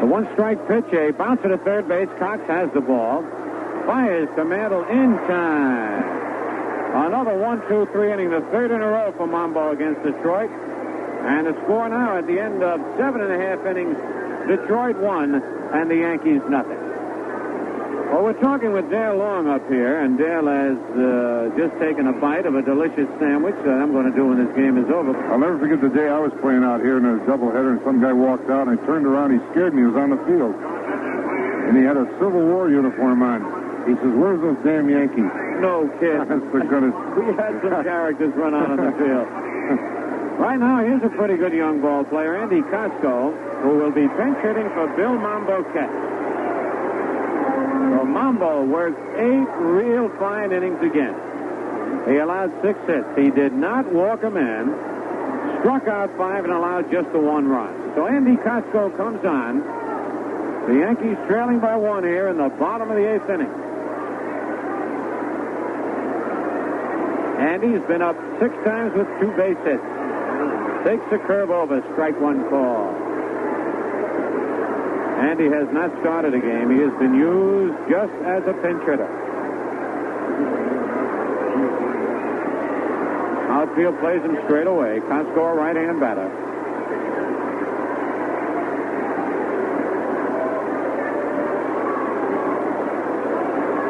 The 1-strike pitch, a bouncer to third base. Cox has the ball. Fires to Mantle in time. Another 1-2-3 inning, the 3rd in a row for Monbo against Detroit. And the score now at the end of 7.5 innings, Detroit 1 and the Yankees nothing. Well, we're talking with Dale Long up here, and Dale has just taken a bite of a delicious sandwich that I'm going to do when this game is over. I'll never forget the day I was playing out here in a doubleheader, and some guy walked out, and I turned around. He scared me. He was on the field. And he had a Civil War uniform on. He says, "Where's those damn Yankees?" No kid. We had some characters run out on the field. Right now, here's a pretty good young ball player, Andy Kosco, who will be bench hitting for Bill Monbouquette. So Monbo worked 8 real fine innings again. He allowed 6 hits. He did not walk a man, struck out 5, and allowed just the 1 run. So Andy Kosco comes on. The Yankees trailing by 1 here in the bottom of the 8th inning. Andy's been up 6 times with 2 base hits. Takes the curve over, strike 1 call. Andy has not started a game. He has been used just as a pinch hitter. Outfield plays him straight away. Kosco, a right-hand batter.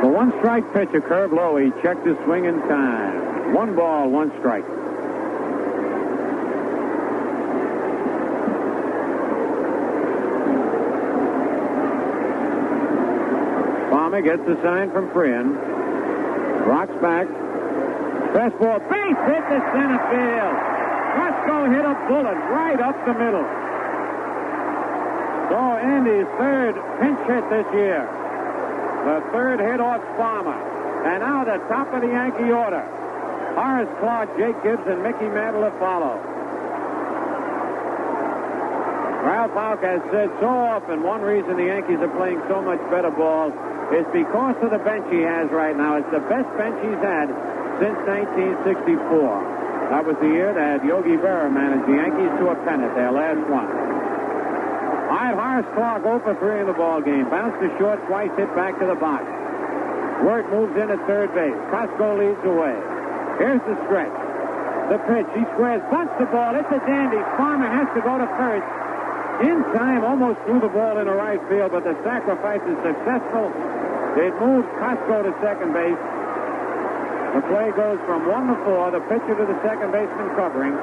The 1-strike pitch, a curve low. He checked his swing in time. 1 ball, 1 strike. Sparma gets the sign from Freehan. Rocks back. Fastball, base hit to center field. Kosco hit a bullet right up the middle. So Andy's 3rd pinch hit this year. The 3rd hit off Sparma. And now the top of the Yankee order. Horace Clarke, Jake Gibbs, and Mickey Mantle to follow. Ralph Houck has said so often one reason the Yankees are playing so much better ball is because of the bench he has right now. It's the best bench he's had since 1964. That was the year that Yogi Berra managed the Yankees to a pennant, their last one. All right, Horace Clarke 0 for 3 in the ball game. Bounced to short, twice hit back to the box. Wert moves in at third base. Kosco leads away. Here's the stretch. The pitch. He squares, bunts the ball. It's a dandy. Sparma has to go to first. In time, almost threw the ball into right field, but the sacrifice is successful. It moves Kosco to second base. The play goes from 1 to 4. The pitcher to the second baseman covering.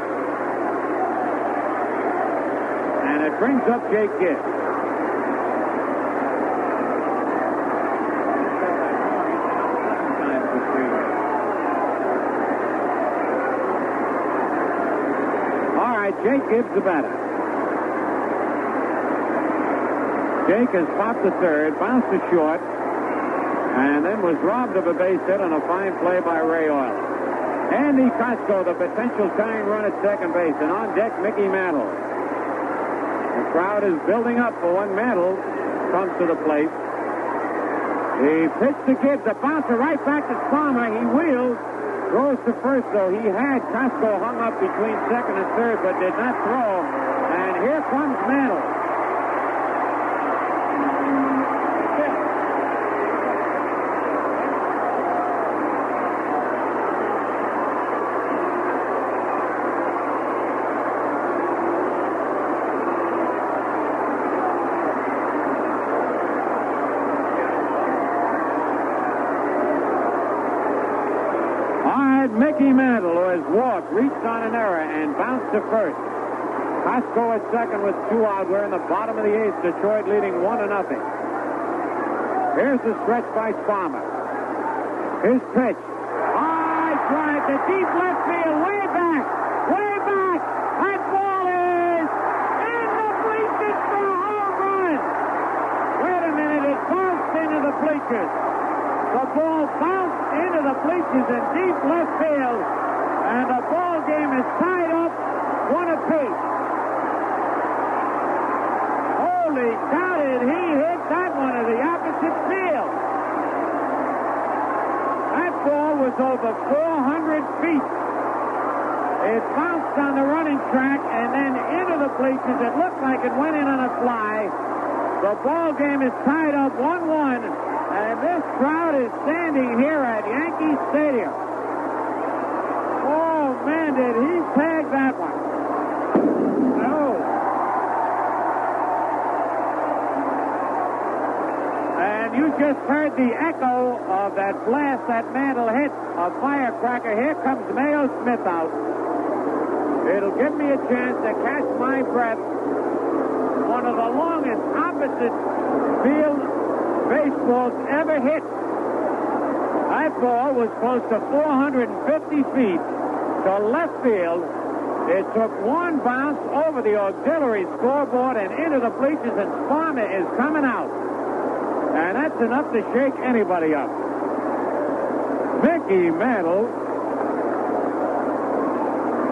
And it brings up Jake Gibbs. All right, Jake Gibbs the batter. Jake has popped to third, bounced to short, and then was robbed of a base hit on a fine play by Ray Oyler. Andy Kosco, the potential tying run at second base, and on deck, Mickey Mantle. The crowd is building up for when Mantle comes to the plate. He pitched to Gibbs, a bouncer right back to Sparma. He wheels, throws to first, though. He had Kosco hung up between second and third, but did not throw. And here comes Mantle. Mickey Mantle, who has walked, reached on an error, and bounced to first. Kosco at second with 2 out. We're in the bottom of the 8th. Detroit leading 1-0. Here's the stretch by Sparma. His pitch. High drive to deep left field. Way back. Way back. That ball is in the bleachers for a home run. Wait a minute. It bounced into the bleachers. The ball bounced into the bleachers in deep left field, and the ball game is tied up 1 apiece. Holy cow, did he hit that one to the opposite field. That ball was over 400 feet. It bounced on the running track and then into the bleachers. It looked like it went in on a fly. The ball game is tied up 1-1. And this crowd is standing here at Yankee Stadium. Oh, man, did he tag that one. No. And you just heard the echo of that blast that Mantle hit, a firecracker. Here comes Mayo Smith out. It'll give me a chance to catch my breath. One of the longest opposite field baseballs ever hit. That ball was close to 450 feet to left field. It took one bounce over the auxiliary scoreboard and into the bleachers, and Sparma is coming out. And that's enough to shake anybody up. Mickey Mantle.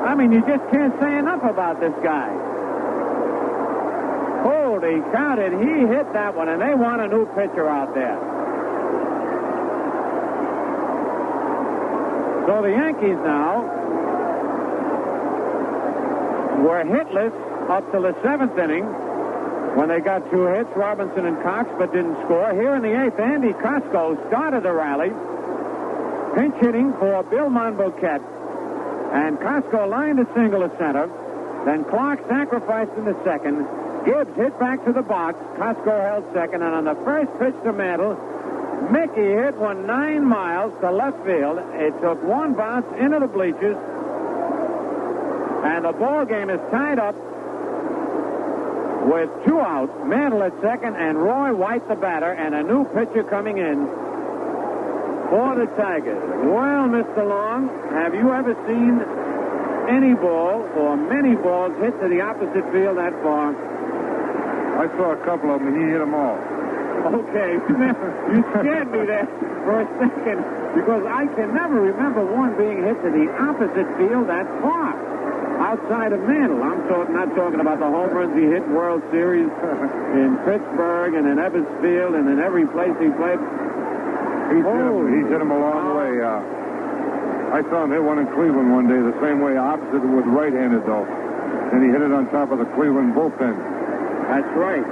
I mean, you just can't say enough about this guy. Holy cow, did he hit that one, and they want a new pitcher out there. So the Yankees now were hitless up to the 7th inning when they got 2 hits, Robinson and Cox, but didn't score. Here in the 8th, Andy Kosco started the rally, pinch hitting for Bill Monbouquette, and Kosco lined a single to center. Then Clarke sacrificed in the 2nd. Gibbs hit back to the box. Kosco held second, and on the first pitch to Mantle, Mickey hit one 9 miles to left field. It took one bounce into the bleachers, and the ball game is tied up with 2 outs. Mantle at second, and Roy White the batter, and a new pitcher coming in for the Tigers. Well, Mr. Long, have you ever seen any ball or many balls hit to the opposite field that far? I saw a couple of them, and he hit them all. Okay. You scared me there for a second, because I can never remember one being hit to the opposite field that far. outside of Mantle. I'm not talking about the home runs he hit in World Series in Pittsburgh and in Ebbets Field and in every place he played. He's hit him a long way. I saw him hit one in Cleveland one day the same way, opposite with right-handed, though. And he hit it on top of the Cleveland bullpen. That's right.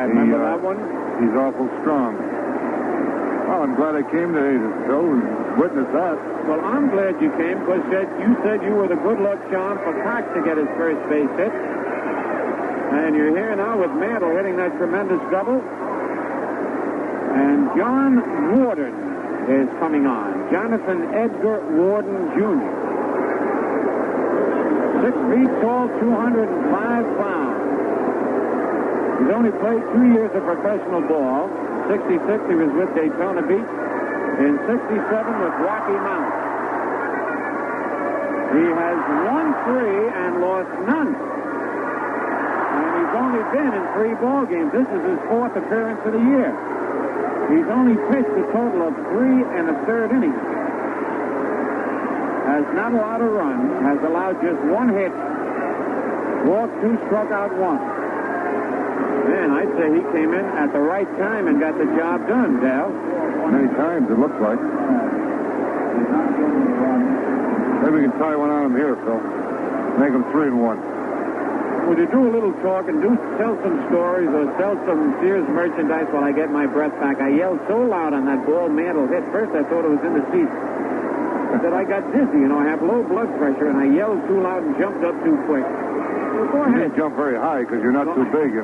Remember that one? He's awful strong. Well, I'm glad I came today to Phil and witness that. Well, I'm glad you came because you said you were the good luck charm for Cox to get his first base hit. And you're here now with Mantle hitting that tremendous double. And John Warden is coming on. Jonathan Edgar Warden, Jr. 6 feet tall, 205 pounds. He's only played 2 years of professional ball. 66, he was with Daytona Beach. In 67 with Rocky Mount. He has won 3 and lost none. And he's only been in 3 ball games. This is his 4th appearance of the year. He's only pitched a total of 3 1/3 innings. Has not allowed a run. Has allowed just 1 hit. Walked 2, struck out 1. Man, I'd say he came in at the right time and got the job done, Dal. Many times, it looks like. Maybe we can tie one on him here, Phil. Make him 3-1. Would you do a little talk and tell some stories or sell some Sears merchandise while I get my breath back? I yelled so loud on that ball Mantle hit. First, I thought it was in the seat. That I got dizzy. I have low blood pressure, and I yelled too loud and jumped up too quick. Well, go ahead. You can't jump very high because you're not too big,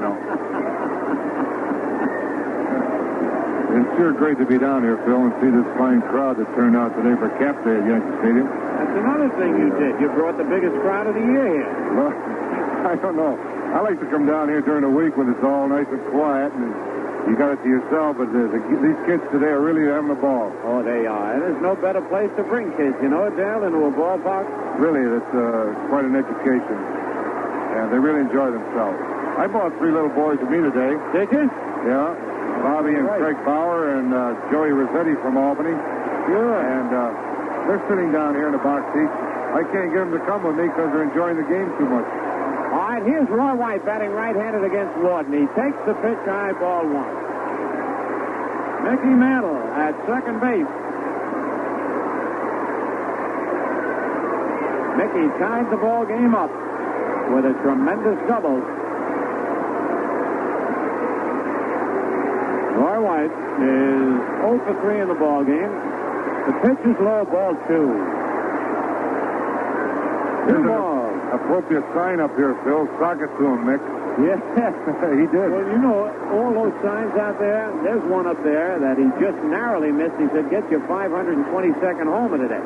It's sure great to be down here, Phil, and see this fine crowd that turned out today for Cap Day at Yankee Stadium. That's another thing you did. You brought the biggest crowd of the year here. Well, I don't know. I like to come down here during the week when it's all nice and quiet, and you got it to yourself, but these kids today are really having a ball. Oh, they are. And there's no better place to bring kids, Dale, into a ballpark. Really, that's quite an education. And they really enjoy themselves. I brought 3 little boys with me today. Did you? Yeah. Bobby and Craig Bauer and Joey Rossetti from Albany. Sure. And they're sitting down here in the box seats. I can't get them to come with me because they're enjoying the game too much. All right, here's Roy White batting right-handed against Warden. He takes the pitch, high, ball 1. Mickey Mantle at second base. Mickey tied the ball game up with a tremendous double. Roy White is 0 for 3 in the ball game. The pitch is low, ball 2. There's an appropriate sign up here, Phil. Sock it to him, Mick. Yes, he did. Well, all those signs out there, there's one up there that he just narrowly missed. He said, get your 522nd homer today.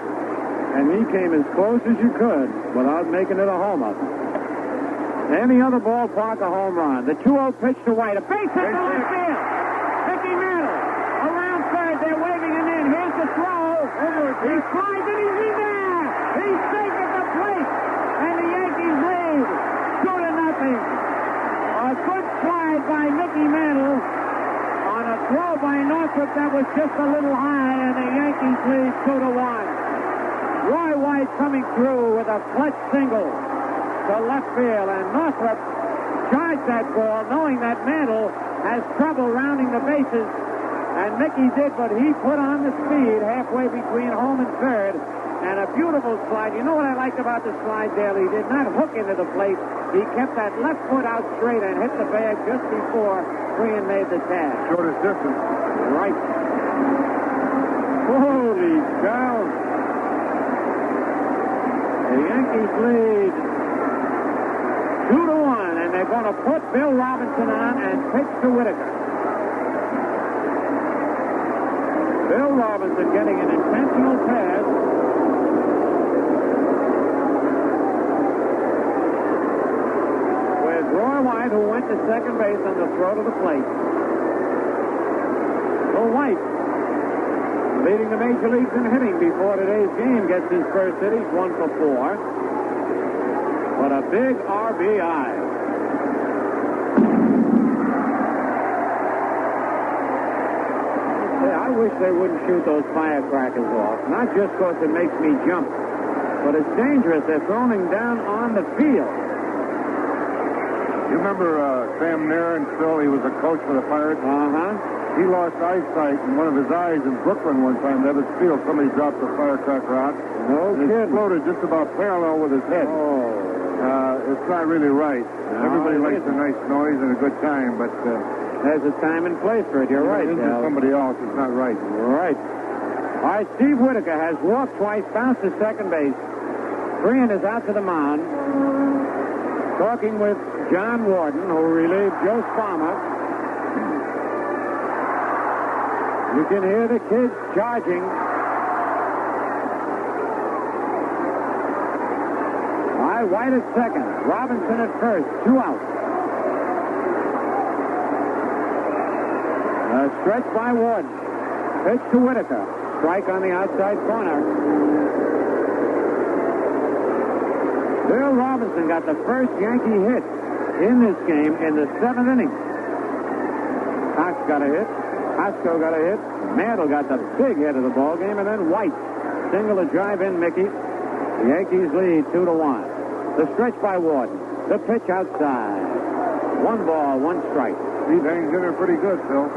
And he came as close as you could without making it a homer. Any other ballpark, a home run. The 2-0 pitch to White. A base hit to left field. Mickey Mantle around third. They're waving him in. Here's the throw. He slides and he's in there. He's safe at the plate. And the Yankees lead 2-0. A good slide by Mickey Mantle on a throw by Northrup that was just a little high, and the Yankees lead 2-1. Roy White coming through with a clutch single to left field, and Northrup charged that ball knowing that Mantle has trouble rounding the bases, and Mickey did, but he put on the speed halfway between home and third, and a beautiful slide. You know what I liked about the slide, Dale? He did not hook into the plate. He kept that left foot out straight and hit the bag just before Freehan made the tag. Shortest distance. Right. Holy cow. The Yankees lead 2-1, and they're going to put Bill Robinson on and pitch to Whitaker. Bill Robinson getting an intentional pass. With Roy White, who went to second base on the throw to the plate. So White, leading the major leagues in hitting before today's game, gets his first hit. He's 1 for 4. But a big RBI. I wish they wouldn't shoot those firecrackers off. Not just because it makes me jump, but it's dangerous. They're throwing him down on the field. You remember Sam Nairn, Phil? He was a coach for the Pirates. He lost eyesight in one of his eyes in Brooklyn one time. That was field. Somebody dropped a firecracker out. No and it kidding. exploded just about parallel with his head. It's not really right. Everybody likes a nice noise and a good time, but there's a time and place for it. You're right, Dal. Somebody else. It's not right. Right. All right, Steve Whitaker has walked twice, bounced to second base. Freehan is out to the mound, talking with John Warden, who relieved Joe Sparma. You can hear the kids charging. All right, White at second. Robinson at first. 2 outs. A stretch by Warden. Pitch to Whitaker. Strike on the outside corner. Bill Robinson got the first Yankee hit in this game in the 7th inning. Cox got a hit. Kosco got a hit. Mantle got the big hit of the ball game, and then White single to drive in Mickey. The Yankees lead 2-1. The stretch by Warden. The pitch outside. 1 ball, 1 strike. Steve hangs in there pretty good, Phil.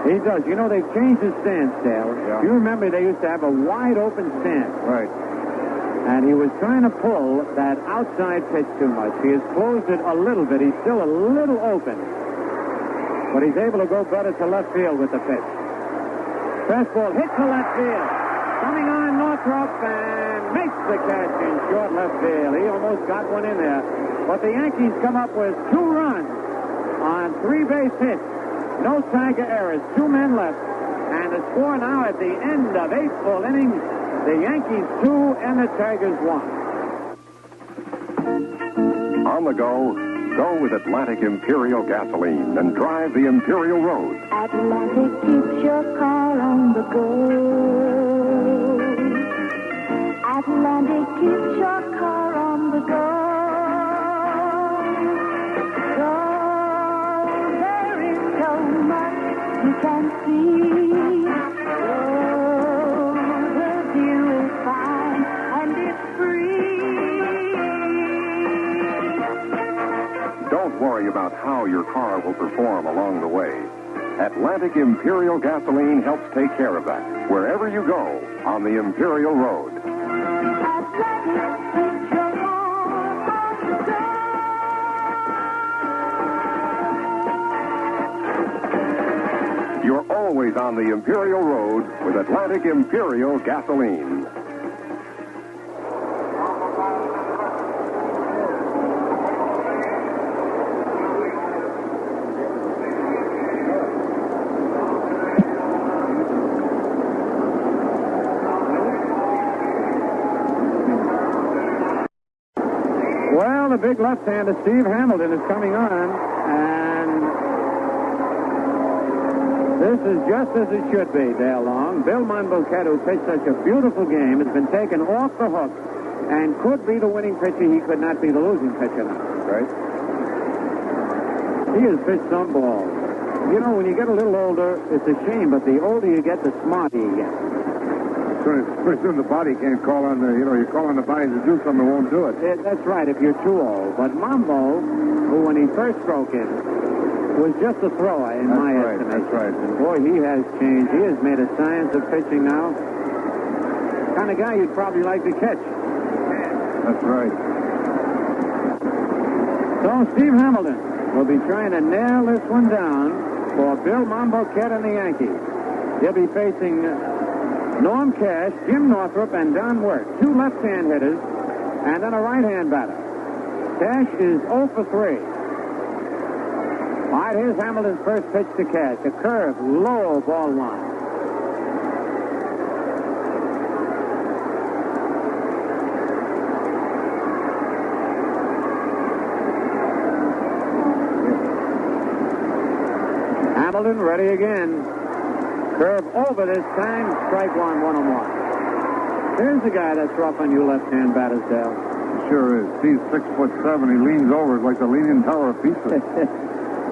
He does. You know, they've changed the stance, Dale. Yeah. You remember they used to have a wide open stance. Right. And he was trying to pull that outside pitch too much. He has closed it a little bit. He's still a little open. But he's able to go better to left field with the pitch. Fastball hit to left field. Coming on Northrup and makes the catch in short left field. He almost got one in there. But the Yankees come up with 2 runs on 3 base hits. No Tiger errors. 2 men left. And the score now at the end of 8 full innings, the Yankees 2 and the Tigers 1. On the go, go with Atlantic Imperial gasoline and drive the Imperial Road. Atlantic keeps your car on the go. Atlantic keeps your car on the go. So there is so much you can see. So the view is fine and it's free. Don't worry about how your car will perform along the way. Atlantic Imperial gasoline helps take care of that wherever you go on the Imperial Road. You're always on the Imperial Road with Atlantic Imperial gasoline. Well, the big left-hander, Steve Hamilton, is coming on, and this is just as it should be, Dale Long. Bill Monbouquette, who pitched such a beautiful game, has been taken off the hook and could be the winning pitcher. He could not be the losing pitcher now. Right. He has pitched some balls. You know, when you get a little older, it's a shame, but the older you get, the smarter you get. Pretty soon the body can't call on the, you're calling the body to do something, it won't do it. That's right, if you're too old. But Mambo, who when he first broke in, was just a thrower in my estimation. That's right. And boy, he has changed. He has made a science of pitching now. Kind of guy you'd probably like to catch. That's right. So Steve Hamilton will be trying to nail this one down for Bill Monbouquette and the Yankees. He'll be facing Norm Cash, Jim Northrup, and Don Wert. 2 left-hand hitters, and then a right-hand batter. Cash is 0 for 3. All right, here's Hamilton's first pitch to Cash. A curve, low ball 1. Hamilton ready again. Curve over this time. Strike 1, 1-1. There's a guy that's rough on you left-hand batters, Dale. Sure is. He's 6'7". He leans over like the Leaning Tower of Pisa.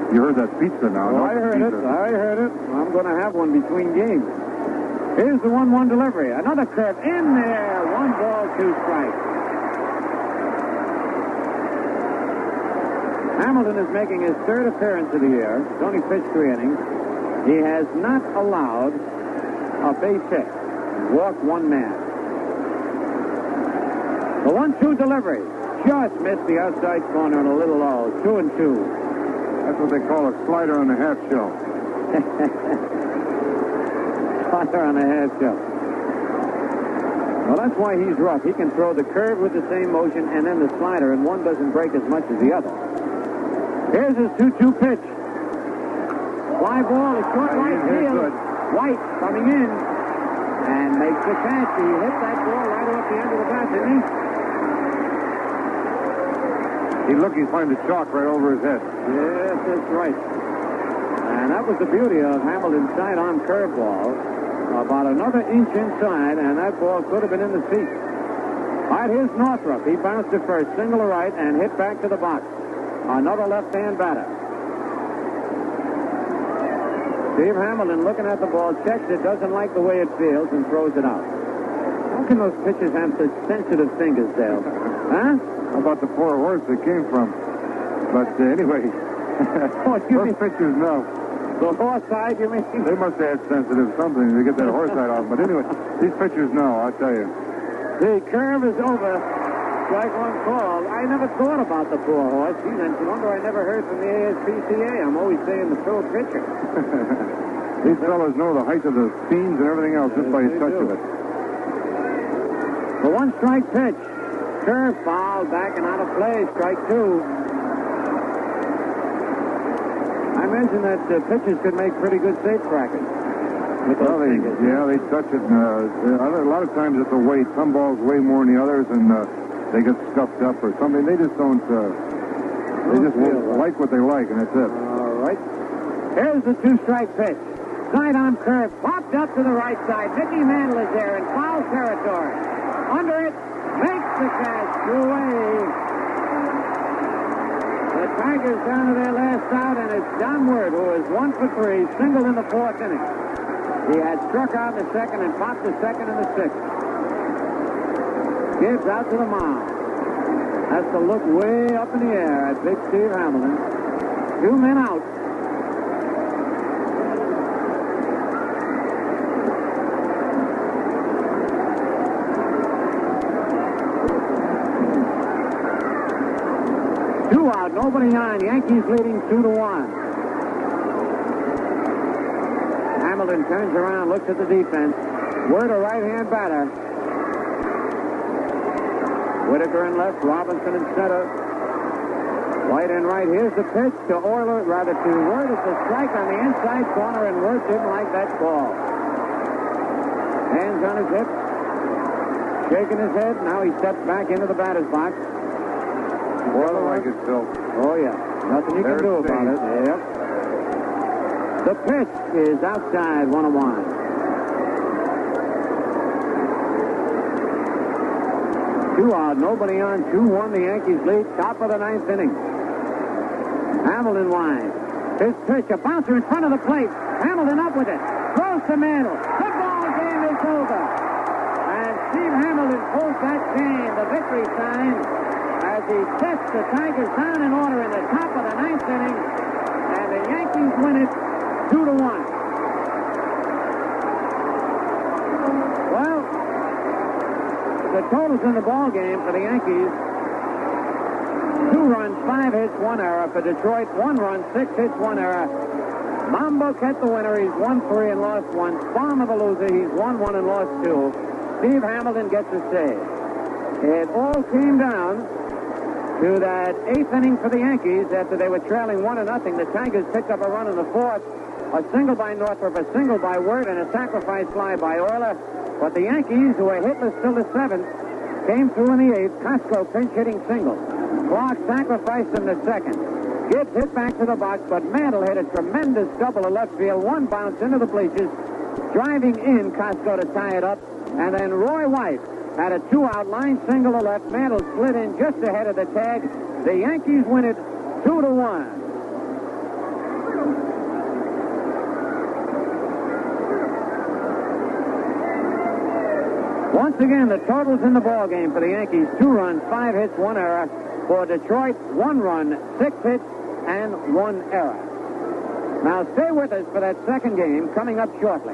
You heard that pizza now. Oh, I heard it. I heard it. I'm going to have one between games. Here's the 1-1 delivery. Another curve in there. 1 ball, 2 strikes. Hamilton is making his third appearance of the year. He's only pitched 3 innings. He has not allowed a base hit. He's walked 1 man. The 1-2 delivery. Just missed the outside corner and a little low. 2-2. That's what they call a slider on the half shell. Slider on the half shell. Well, that's why he's rough. He can throw the curve with the same motion and then the slider, and one doesn't break as much as the other. Here's his 2-2 pitch. Fly ball is short right field. White coming in and makes the catch. He hit that ball right off the end of the bat, didn't he? He's finding the chalk right over his head. Yes, that's right. And that was the beauty of Hamilton's sidearm curveball. About another inch inside, and that ball could have been in the seat. All right, here's Northrup. He bounced it first, single to right, and hit back to the box. Another left-hand batter. Steve Hamilton, looking at the ball, checks it, doesn't like the way it feels, and throws it out. How can those pitchers have such sensitive fingers, Dale? Huh? How about the poor horse they came from? But anyway, those pitchers know. The horse side, you mean? They must have had sensitive something to get that horse side off. But anyway, these pitchers know, I'll tell you. The curve is over. Strike 1 call. I never thought about the poor horse. Gee, then no wonder I never heard from the ASPCA. I'm always saying the pro pitcher. These fellows know the height of the seams and everything else just by a touch of it. The 1-strike pitch. Curve foul, back and out of play. Strike 2. I mentioned that pitchers could make pretty good safe crackers. Well, they touch it. A lot of times it's a weight. Some balls weigh more than the others, and they get scuffed up or something. They just don't. They just like what they like, and that's it. All right. Here's the 2-strike pitch. Sidearm curve, popped up to the right side. Mickey Mantle is there in foul territory. Under it, makes the catch. Away. The Tigers down to their last out, and it's John Wert, who is 1 for 3, singled in the 4th inning. He had struck out in the 2nd and popped the 2nd and the 6th. Gibbs out to the mound. Has to look way up in the air at big Steve Hamilton. 2 men out. Out, nobody on. Yankees leading 2-1. Hamilton turns around, looks at the defense. Wert, a right-hand batter. Whitaker in left, Robinson in center. White in right. Here's the pitch to Oyler, rather to Wert. It's a strike on the inside corner, and Wert didn't like that call. Hands on his hips, shaking his head. Now he steps back into the batter's box. Well, I like it, Phil. Oh, yeah. Nothing you can do about it. Yep. The pitch is outside, 1-1. Two out, nobody on, 2-1. The Yankees lead, top of the 9th inning. Hamilton wide. His pitch, a bouncer in front of the plate. Hamilton up with it. Throws to Mantle. The ball game is over. And Steve Hamilton pulls that chain, the victory sign, as he sets the Tigers down in order in the top of the 9th inning, and the Yankees win it 2-1. Well, the totals in the ball game for the Yankees: 2 runs, 5 hits, 1 error. For Detroit, 1 run, 6 hits, 1 error. Monbouquette the winner, he's 1-3 and lost 1. Sparma the loser, he's 1-1 and lost 2. Steve Hamilton gets a save. It all came down to that 8th inning for the Yankees after they were trailing 1-0. The Tigers picked up a run in the 4th. A single by Northrup, a single by Wert, and a sacrifice fly by Oyler. But the Yankees, who were hitless till the 7th, came through in the 8th. Kosco pinch hitting single. Clark sacrificed in the 2nd. Gibbs hit back to the box, but Mantle hit a tremendous double to left field. One bounce into the bleachers, driving in Kosco to tie it up. And then Roy White had a 2-out line single to left. Mantle slid in just ahead of the tag. The Yankees win it 2-1. Once again, the totals in the ball game for the Yankees: 2 runs, 5 hits, 1 error. For Detroit, 1 run, 6 hits, and 1 error. Now stay with us for that second game coming up shortly.